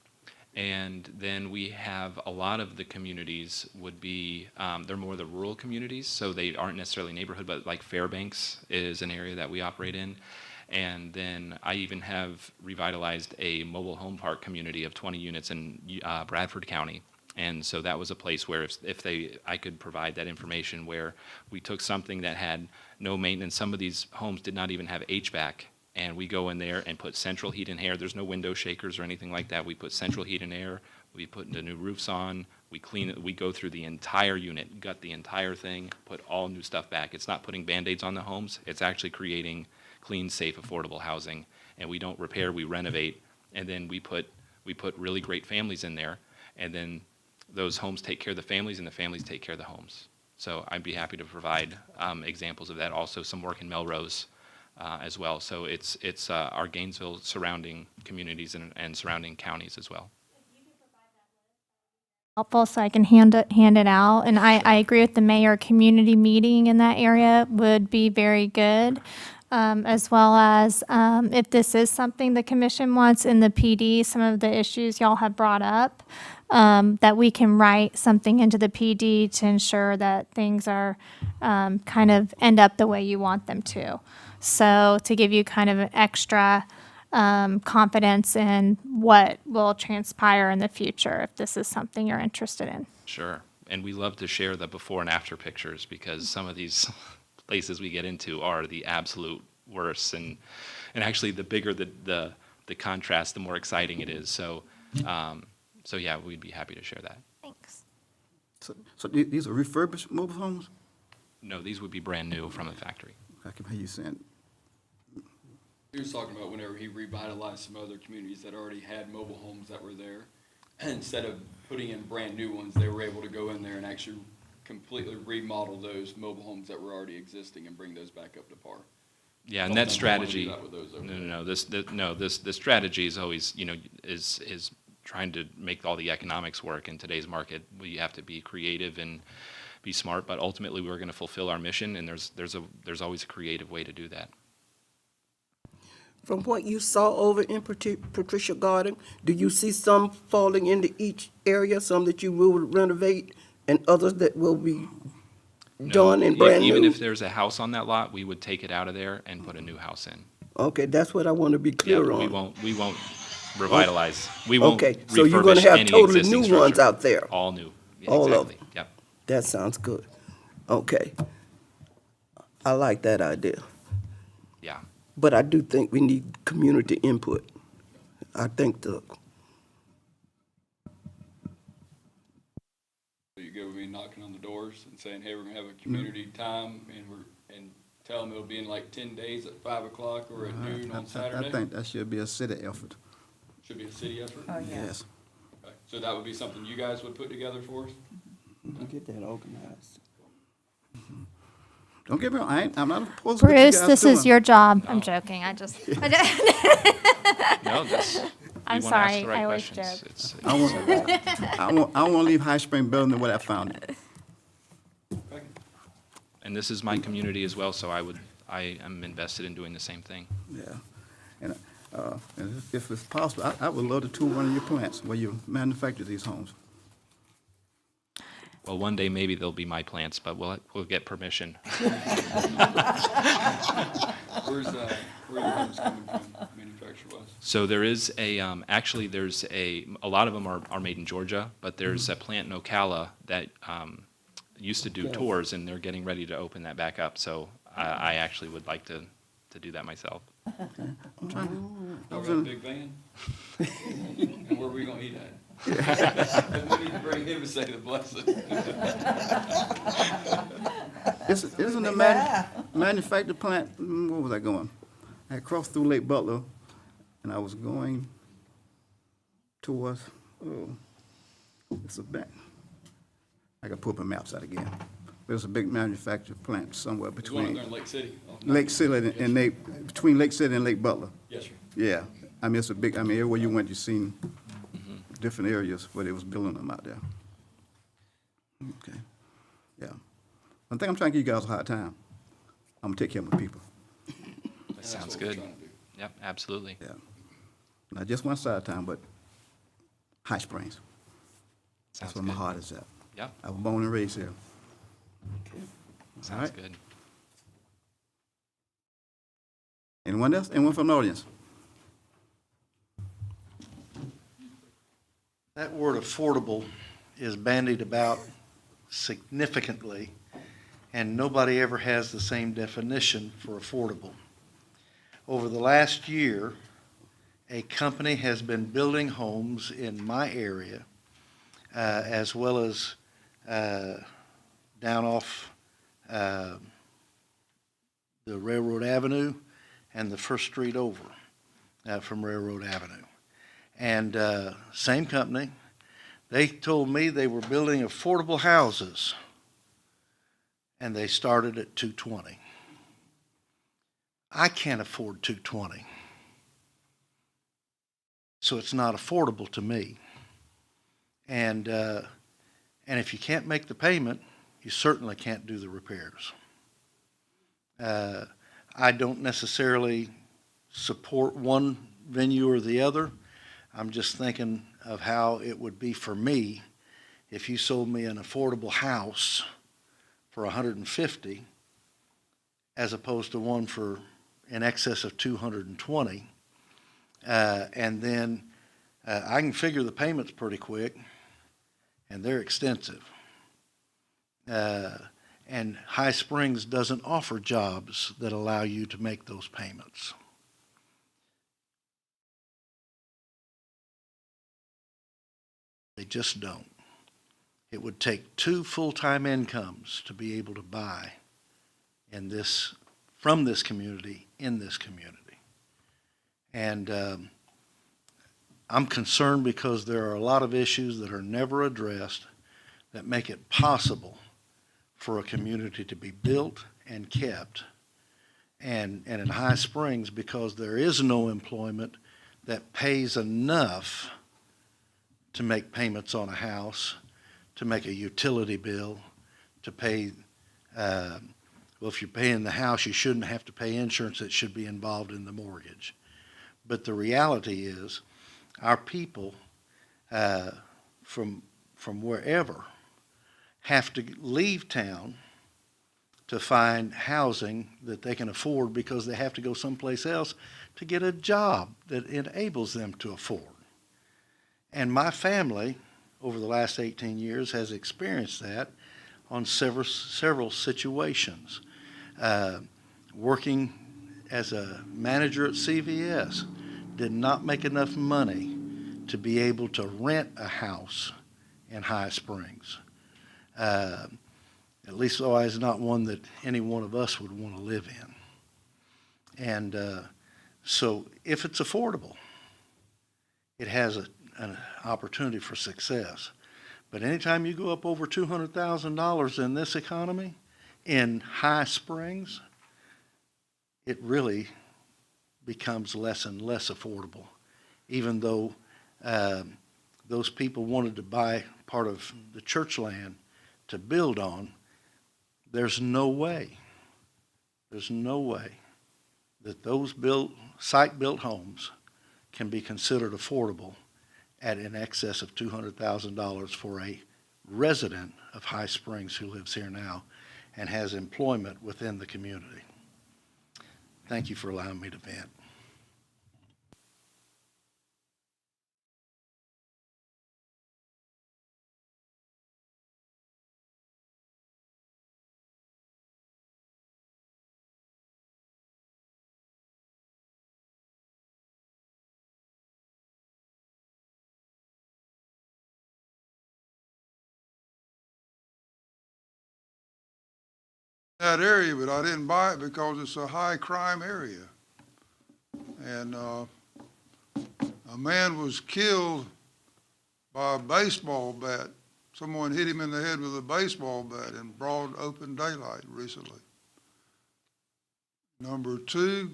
[SPEAKER 15] And then we have a lot of the communities would be, they're more the rural communities, so they aren't necessarily neighborhood, but like Fairbanks is an area that we operate in. And then I even have revitalized a mobile home park community of 20 units in Bradford County. And so that was a place where I could provide that information where we took something that had no maintenance. Some of these homes did not even have HVAC. And we go in there and put central heat and air. There's no window shakers or anything like that. We put central heat and air. We put the new roofs on. We clean it. We go through the entire unit, gut the entire thing, put all new stuff back. It's not putting Band-Aids on the homes. It's actually creating clean, safe, affordable housing. And we don't repair, we renovate. And then we put really great families in there. And then those homes take care of the families and the families take care of the homes. So I'd be happy to provide examples of that. Also some work in Melrose. As well. So it's our Gainesville surrounding communities and surrounding counties as well.
[SPEAKER 6] Helpful so I can hand it out. And I agree with the mayor, community meeting in that area would be very good. As well as if this is something the commission wants in the PD, some of the issues y'all have brought up, that we can write something into the PD to ensure that things are kind of end up the way you want them to. So to give you kind of an extra confidence in what will transpire in the future if this is something you're interested in.
[SPEAKER 15] Sure. And we love to share the before and after pictures because some of these places we get into are the absolute worst. And actually the bigger the contrast, the more exciting it is. So yeah, we'd be happy to share that.
[SPEAKER 6] Thanks.
[SPEAKER 1] So these are refurbished mobile homes?
[SPEAKER 15] No, these would be brand new from the factory.
[SPEAKER 1] I can hear you saying.
[SPEAKER 14] He was talking about whenever he revitalized some other communities that already had mobile homes that were there. Instead of putting in brand new ones, they were able to go in there and actually completely remodel those mobile homes that were already existing and bring those back up to par.
[SPEAKER 15] Yeah, and that strategy.
[SPEAKER 14] No.
[SPEAKER 15] This strategy is always, is trying to make all the economics work in today's market. We have to be creative and be smart, but ultimately we're going to fulfill our mission, and there's always a creative way to do that.
[SPEAKER 13] From what you saw over in Patricia Garden, do you see some falling into each area, some that you will renovate and others that will be done and brand new?
[SPEAKER 15] Even if there's a house on that lot, we would take it out of there and put a new house in.
[SPEAKER 13] Okay, that's what I want to be clear on.
[SPEAKER 15] We won't revitalize. We won't
[SPEAKER 13] Okay, so you're going to have totally new ones out there?
[SPEAKER 15] All new. Yeah,
[SPEAKER 13] all
[SPEAKER 15] exactly.
[SPEAKER 13] of them?
[SPEAKER 15] Yep.
[SPEAKER 13] That sounds good. Okay. I like that idea.
[SPEAKER 15] Yeah.
[SPEAKER 13] But I do think we need community input. I think
[SPEAKER 14] You go with me knocking hours and saying, hey, we're gonna have a community time, and tell them it'll be in like 10 days at 5 o'clock or at noon on Saturday?
[SPEAKER 1] I think that should be a city effort.
[SPEAKER 14] Should be a city effort?
[SPEAKER 9] Oh, yeah.
[SPEAKER 1] Yes.
[SPEAKER 14] Okay. So that would be something you guys would put together for us?
[SPEAKER 13] Get that organized.
[SPEAKER 1] Don't get me wrong, I'm not opposed to what you
[SPEAKER 6] Bruce,
[SPEAKER 1] guys
[SPEAKER 6] this is
[SPEAKER 1] doing.
[SPEAKER 6] your job. I'm joking. I just.
[SPEAKER 15] No, that's,
[SPEAKER 6] I'm
[SPEAKER 15] we wanna ask
[SPEAKER 6] sorry,
[SPEAKER 15] the right
[SPEAKER 6] I always
[SPEAKER 15] questions.
[SPEAKER 6] joke.
[SPEAKER 15] It's-
[SPEAKER 1] I want to leave High Spring better than what I found it.
[SPEAKER 15] And this is my community as well, so I am invested in doing the same thing.
[SPEAKER 1] Yeah. And if it's possible, I would love to tour one of your plants where you manufacture these homes.
[SPEAKER 15] Well, one day maybe they'll be my plants, but we'll get permission.
[SPEAKER 14] Where's your homes coming from, manufacturer-wise?
[SPEAKER 15] So there is actually there's a lot of them are made in Georgia, but there's a plant in Ocala that used to do tours, and they're getting ready to open that back up. So I actually would like to do that myself.
[SPEAKER 1] I'm trying.
[SPEAKER 14] Y'all got a big van? And where are we gonna eat at? We need to bring him and say the blessing.
[SPEAKER 1] Isn't the manufactured plant, where was I going? I crossed through Lake Butler, and I was going towards, it's a bank. I got to pull up my maps out again. There's a big manufactured plant somewhere
[SPEAKER 14] There's one up
[SPEAKER 1] between
[SPEAKER 14] there in Lake City.
[SPEAKER 1] Lake City and between Lake City and Lake Butler.
[SPEAKER 14] Yes, sir.
[SPEAKER 1] Yeah, I mean, it's a big, everywhere you went, you seen different areas where they was building them out there. Okay, yeah. One thing I'm trying to give you guys a hard time. I'm gonna take care of my people.
[SPEAKER 15] That sounds good. Yep, absolutely.
[SPEAKER 1] Yeah. Not just one side of town, but High Springs. That's
[SPEAKER 15] Sounds
[SPEAKER 1] where my
[SPEAKER 15] good.
[SPEAKER 1] heart is at.
[SPEAKER 15] Yep,
[SPEAKER 1] I was born and raised here.
[SPEAKER 15] sounds
[SPEAKER 1] right.
[SPEAKER 15] good.
[SPEAKER 1] Anyone else? Anyone from the audience?
[SPEAKER 12] That word affordable is bandied about significantly, and nobody ever has the same definition for affordable. Over the last year, a company has been building homes in my area, as well as down off the Railroad Avenue and the First Street over from Railroad Avenue. And same company, they told me they were building affordable houses, and they started at $220. I can't afford $220, so it's not affordable to me. And if you can't make the payment, you certainly can't do the repairs. I don't necessarily support one venue or the other. I'm just thinking of how it would be for me if you sold me an affordable house for $150 as opposed to one for in excess of $220. And then I can figure the payments pretty quick, and they're extensive. And High Springs doesn't offer jobs that allow you to make those payments. They just don't. It would take 2 full-time incomes to be able to buy in this, from this community, in this community. And I'm concerned because there are a lot of issues that are never addressed that make it possible for a community to be built and kept. And in High Springs, because there is no employment that pays enough to make payments on a house, to make a utility bill, to pay, well, if you're paying the house, you shouldn't have to pay insurance that should be involved in the mortgage. But the reality is, our people from wherever have to leave town to find housing that they can afford because they have to go someplace else to get a job that enables them to afford. And my family, over the last 18 years, has experienced that on several situations. Working as a manager at CVS, did not make enough money to be able to rent a house in High Springs. at least otherwise not one that any one of us would want to live in. And so if it's affordable, it has an opportunity for success. But anytime you go up over $200,000 in this economy, in High Springs, it really becomes less and less affordable, even though those people wanted to buy part of the church land to build on. There's no way that those site-built homes can be considered affordable at in excess of $200,000 for a resident of High Springs who lives here now and has employment within the community. Thank you for allowing me to vent.
[SPEAKER 16] That area, but I didn't buy it because it's a high crime area. And a man was killed by a baseball bat. Someone hit him in the head with a baseball bat in broad open daylight recently. Number two,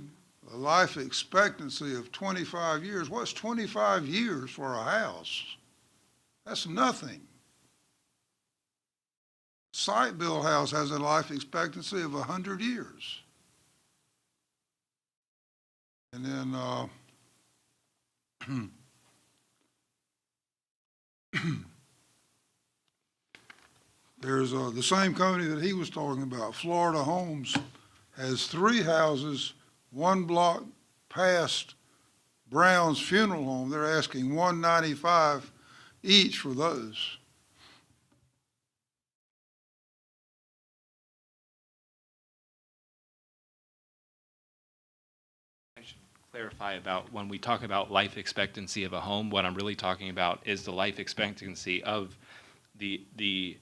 [SPEAKER 16] a life expectancy of 25 years. What's 25 years for a house? That's nothing. Site-built house has a life expectancy of 100 years. And then there's the same company that he was talking about, Florida Homes, has 3 houses, 1 block past Brown's funeral home. They're asking $195 each for those.
[SPEAKER 15] Clarify about when we talk about life expectancy of a home, what I'm really talking about is the life expectancy of the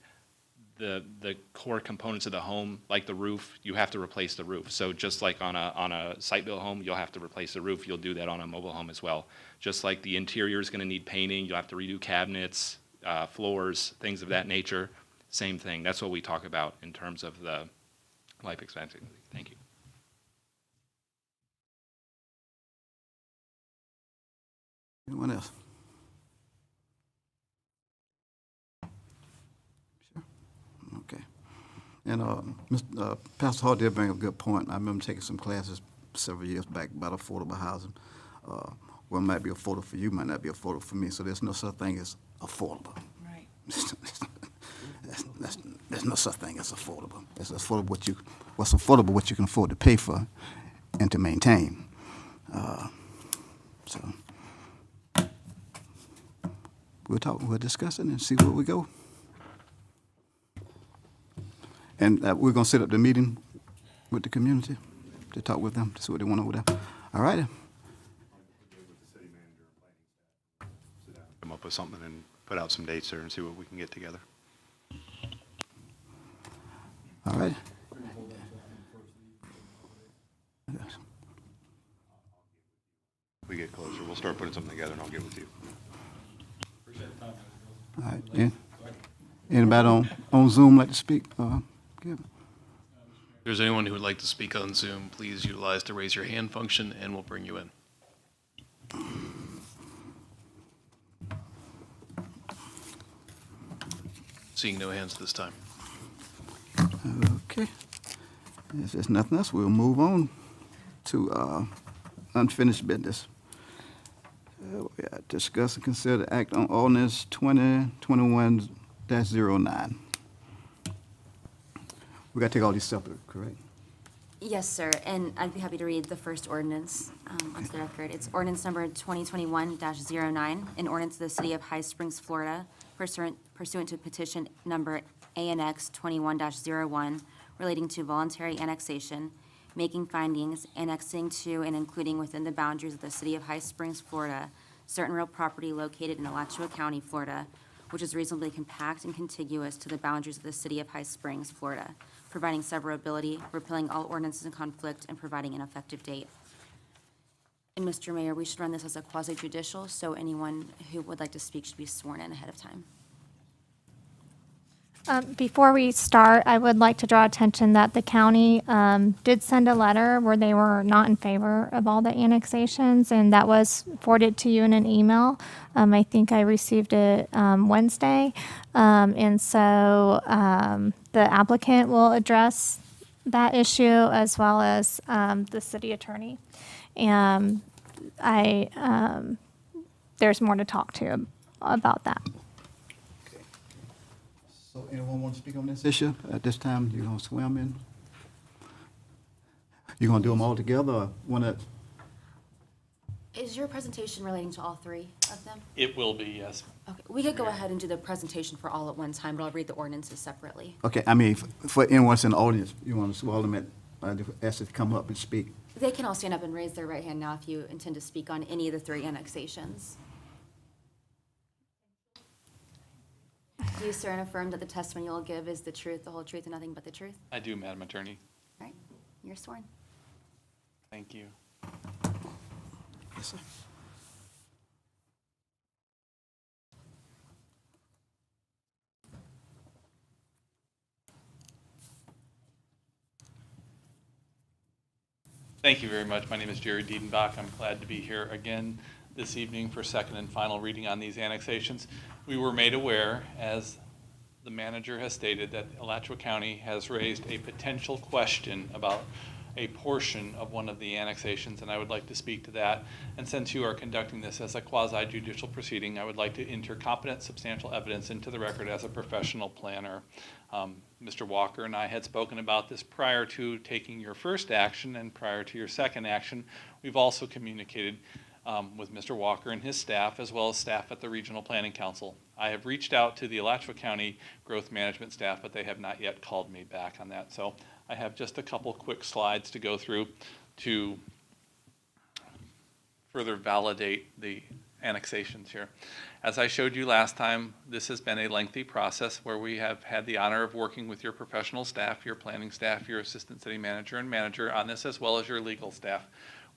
[SPEAKER 15] core components of the home, like the roof. You have to replace the roof. So just like on a site-built home, you'll have to replace the roof. You'll do that on a mobile home as well. Just like the interior is going to need painting, you'll have to redo cabinets, floors, things of that nature. Same thing. That's what we talk about in terms of the life expectancy. Thank you.
[SPEAKER 1] Anyone else? Sure. Okay. And Pastor Hall did bring up a good point. I remember taking some classes several years back about affordable housing. What might be affordable for you might not be affordable for me. So there's no such thing as affordable.
[SPEAKER 9] Right.
[SPEAKER 1] There's no such thing as affordable. It's affordable what's affordable what you can afford to pay for and to maintain. So. We'll discuss it and see where we go. And we're going to set up the meeting with the community to talk with them, to see what they want over there. All right.
[SPEAKER 5] Come up with something and put out some dates there and see what we can get together.
[SPEAKER 1] All right.
[SPEAKER 5] We get closer. We'll start putting something together and I'll get with you.
[SPEAKER 1] All right. Yeah. Anybody on Zoom like to speak?
[SPEAKER 17] If there's anyone who would like to speak on Zoom, please utilize the raise your hand function and we'll bring you in. Seeing no hands this time.
[SPEAKER 1] Okay. If there's nothing else, we'll move on to unfinished business. We discuss and consider the act on ordinance 2021-09. We got to take all these separate, correct?
[SPEAKER 18] Yes, sir, and I'd be happy to read the first ordinance onto the record. It's ordinance number 2021-09, an ordinance of the City of High Springs, Florida, pursuant to petition number ANX 21-01, relating to voluntary annexation, making findings, annexing to and including within the boundaries of the City of High Springs, Florida, certain real property located in Alachua County, Florida, which is reasonably compact and contiguous to the boundaries of the city of High Springs, Florida, providing severability, repealing all ordinances in conflict, and providing an effective date. And Mr. Mayor, we should run this as a quasi-judicial, so anyone who would like to speak should be sworn in ahead of time.
[SPEAKER 6] Before we start, I would like to draw attention that the county did send a letter where they were not in favor of all the annexations, and that was forwarded to you in an email. I think I received it Wednesday. And so the applicant will address that issue as well as the city attorney. And there's more to talk to about that.
[SPEAKER 1] So anyone want to speak on this issue? At this time, you're going to swear 'em in? You're going to do them all together or one at?
[SPEAKER 18] Is your presentation relating to all three of them?
[SPEAKER 15] It will be, yes.
[SPEAKER 18] Okay, we could go ahead and do the presentation for all at one time, but I'll read the ordinances separately.
[SPEAKER 1] Okay, I mean, for anyone that's in the audience, you want to swear them at, ask them to come up and speak.
[SPEAKER 18] They can all stand up and raise their right hand now if you intend to speak on any of the three annexations. Do you swear and affirm that the testimony you'll give is the truth, the whole truth, and nothing but the truth?
[SPEAKER 15] I do, Madam Attorney.
[SPEAKER 18] All right, you're sworn.
[SPEAKER 15] Thank you.
[SPEAKER 1] Yes, sir.
[SPEAKER 15] Thank you very much. My name is Jerry Diedenbach. I'm glad to be here again this evening for second and final reading on these annexations. We were made aware, as the manager has stated, that Alachua County has raised a potential question about a portion of one of the annexations, and I would like to speak to that. And since you are conducting this as a quasi-judicial proceeding, I would like to enter competent, substantial evidence into the record as a professional planner. Mr. Walker and I had spoken about this prior to taking your first action and prior to your second action. We've also communicated with Mr. Walker and his staff, as well as staff at the Regional Planning Council. I have reached out to the Alachua County Growth Management staff, but they have not yet called me back on that. So I have just a couple quick slides to go through to further validate the annexations here. As I showed you last time, this has been a lengthy process where we have had the honor of working with your professional staff, your planning staff, your assistant city manager and manager on this, as well as your legal staff.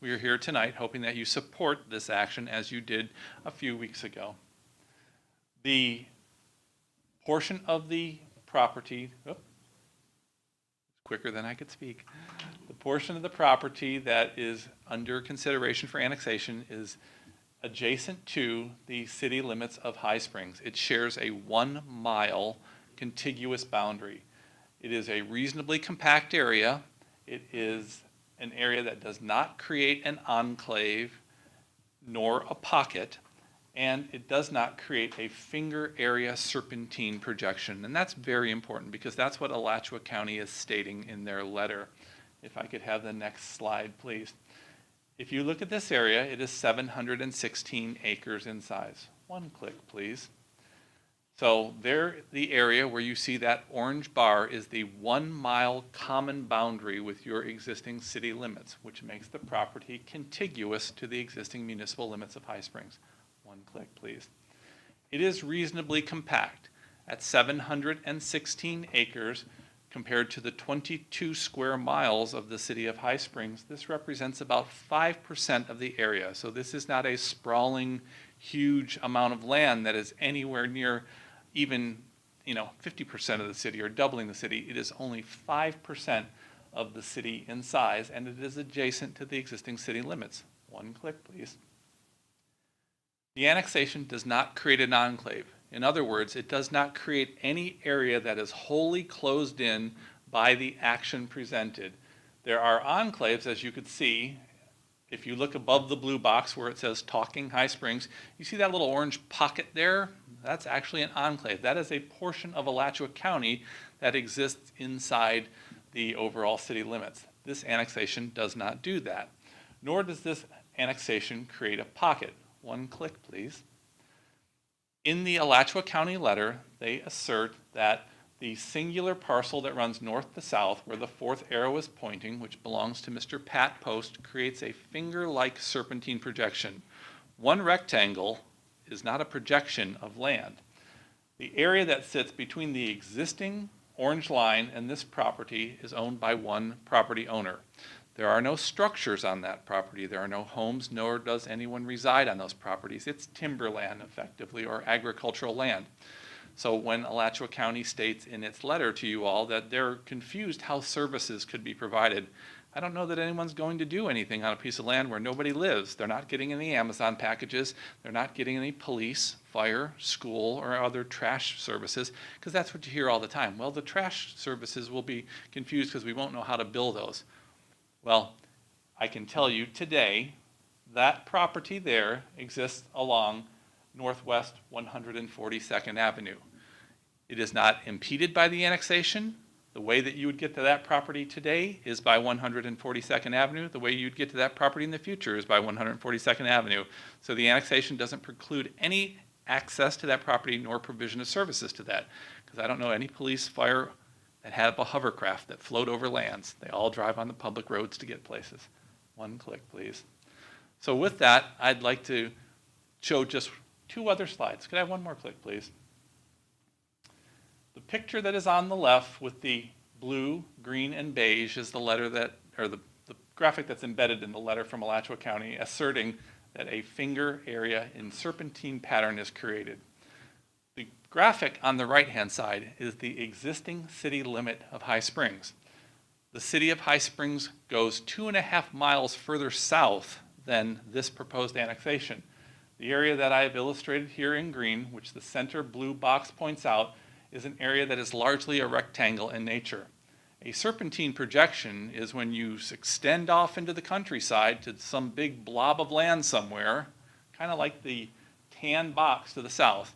[SPEAKER 15] We are here tonight hoping that you support this action as you did a few weeks ago. The portion of the property, quicker than I could speak. The portion of the property that is under consideration for annexation is adjacent to the city limits of High Springs. It shares a 1 mile contiguous boundary. It is a reasonably compact area. It is an area that does not create an enclave nor a pocket, and it does not create a finger area serpentine projection. And that's very important because that's what Alachua County is stating in their letter. If I could have the next slide, please. If you look at this area, it is 716 acres in size. One click, please. So there, the area where you see that orange bar is the 1 mile common boundary with your existing city limits, which makes the property contiguous to the existing municipal limits of High Springs. One click, please. It is reasonably compact at 716 acres compared to the 22 square miles of the city of High Springs. This represents about 5% of the area. So this is not a sprawling, huge amount of land that is anywhere near even 50% of the city or doubling the city. It is only 5% of the city in size, and it is adjacent to the existing city limits. One click, please. The annexation does not create an enclave. In other words, it does not create any area that is wholly closed in by the action presented. There are enclaves, as you could see. If you look above the blue box where it says Talking High Springs, you see that little orange pocket there? That's actually an enclave. That is a portion of Alachua County that exists inside the overall city limits. This annexation does not do that, nor does this annexation create a pocket. One click, please. In the Alachua County letter, they assert that the singular parcel that runs north to south, where the fourth arrow is pointing, which belongs to Mr. Pat Post, creates a finger-like serpentine projection. One rectangle is not a projection of land.
[SPEAKER 19] The area that sits between the existing orange line and this property is owned by one property owner. There are no structures on that property. There are no homes, nor does anyone reside on those properties. It's timberland, effectively, or agricultural land. So when Alachua County states in its letter to you all that they're confused how services could be provided, I don't know that anyone's going to do anything on a piece of land where nobody lives. They're not getting any Amazon packages. They're not getting any police, fire, school, or other trash services, because that's what you hear all the time. Well, the trash services will be confused because we won't know how to bill those. Well, I can tell you today that property there exists along Northwest 142nd Avenue. It is not impeded by the annexation. The way that you would get to that property today is by 142nd Avenue. The way you'd get to that property in the future is by 142nd Avenue. So the annexation doesn't preclude any access to that property nor provision of services to that. Because I don't know any police, fire that have a hovercraft that float over lands. They all drive on the public roads to get places. One click, please. So with that, I'd like to show just 2 other slides. Could I have one more click, please? The picture that is on the left with the blue, green, and beige is the letter that, or the graphic that's embedded in the letter from Alachua County asserting that a finger area in serpentine pattern is created. The graphic on the right-hand side is the existing city limit of High Springs. The city of High Springs goes 2.5 miles further south than this proposed annexation. The area that I have illustrated here in green, which the center blue box points out, is an area that is largely a rectangle in nature. A serpentine projection is when you extend off into the countryside to some big blob of land somewhere, kind of like the tan box to the south.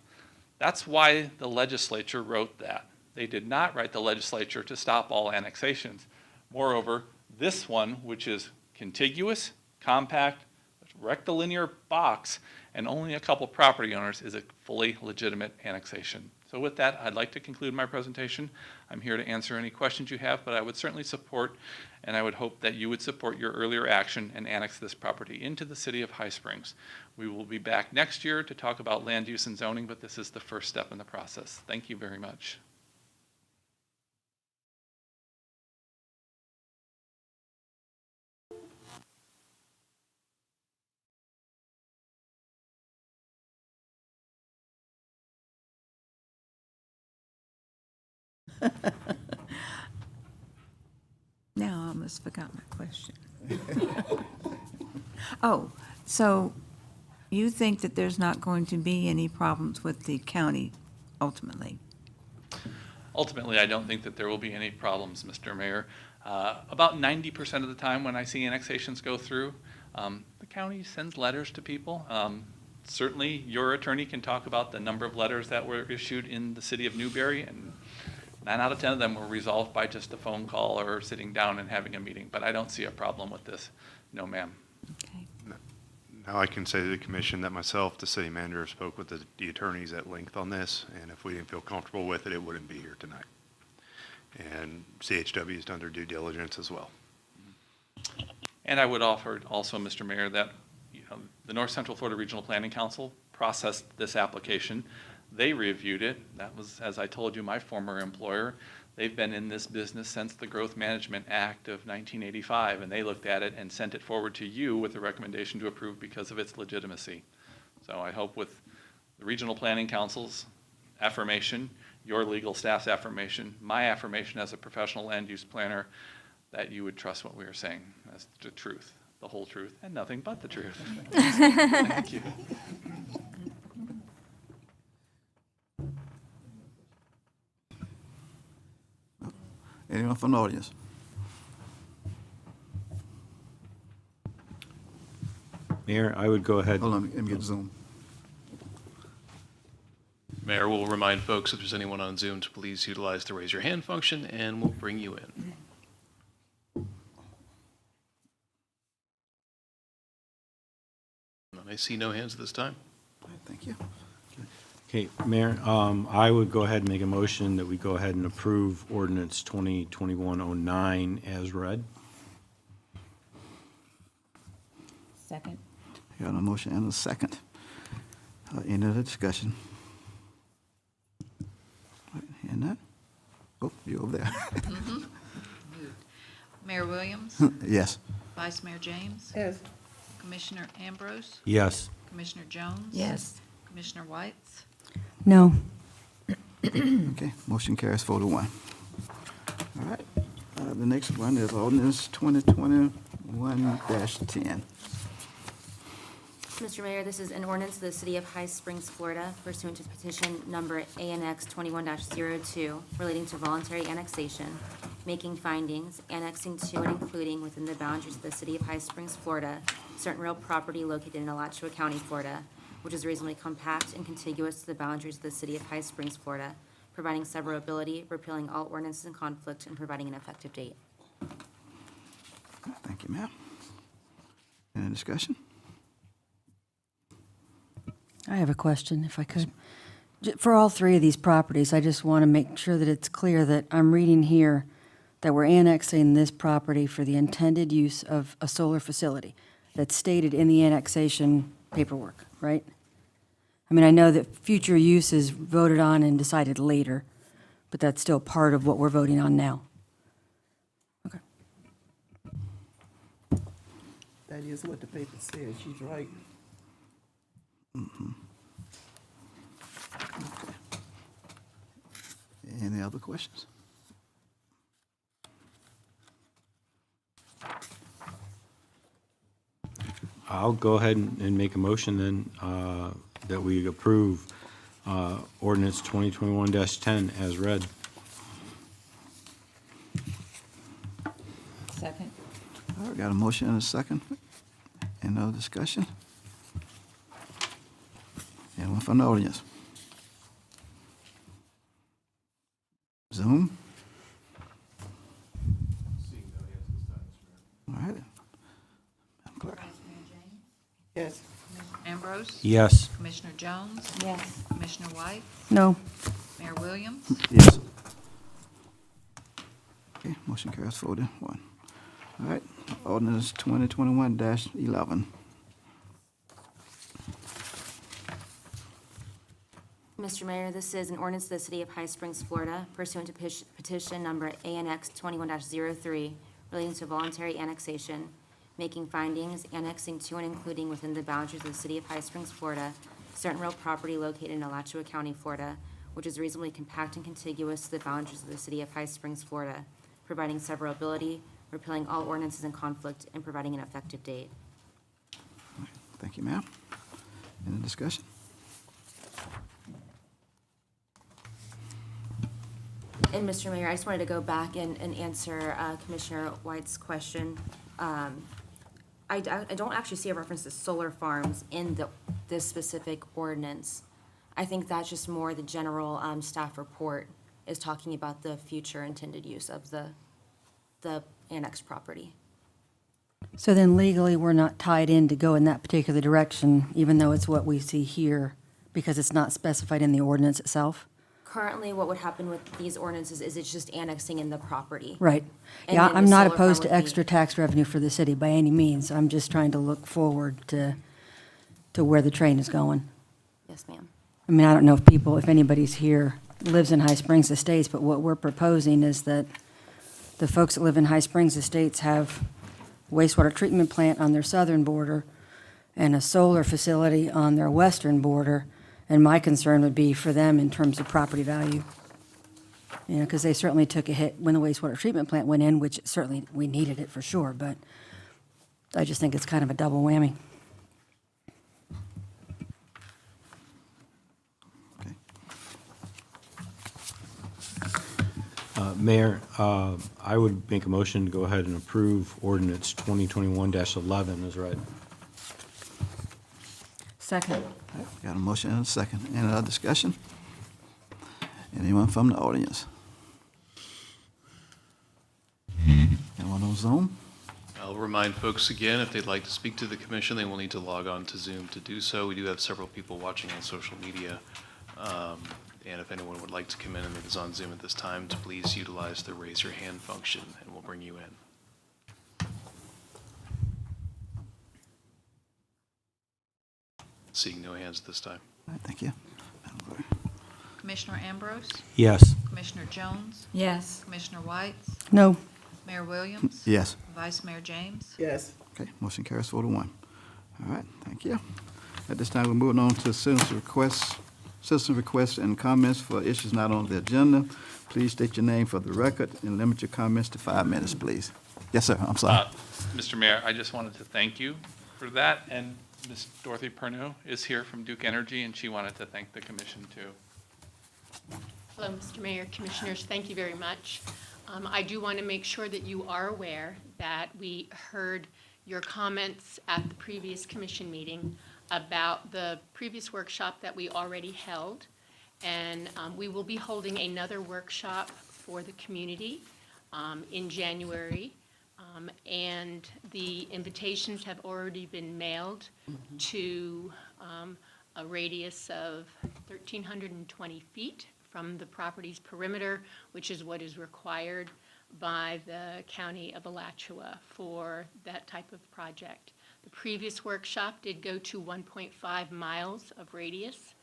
[SPEAKER 19] That's why the legislature wrote that. They did not write the legislature to stop all annexations. Moreover, this one, which is contiguous, compact, rectilinear box, and only a couple property owners, is a fully legitimate annexation. So with that, I'd like to conclude my presentation. I'm here to answer any questions you have, but I would certainly support, and I would hope that you would support your earlier action and annex this property into the city of High Springs. We will be back next year to talk about land use and zoning, but this is the first step in the process. Thank you very much.
[SPEAKER 9] Now I almost forgot my question. Oh, so you think that there's not going to be any problems with the county ultimately?
[SPEAKER 19] Ultimately, I don't think that there will be any problems, Mr. Mayor. About 90% of the time when I see annexations go through, the county sends letters to people. Certainly, your attorney can talk about the number of letters that were issued in the city of Newberry, and 9 out of 10 of them were resolved by just a phone call or sitting down and having a meeting. But I don't see a problem with this. No, ma'am.
[SPEAKER 9] Okay.
[SPEAKER 5] Now I can say to the commission that myself, the city manager, spoke with the attorneys at length on this, and if we didn't feel comfortable with it, it wouldn't be here tonight. And CHW has done their due diligence as well.
[SPEAKER 19] And I would offer also, Mr. Mayor, that the North Central Florida Regional Planning Council processed this application. They reviewed it. That was, as I told you, my former employer. They've been in this business since the Growth Management Act of 1985, and they looked at it and sent it forward to you with a recommendation to approve because of its legitimacy. So I hope with the Regional Planning Council's affirmation, your legal staff's affirmation, my affirmation as a professional land use planner, that you would trust what we are saying as the truth, the whole truth, and nothing but the truth. Thank you.
[SPEAKER 1] Anyone from the audience?
[SPEAKER 7] Mayor, I would go ahead.
[SPEAKER 1] Hold on, let me get Zoom.
[SPEAKER 17] Mayor, we'll remind folks if there's anyone on Zoom to please utilize the raise your hand function, and we'll bring you in. I see no hands at this time.
[SPEAKER 1] Thank you.
[SPEAKER 7] Okay, Mayor, I would go ahead and make a motion that we go ahead and approve ordinance 2021-09 as read.
[SPEAKER 9] Second.
[SPEAKER 1] Got a motion and a second. Any other discussion? you over there.
[SPEAKER 4] Moved. Mayor Williams,
[SPEAKER 1] Yes.
[SPEAKER 4] Vice Mayor James,
[SPEAKER 13] Yes.
[SPEAKER 4] Commissioner Ambrose,
[SPEAKER 7] Yes.
[SPEAKER 4] Commissioner Jones.
[SPEAKER 9] Yes.
[SPEAKER 4] Commissioner Whites.
[SPEAKER 2] No.
[SPEAKER 1] Okay, motion carries 4-1. All right, the next one is ordinance 2021-10.
[SPEAKER 18] Mr. Mayor, this is an ordinance of the City of High Springs, Florida, pursuant to petition number ANX 21-02, relating to voluntary annexation, making findings, annexing to and including within the boundaries of the City of High Springs, Florida, certain real property located in Alachua County, Florida, which is reasonably compact and contiguous to the boundaries of the City of High Springs, Florida, providing severability, repealing all ordinances in conflict, and providing an effective date.
[SPEAKER 1] Thank you, ma'am. Any discussion?
[SPEAKER 2] I have a question, if I could. For all three of these properties, I just want to make sure that it's clear that I'm reading here that we're annexing this property for the intended use of a solar facility that's stated in the annexation paperwork, right? I mean, I know that future use is voted on and decided later, but that's still part of what we're voting on now. Okay.
[SPEAKER 13] That is what the paper says. She's right.
[SPEAKER 1] Okay. Any other questions?
[SPEAKER 7] I'll go ahead and make a motion then that we approve ordinance 2021-10 as read.
[SPEAKER 9] Second.
[SPEAKER 1] All right, got a motion and a second. Any other discussion? Anyone from the audience? Zoom? All right. Madam Clerk.
[SPEAKER 13] Yes.
[SPEAKER 4] Ambrose.
[SPEAKER 7] Yes.
[SPEAKER 4] Commissioner Jones.
[SPEAKER 9] Yes.
[SPEAKER 4] Commissioner White.
[SPEAKER 2] No.
[SPEAKER 4] Mayor Williams.
[SPEAKER 1] Yes. Okay, motion carries 4-1. All right, ordinance 2021-11.
[SPEAKER 18] Mr. Mayor, this is an ordinance of the City of High Springs, Florida, pursuant to petition number ANX 21-03, relating to voluntary annexation, making findings, annexing to and including within the boundaries of the City of High Springs, Florida, certain real property located in Alachua County, Florida, which is reasonably compact and contiguous to the boundaries of the City of High Springs, Florida, providing severability, repealing all ordinances in conflict, and providing an effective date.
[SPEAKER 1] Thank you, ma'am. Any discussion?
[SPEAKER 18] And Mr. Mayor, I just wanted to go back and answer Commissioner White's question. I don't actually see a reference to solar farms in this specific ordinance. I think that's just more the general staff report is talking about the future intended use of the annexed property.
[SPEAKER 2] So then legally, we're not tied in to go in that particular direction, even though it's what we see here, because it's not specified in the ordinance itself?
[SPEAKER 18] Currently, what would happen with these ordinances is it's just annexing in the property.
[SPEAKER 2] Right.
[SPEAKER 18] And
[SPEAKER 2] Yeah,
[SPEAKER 18] then
[SPEAKER 2] I'm
[SPEAKER 18] the
[SPEAKER 2] not
[SPEAKER 18] solar farm
[SPEAKER 2] opposed to
[SPEAKER 18] would be-
[SPEAKER 2] extra tax revenue for the city by any means. I'm just trying to look forward to where the train is going.
[SPEAKER 18] Yes, ma'am.
[SPEAKER 2] I mean, I don't know if anybody's here lives in High Springs Estates, but what we're proposing is that the folks that live in High Springs Estates have wastewater treatment plant on their southern border and a solar facility on their western border. And my concern would be for them in terms of property value. You know, because they certainly took a hit when the wastewater treatment plant went in, which certainly we needed it for sure, but I just think it's kind of a double whammy.
[SPEAKER 7] Mayor, I would make a motion to go ahead and approve ordinance 2021-11 as read.
[SPEAKER 9] Second.
[SPEAKER 1] All right, got a motion and a second. Any other discussion? Anyone from the audience? Anyone on Zoom?
[SPEAKER 17] I'll remind folks again, if they'd like to speak to the commission, they will need to log on to Zoom to do so. We do have several people watching on social media. And if anyone would like to come in and is on Zoom at this time, to please utilize the raise your hand function and we'll bring you in. Seeing no hands at this time.
[SPEAKER 1] All right, thank you.
[SPEAKER 4] Commissioner Ambrose,
[SPEAKER 7] Yes.
[SPEAKER 4] Commissioner Jones,
[SPEAKER 2] Yes.
[SPEAKER 4] Commissioner Whites,
[SPEAKER 13] No.
[SPEAKER 4] Mayor Williams.
[SPEAKER 1] Yes.
[SPEAKER 4] Vice Mayor James.
[SPEAKER 13] Yes.
[SPEAKER 1] Okay, motion carries 4-1. All right, thank you. At this time, we're moving on to citizen requests and comments for issues not on the agenda. Please state your name for the record and limit your comments to 5 minutes, please. Yes, sir, I'm sorry.
[SPEAKER 19] Mr. Mayor, I just wanted to thank you for that, and Ms. Dorothy Perneau is here from Duke Energy, and she wanted to thank the commission too.
[SPEAKER 20] Hello, Mr. Mayor, Commissioners, thank you very much. I do want to make sure that you are aware that we heard your comments at the previous commission meeting about the previous workshop that we already held. And we will be holding another workshop for the community in January. And the invitations have already been mailed to a radius of 1,320 feet from the property's perimeter, which is what is required by the County of Alachua for that type of project. The previous workshop did go to 1.5 miles of radius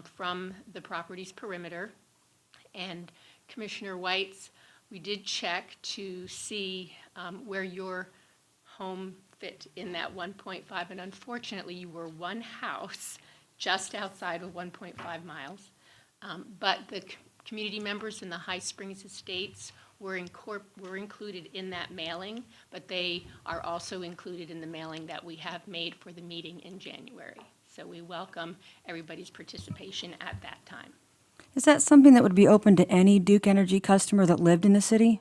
[SPEAKER 20] from the property's perimeter. And Commissioner Whites, we did check to see where your home fit in that 1.5, and unfortunately you were one house just outside of 1.5 miles. But the community members in the High Springs Estates were included in that mailing, but they are also included in the mailing that we have made for the meeting in January. So we welcome everybody's participation at that time.
[SPEAKER 21] Is that something that would be open to any Duke Energy customer that lived in the city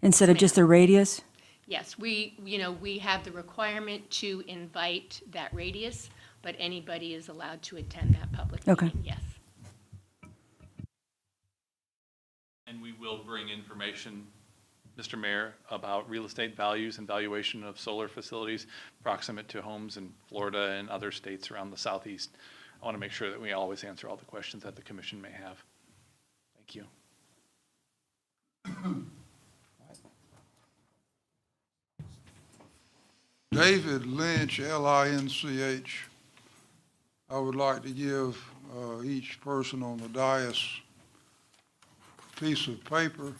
[SPEAKER 21] instead of just the radius?
[SPEAKER 20] Yes, we have the requirement to invite that radius, but anybody is allowed to attend that public meeting, yes.
[SPEAKER 19] And we will bring information, Mr. Mayor, about real estate values and valuation of solar facilities proximate to homes in Florida and other states around the southeast. I want to make sure that we always answer all the questions that the commission may have. Thank you.
[SPEAKER 16] David Lynch, L-I-N-C-H. I would like to give each person on the dais a piece of paper.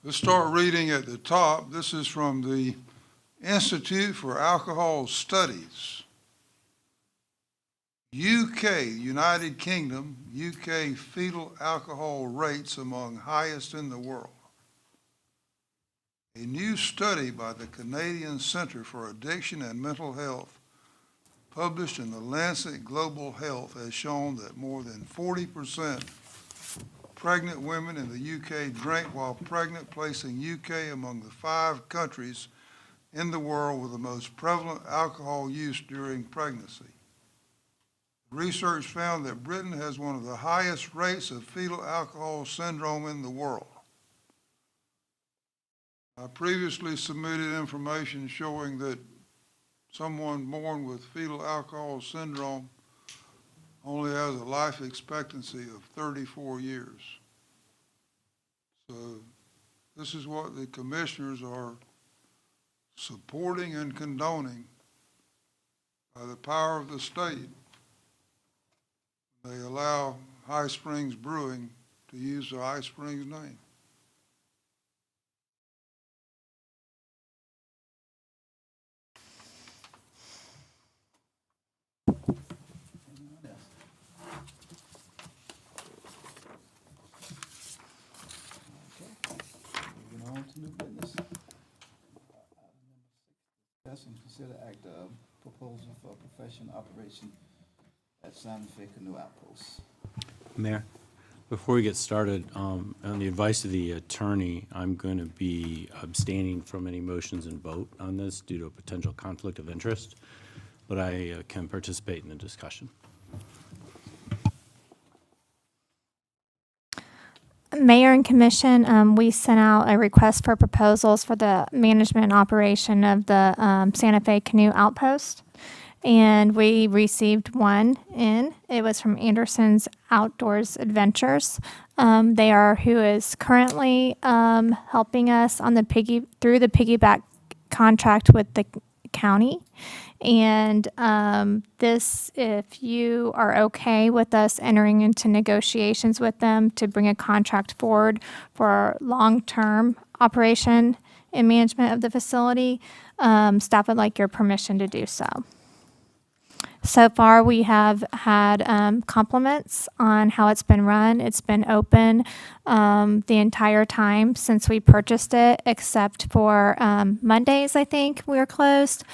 [SPEAKER 16] Let's start reading at the top. This is from the Institute for Alcohol Studies. UK, United Kingdom, UK fetal alcohol rates among highest in the world. A new study by the Canadian Centre for Addiction and Mental Health, published in the Lancet Global Health, has shown that more than 40% pregnant women in the UK drink while pregnant, placing UK among the 5 countries in the world with the most prevalent alcohol use during pregnancy. Research found that Britain has one of the highest rates of fetal alcohol syndrome in the world. I previously submitted information showing that someone born with fetal alcohol syndrome only has a life expectancy of 34 years. So this is what the commissioners are supporting and condoning by the power of the state. They allow High Springs Brewing to use the High Springs name.
[SPEAKER 1] Moving on to new business. Discuss and consider act of proposal for professional operation at Santa Fe Canoe Outpost.
[SPEAKER 7] Mayor, before we get started, on the advice of the attorney, I'm going to be abstaining from any motions and vote on this due to a potential conflict of interest. but I can participate in the discussion.
[SPEAKER 6] Mayor and Commission, we sent out a request for proposals for the management and operation of the Santa Fe Canoe Outpost. And we received one in. It was from Anderson's Outdoors Adventures. They are who is currently helping us on the through the piggyback contract with the county. And this, if you are okay with us entering into negotiations with them to bring a contract forward for long-term operation and management of the facility, staff would like your permission to do so. So far, we have had compliments on how it's been run. It's been open the entire time since we purchased it, except for Mondays, I think, we were closed.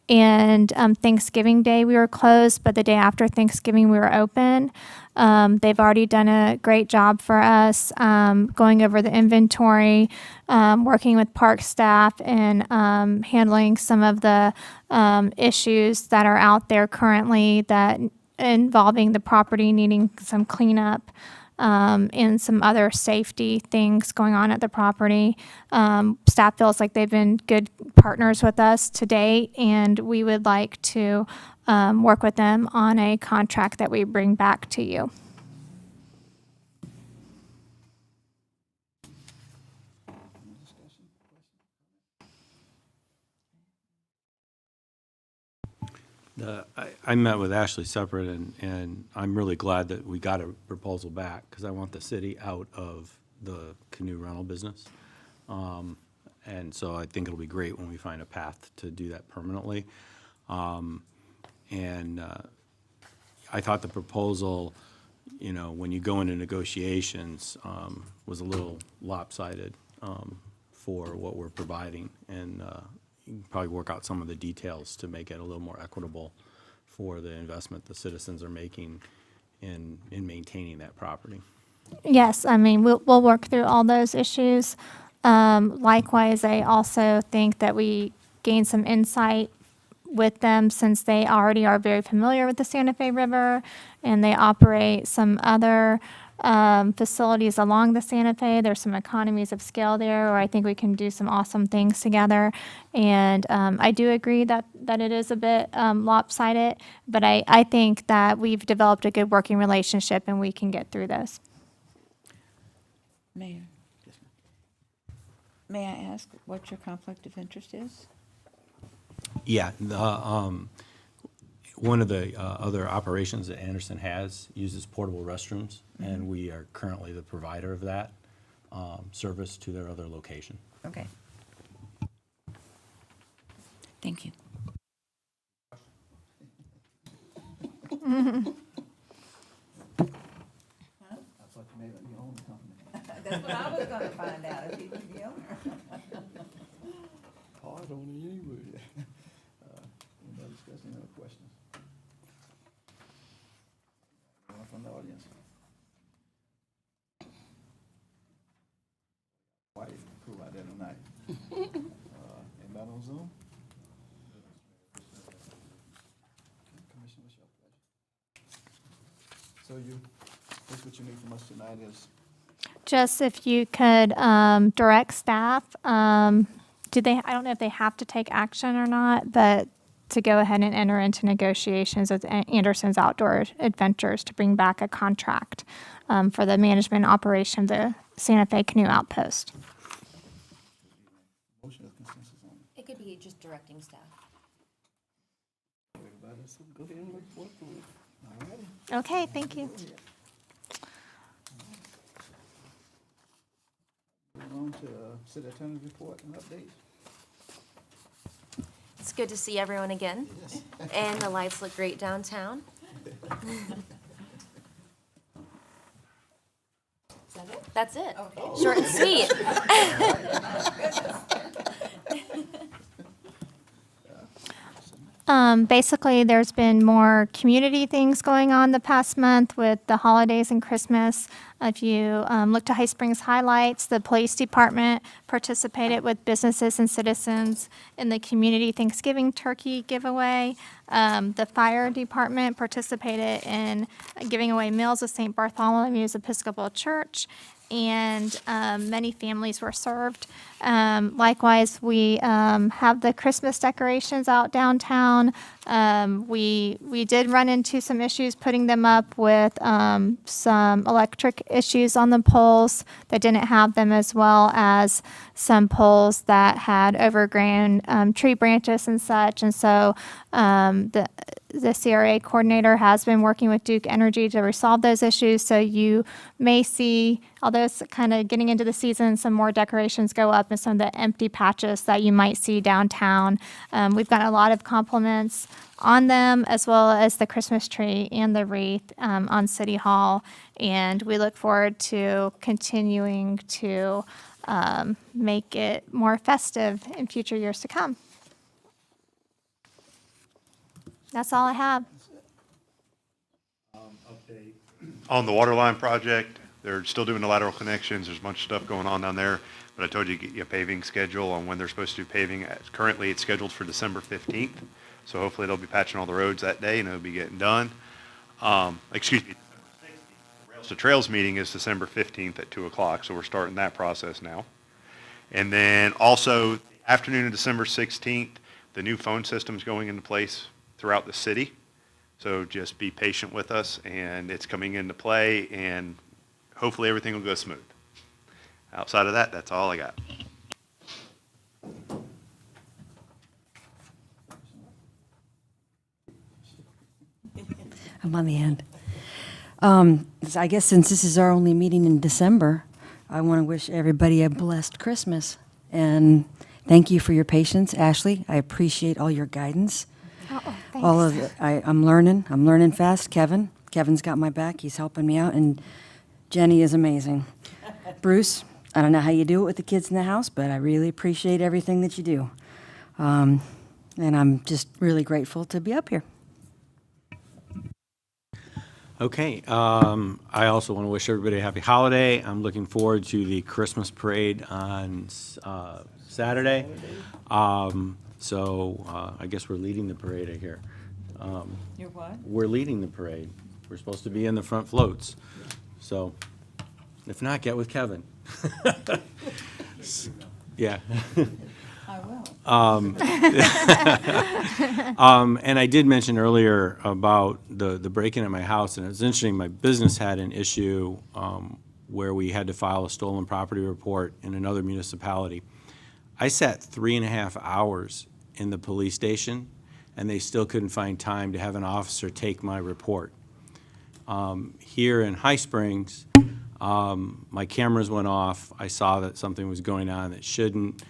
[SPEAKER 6] And Thanksgiving Day, we were closed, but the day after Thanksgiving, we were open. They've already done a great job for us, going over the inventory, working with park staff, and handling some of the issues that are out there currently that involving the property needing some cleanup. And some other safety things going on at the property. Staff feels like they've been good partners with us to date, and we would like to work with them on a contract that we bring back to you.
[SPEAKER 7] I met with Ashley separate, and I'm really glad that we got a proposal back, because I want the city out of the canoe rental business. And so I think it'll be great when we find a path to do that permanently. I thought the proposal, you know, when you go into negotiations, was a little lopsided for what we're providing. And you can probably work out some of the details to make it a little more equitable for the investment the citizens are making in maintaining that property.
[SPEAKER 6] Yes, I mean, we'll work through all those issues. Likewise, I also think that we gain some insight with them since they already are very familiar with the Santa Fe River, and they operate some other facilities along the Santa Fe. There's some economies of scale there where I think we can do some awesome things together. And I do agree that it is a bit lopsided, but I think that we've developed a good working relationship and we can get through this.
[SPEAKER 9] Mayor, may I ask what your conflict of interest is?
[SPEAKER 7] Yeah, one of the other operations that Anderson has uses portable restrooms, and we are currently the provider of that service to their other location.
[SPEAKER 9] Okay. Thank you. That's what I was gonna find out, if he was the owner.
[SPEAKER 3] Hard on it anyway. Any other discussion, any other questions? Anyone from the audience? Quiet, cool out there tonight. Anybody on Zoom? Commissioner, what's your pleasure? So that's what you need from us tonight is?
[SPEAKER 6] Just if you could direct staff, I don't know if they have to take action or not, but to go ahead and enter into negotiations with Anderson's Outdoor Adventures to bring back a contract for the management and operation of the Santa Fe Canoe Outpost.
[SPEAKER 3] Motion of consensus on it.
[SPEAKER 18] It could be just directing staff.
[SPEAKER 3] Everybody, so go ahead and look for it. All righty.
[SPEAKER 6] Okay, thank you.
[SPEAKER 3] Moving on to city attorney's report and updates.
[SPEAKER 18] It's good to see everyone again.
[SPEAKER 3] Yes.
[SPEAKER 18] And the lights look great downtown. Is that it? That's it.
[SPEAKER 3] Okay.
[SPEAKER 18] Short and sweet.
[SPEAKER 6] Basically, there's been more community things going on the past month with the holidays and Christmas. If you look to High Springs highlights, the police department participated with businesses and citizens in the community Thanksgiving turkey giveaway. The fire department participated in giving away meals at St. Bartholomew's Episcopal Church, and many families were served. Likewise, we have the Christmas decorations out downtown. We did run into some issues putting them up with some electric issues on the poles that didn't have them, as well as some poles that had overgrown tree branches and such. And so the CRA coordinator has been working with Duke Energy to resolve those issues. So you may see, although it's kind of getting into the season, some more decorations go up in some of the empty patches that you might see downtown. We've gotten a lot of compliments on them, as well as the Christmas tree and the wreath on City Hall. And we look forward to continuing to make it more festive in future years to come. That's all I have.
[SPEAKER 5] On the water line project, they're still doing the lateral connections. There's a bunch of stuff going on down there. But I told you, get you a paving schedule on when they're supposed to do paving. Currently, it's scheduled for December 15th. So hopefully they'll be patching all the roads that day and it'll be getting done. Excuse me, the Rails to Trails meeting is December 15th at 2 o'clock. So we're starting that process now. And then also, afternoon of December 16th, the new phone system's going into place throughout the city. So just be patient with us, and it's coming into play, and hopefully everything will go smooth. Outside of that, that's all I got.
[SPEAKER 21] I'm on the end. I guess since this is our only meeting in December, I want to wish everybody a blessed Christmas. And thank you for your patience, Ashley. I appreciate all your guidance.
[SPEAKER 6] Oh,
[SPEAKER 21] All of it. I'm learning fast. Kevin's got my back. He's helping me out. And Jenny is amazing. Bruce, I don't know how you do it with the kids in the house, but I really appreciate everything that you do. And I'm just really grateful to be up here.
[SPEAKER 7] Okay, I also want to wish everybody a happy holiday. I'm looking forward to the Christmas parade on Saturday. I guess we're leading the parade, I hear.
[SPEAKER 9] You're what?
[SPEAKER 7] We're leading the parade. We're supposed to be in the front floats. So, if not, get with Kevin. Yeah.
[SPEAKER 9] I will.
[SPEAKER 7] And I did mention earlier about the break-in at my house, and it's interesting, my business had an issue where we had to file a stolen property report in another municipality. I sat 3.5 hours in the police station, and they still couldn't find time to have an officer take my report. Here in High Springs, my cameras went off. I saw that something was going on that shouldn't.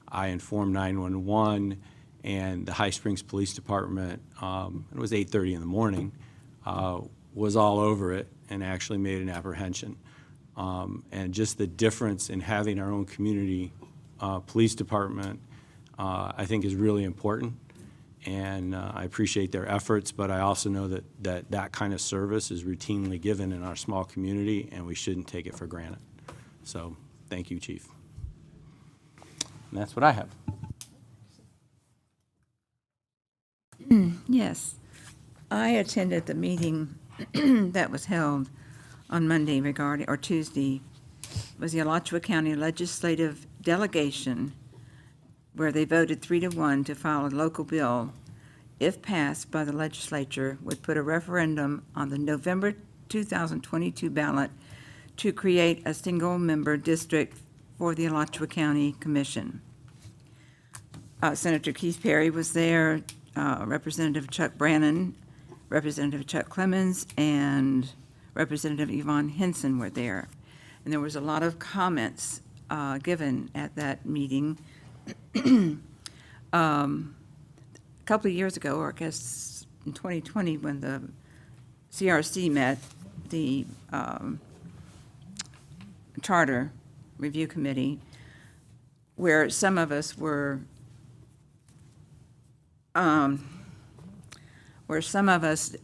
[SPEAKER 7] I informed 911, and the High Springs Police Department, it was 8:30 in the morning, was all over it and actually made an apprehension. And just the difference in having our own community police department, I think is really important. And I appreciate their efforts, but I also know that kind of service is routinely given in our small community, and we shouldn't take it for granted. So, thank you, Chief. And that's what I have.
[SPEAKER 9] Yes. I attended the meeting that was held on Monday regarding, or Tuesday, was the Alachua County Legislative Delegation, where they voted 3-1 to file a local bill, if passed by the legislature, would put a referendum on the November 2022 ballot to create a single-member district for the Alachua County Commission. Senator Keith Perry was there, Representative Chuck Brannon, Representative Chuck Clemens, and Representative Yvonne Henson were there. And there was a lot of comments given at that meeting. A couple of years ago, or I guess in 2020, when the CRC met, the Charter Review Committee, where some of us were where some of us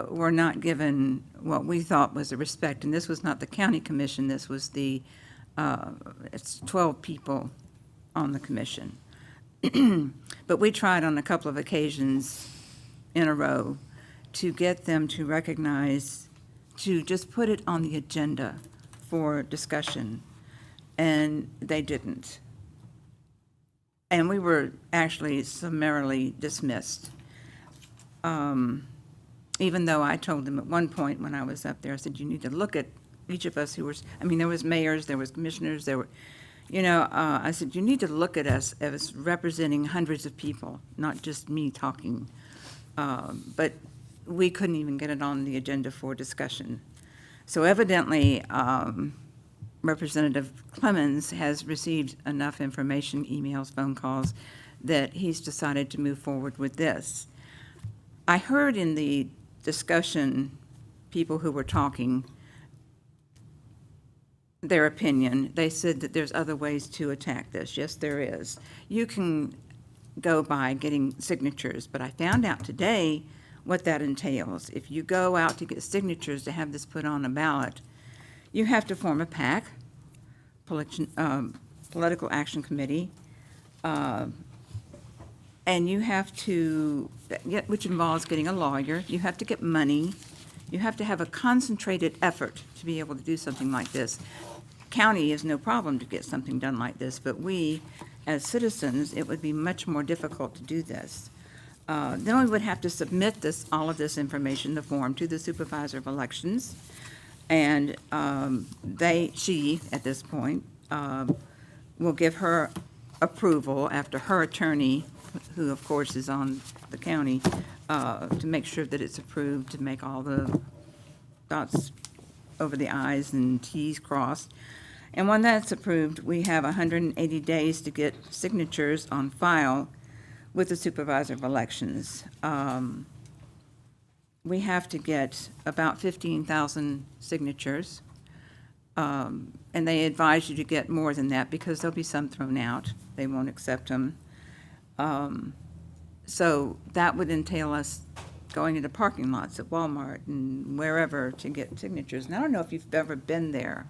[SPEAKER 9] were not given what we thought was the respect. And this was not the county commission, this was it's 12 people on the commission. But we tried on a couple of occasions in a row to get them to recognize, to just put it on the agenda for discussion, and they didn't. And we were actually summarily dismissed. Even though I told them at one point when I was up there, I said, you need to look at each of us who was, I mean, there was mayors, there was commissioners, there were, I said, you need to look at us as representing hundreds of people, not just me talking. But we couldn't even get it on the agenda for discussion. So evidently, Representative Clemens has received enough information, emails, phone calls, that he's decided to move forward with this. I heard in the discussion, people who were talking, their opinion. They said that there's other ways to attack this. Yes, there is. You can go by getting signatures, but I found out today what that entails. If you go out to get signatures to have this put on a ballot, you have to form a PAC, Political Action Committee, and you have to get, which involves getting a lawyer. You have to get money. You have to have a concentrated effort to be able to do something like this. County is no problem to get something done like this, but we, as citizens, it would be much more difficult to do this. Then we would have to submit all of this information, the form, to the supervisor of elections, and she, at this point, will give her approval after her attorney, who of course is on the county, to make sure that it's approved, to make all the dots over the i's and t's crossed. And when that's approved, we have 180 days to get signatures on file with the supervisor of elections. We have to get about 15,000 signatures, and they advise you to get more than that because there'll be some thrown out. They won't accept them. So that would entail us going into parking lots at Walmart and wherever to get signatures. And I don't know if you've ever been there.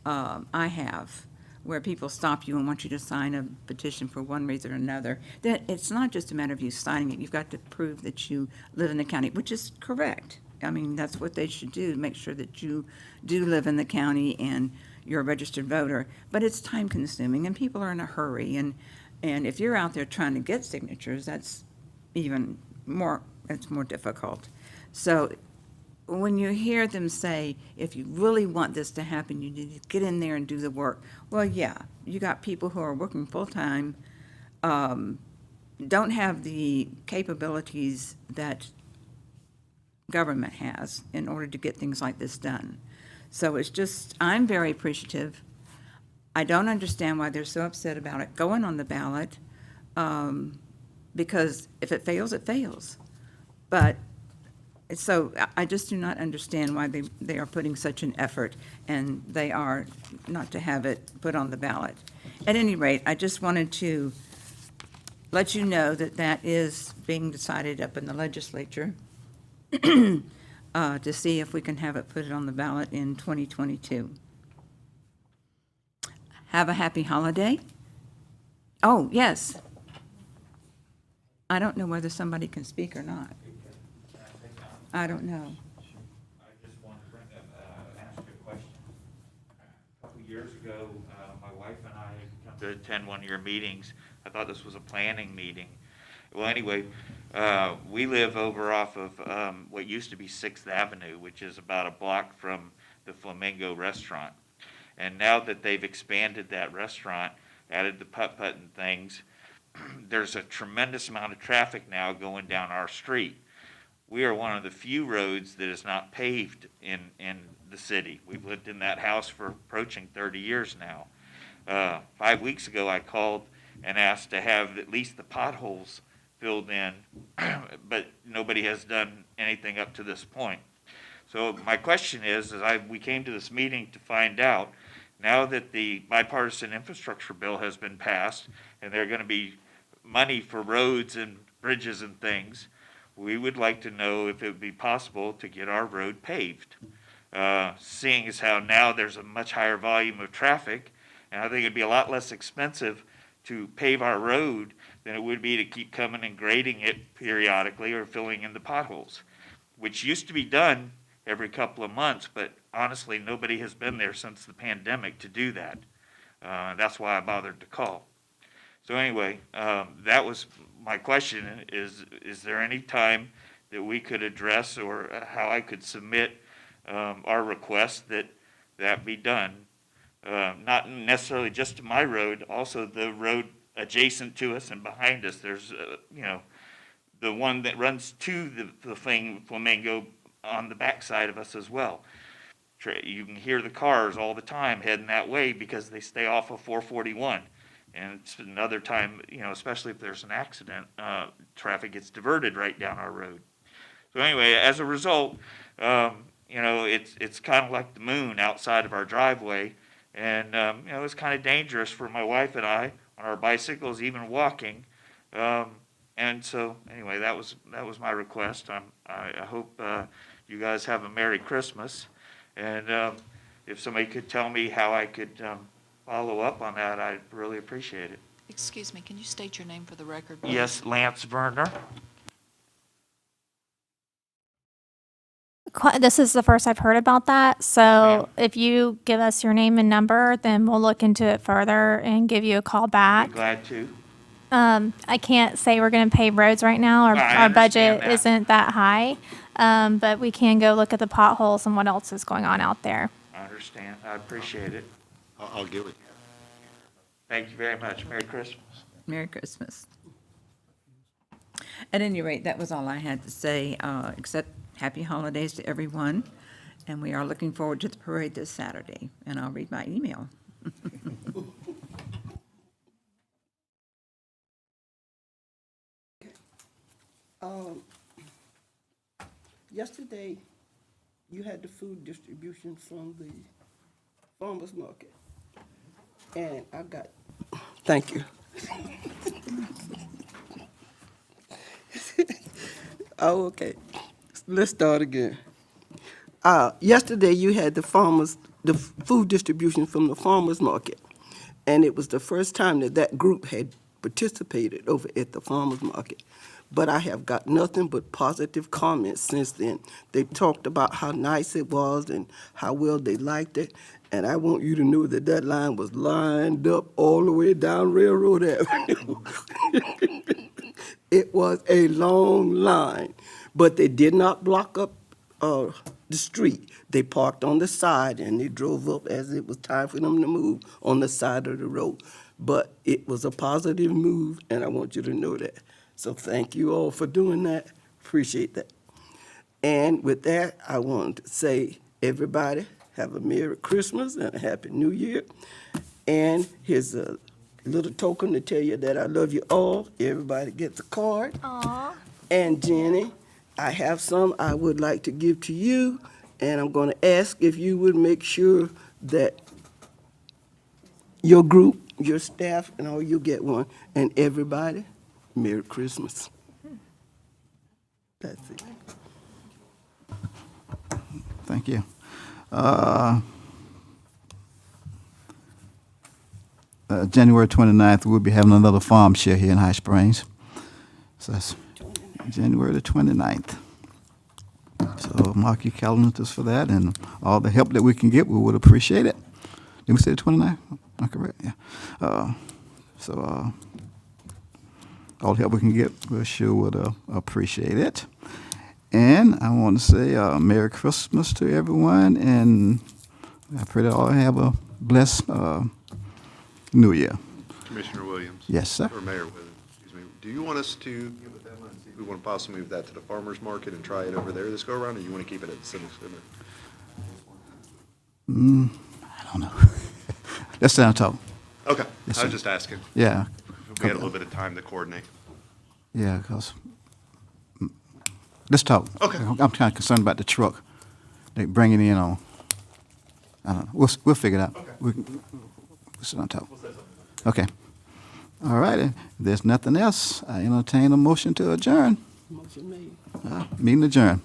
[SPEAKER 9] I have, where people stop you and want you to sign a petition for one reason or another. That it's not just a matter of you signing it. You've got to prove that you live in the county, which is correct. I mean, that's what they should do, make sure that you do live in the county and you're a registered voter. But it's time consuming and people are in a hurry. And if you're out there trying to get signatures, that's even more, it's more difficult. So when you hear them say, if you really want this to happen, you need to get in there and do the work. Well, yeah, you got people who are working full-time, don't have the capabilities that government has in order to get things like this done. So it's just, I'm very appreciative. I don't understand why they're so upset about it going on the ballot, because if it fails, it fails. But so I just do not understand why they are putting such an effort, and they are not to have it put on the ballot. At any rate, I just wanted to let you know that that is being decided up in the legislature to see if we can have it put on the ballot in 2022. Have a happy holiday. Oh, yes. I don't know whether somebody can speak or not. I don't know.
[SPEAKER 10] I just want to ask a question. A couple years ago, my wife and I had come to attend one of your meetings. I thought this was a planning meeting. Well, anyway, we live over off of what used to be 6th Avenue, which is about a block from the Flamingo restaurant. And now that they've expanded that restaurant, added the putt-putt and things, there's a tremendous amount of traffic now going down our street. We are one of the few roads that is not paved in the city. We've lived in that house for approaching 30 years now. 5 weeks ago, I called and asked to have at least the potholes filled in, but nobody has done anything up to this point. So my question is we came to this meeting to find out, now that the bipartisan infrastructure bill has been passed, and there are going to be money for roads and bridges and things, we would like to know if it would be possible to get our road paved. Seeing as how now there's a much higher volume of traffic, and I think it'd be a lot less expensive to pave our road than it would be to keep coming and grading it periodically or filling in the potholes, which used to be done every couple of months, but honestly, nobody has been there since the pandemic to do that. That's why I bothered to call. So anyway, that was my question, is there any time that we could address or how I could submit our request that be done? Not necessarily just to my road, also the road adjacent to us and behind us. There's, the one that runs to the Flamingo on the backside of us as well. You can hear the cars all the time heading that way because they stay off of 441. And it's another time, especially if there's an accident, traffic gets diverted right down our road. So anyway, as a result, it's kind of like the moon outside of our driveway. And, it's kind of dangerous for my wife and I on our bicycles, even walking. And so anyway, that was my request. I hope you guys have a Merry Christmas. And if somebody could tell me how I could follow up on that, I'd really appreciate it.
[SPEAKER 4] Excuse me, can you state your name for the record?
[SPEAKER 10] Yes, Lance Werner.
[SPEAKER 6] This is the first I've heard about that. So if you give us your name and number, then we'll look into it further and give you a call back.
[SPEAKER 10] Be glad to.
[SPEAKER 6] I can't say we're going to pave roads right now. Our budget isn't that high, but we can go look at the potholes and what else is going on out there.
[SPEAKER 10] I understand. I appreciate it.
[SPEAKER 5] I'll get with you.
[SPEAKER 10] Thank you very much. Merry Christmas.
[SPEAKER 9] Merry Christmas. At any rate, that was all I had to say, except happy holidays to everyone. And we are looking forward to the parade this Saturday. And I'll read my email.
[SPEAKER 13] Yesterday, you had the food distribution from the farmer's market. And I got, thank you. Oh, okay. Let's start again. Yesterday, you had the food distribution from the farmer's market. And it was the first time that group had participated over at the farmer's market. But I have got nothing but positive comments since then. They talked about how nice it was and how well they liked it. And I want you to know that that line was lined up all the way down Railroad Avenue. It was a long line, but they did not block up the street. They parked on the side and they drove up as it was time for them to move on the side of the road. But it was a positive move, and I want you to know that. So thank you all for doing that. Appreciate that. And with that, I want to say, everybody, have a Merry Christmas and a Happy New Year. And here's a little token to tell you that I love you all. Everybody gets a card.
[SPEAKER 6] Aww.
[SPEAKER 13] And Jenny, I have some I would like to give to you, and I'm going to ask if you would make sure that your group, your staff, and all, you get one. And everybody, Merry Christmas. That's it.
[SPEAKER 1] Thank you. January 29th, we'll be having another farm share here in High Springs. So that's January the 29th. So mark your calendars for that, and all the help that we can get, we would appreciate it. Did we say the 29th? Am I correct? Yeah. All the help we can get, we sure would appreciate it. And I want to say Merry Christmas to everyone, and I pray that all have a blessed New Year.
[SPEAKER 5] Commissioner Williams.
[SPEAKER 1] Yes, sir.
[SPEAKER 5] Or Mayor Williams, excuse me. Do you want us to give a deadline and see if we want to possibly move that to the farmer's market and try it over there this go around, or you want to keep it at the Civic Center?
[SPEAKER 1] I don't know. Let's sit down and talk.
[SPEAKER 5] Okay,
[SPEAKER 1] Yes,
[SPEAKER 5] I was
[SPEAKER 1] sir.
[SPEAKER 5] just asking.
[SPEAKER 1] Yeah.
[SPEAKER 5] If we had a little bit of time to coordinate.
[SPEAKER 1] Yeah, because let's talk.
[SPEAKER 5] Okay.
[SPEAKER 1] I'm kind of concerned about the truck. They bring it in on. I don't know. We'll figure it out.
[SPEAKER 5] Okay.
[SPEAKER 1] We'll sit down and talk. Okay. All right. If there's nothing else, I entertain a motion to adjourn.
[SPEAKER 13] Motion made.
[SPEAKER 1] Meeting adjourned.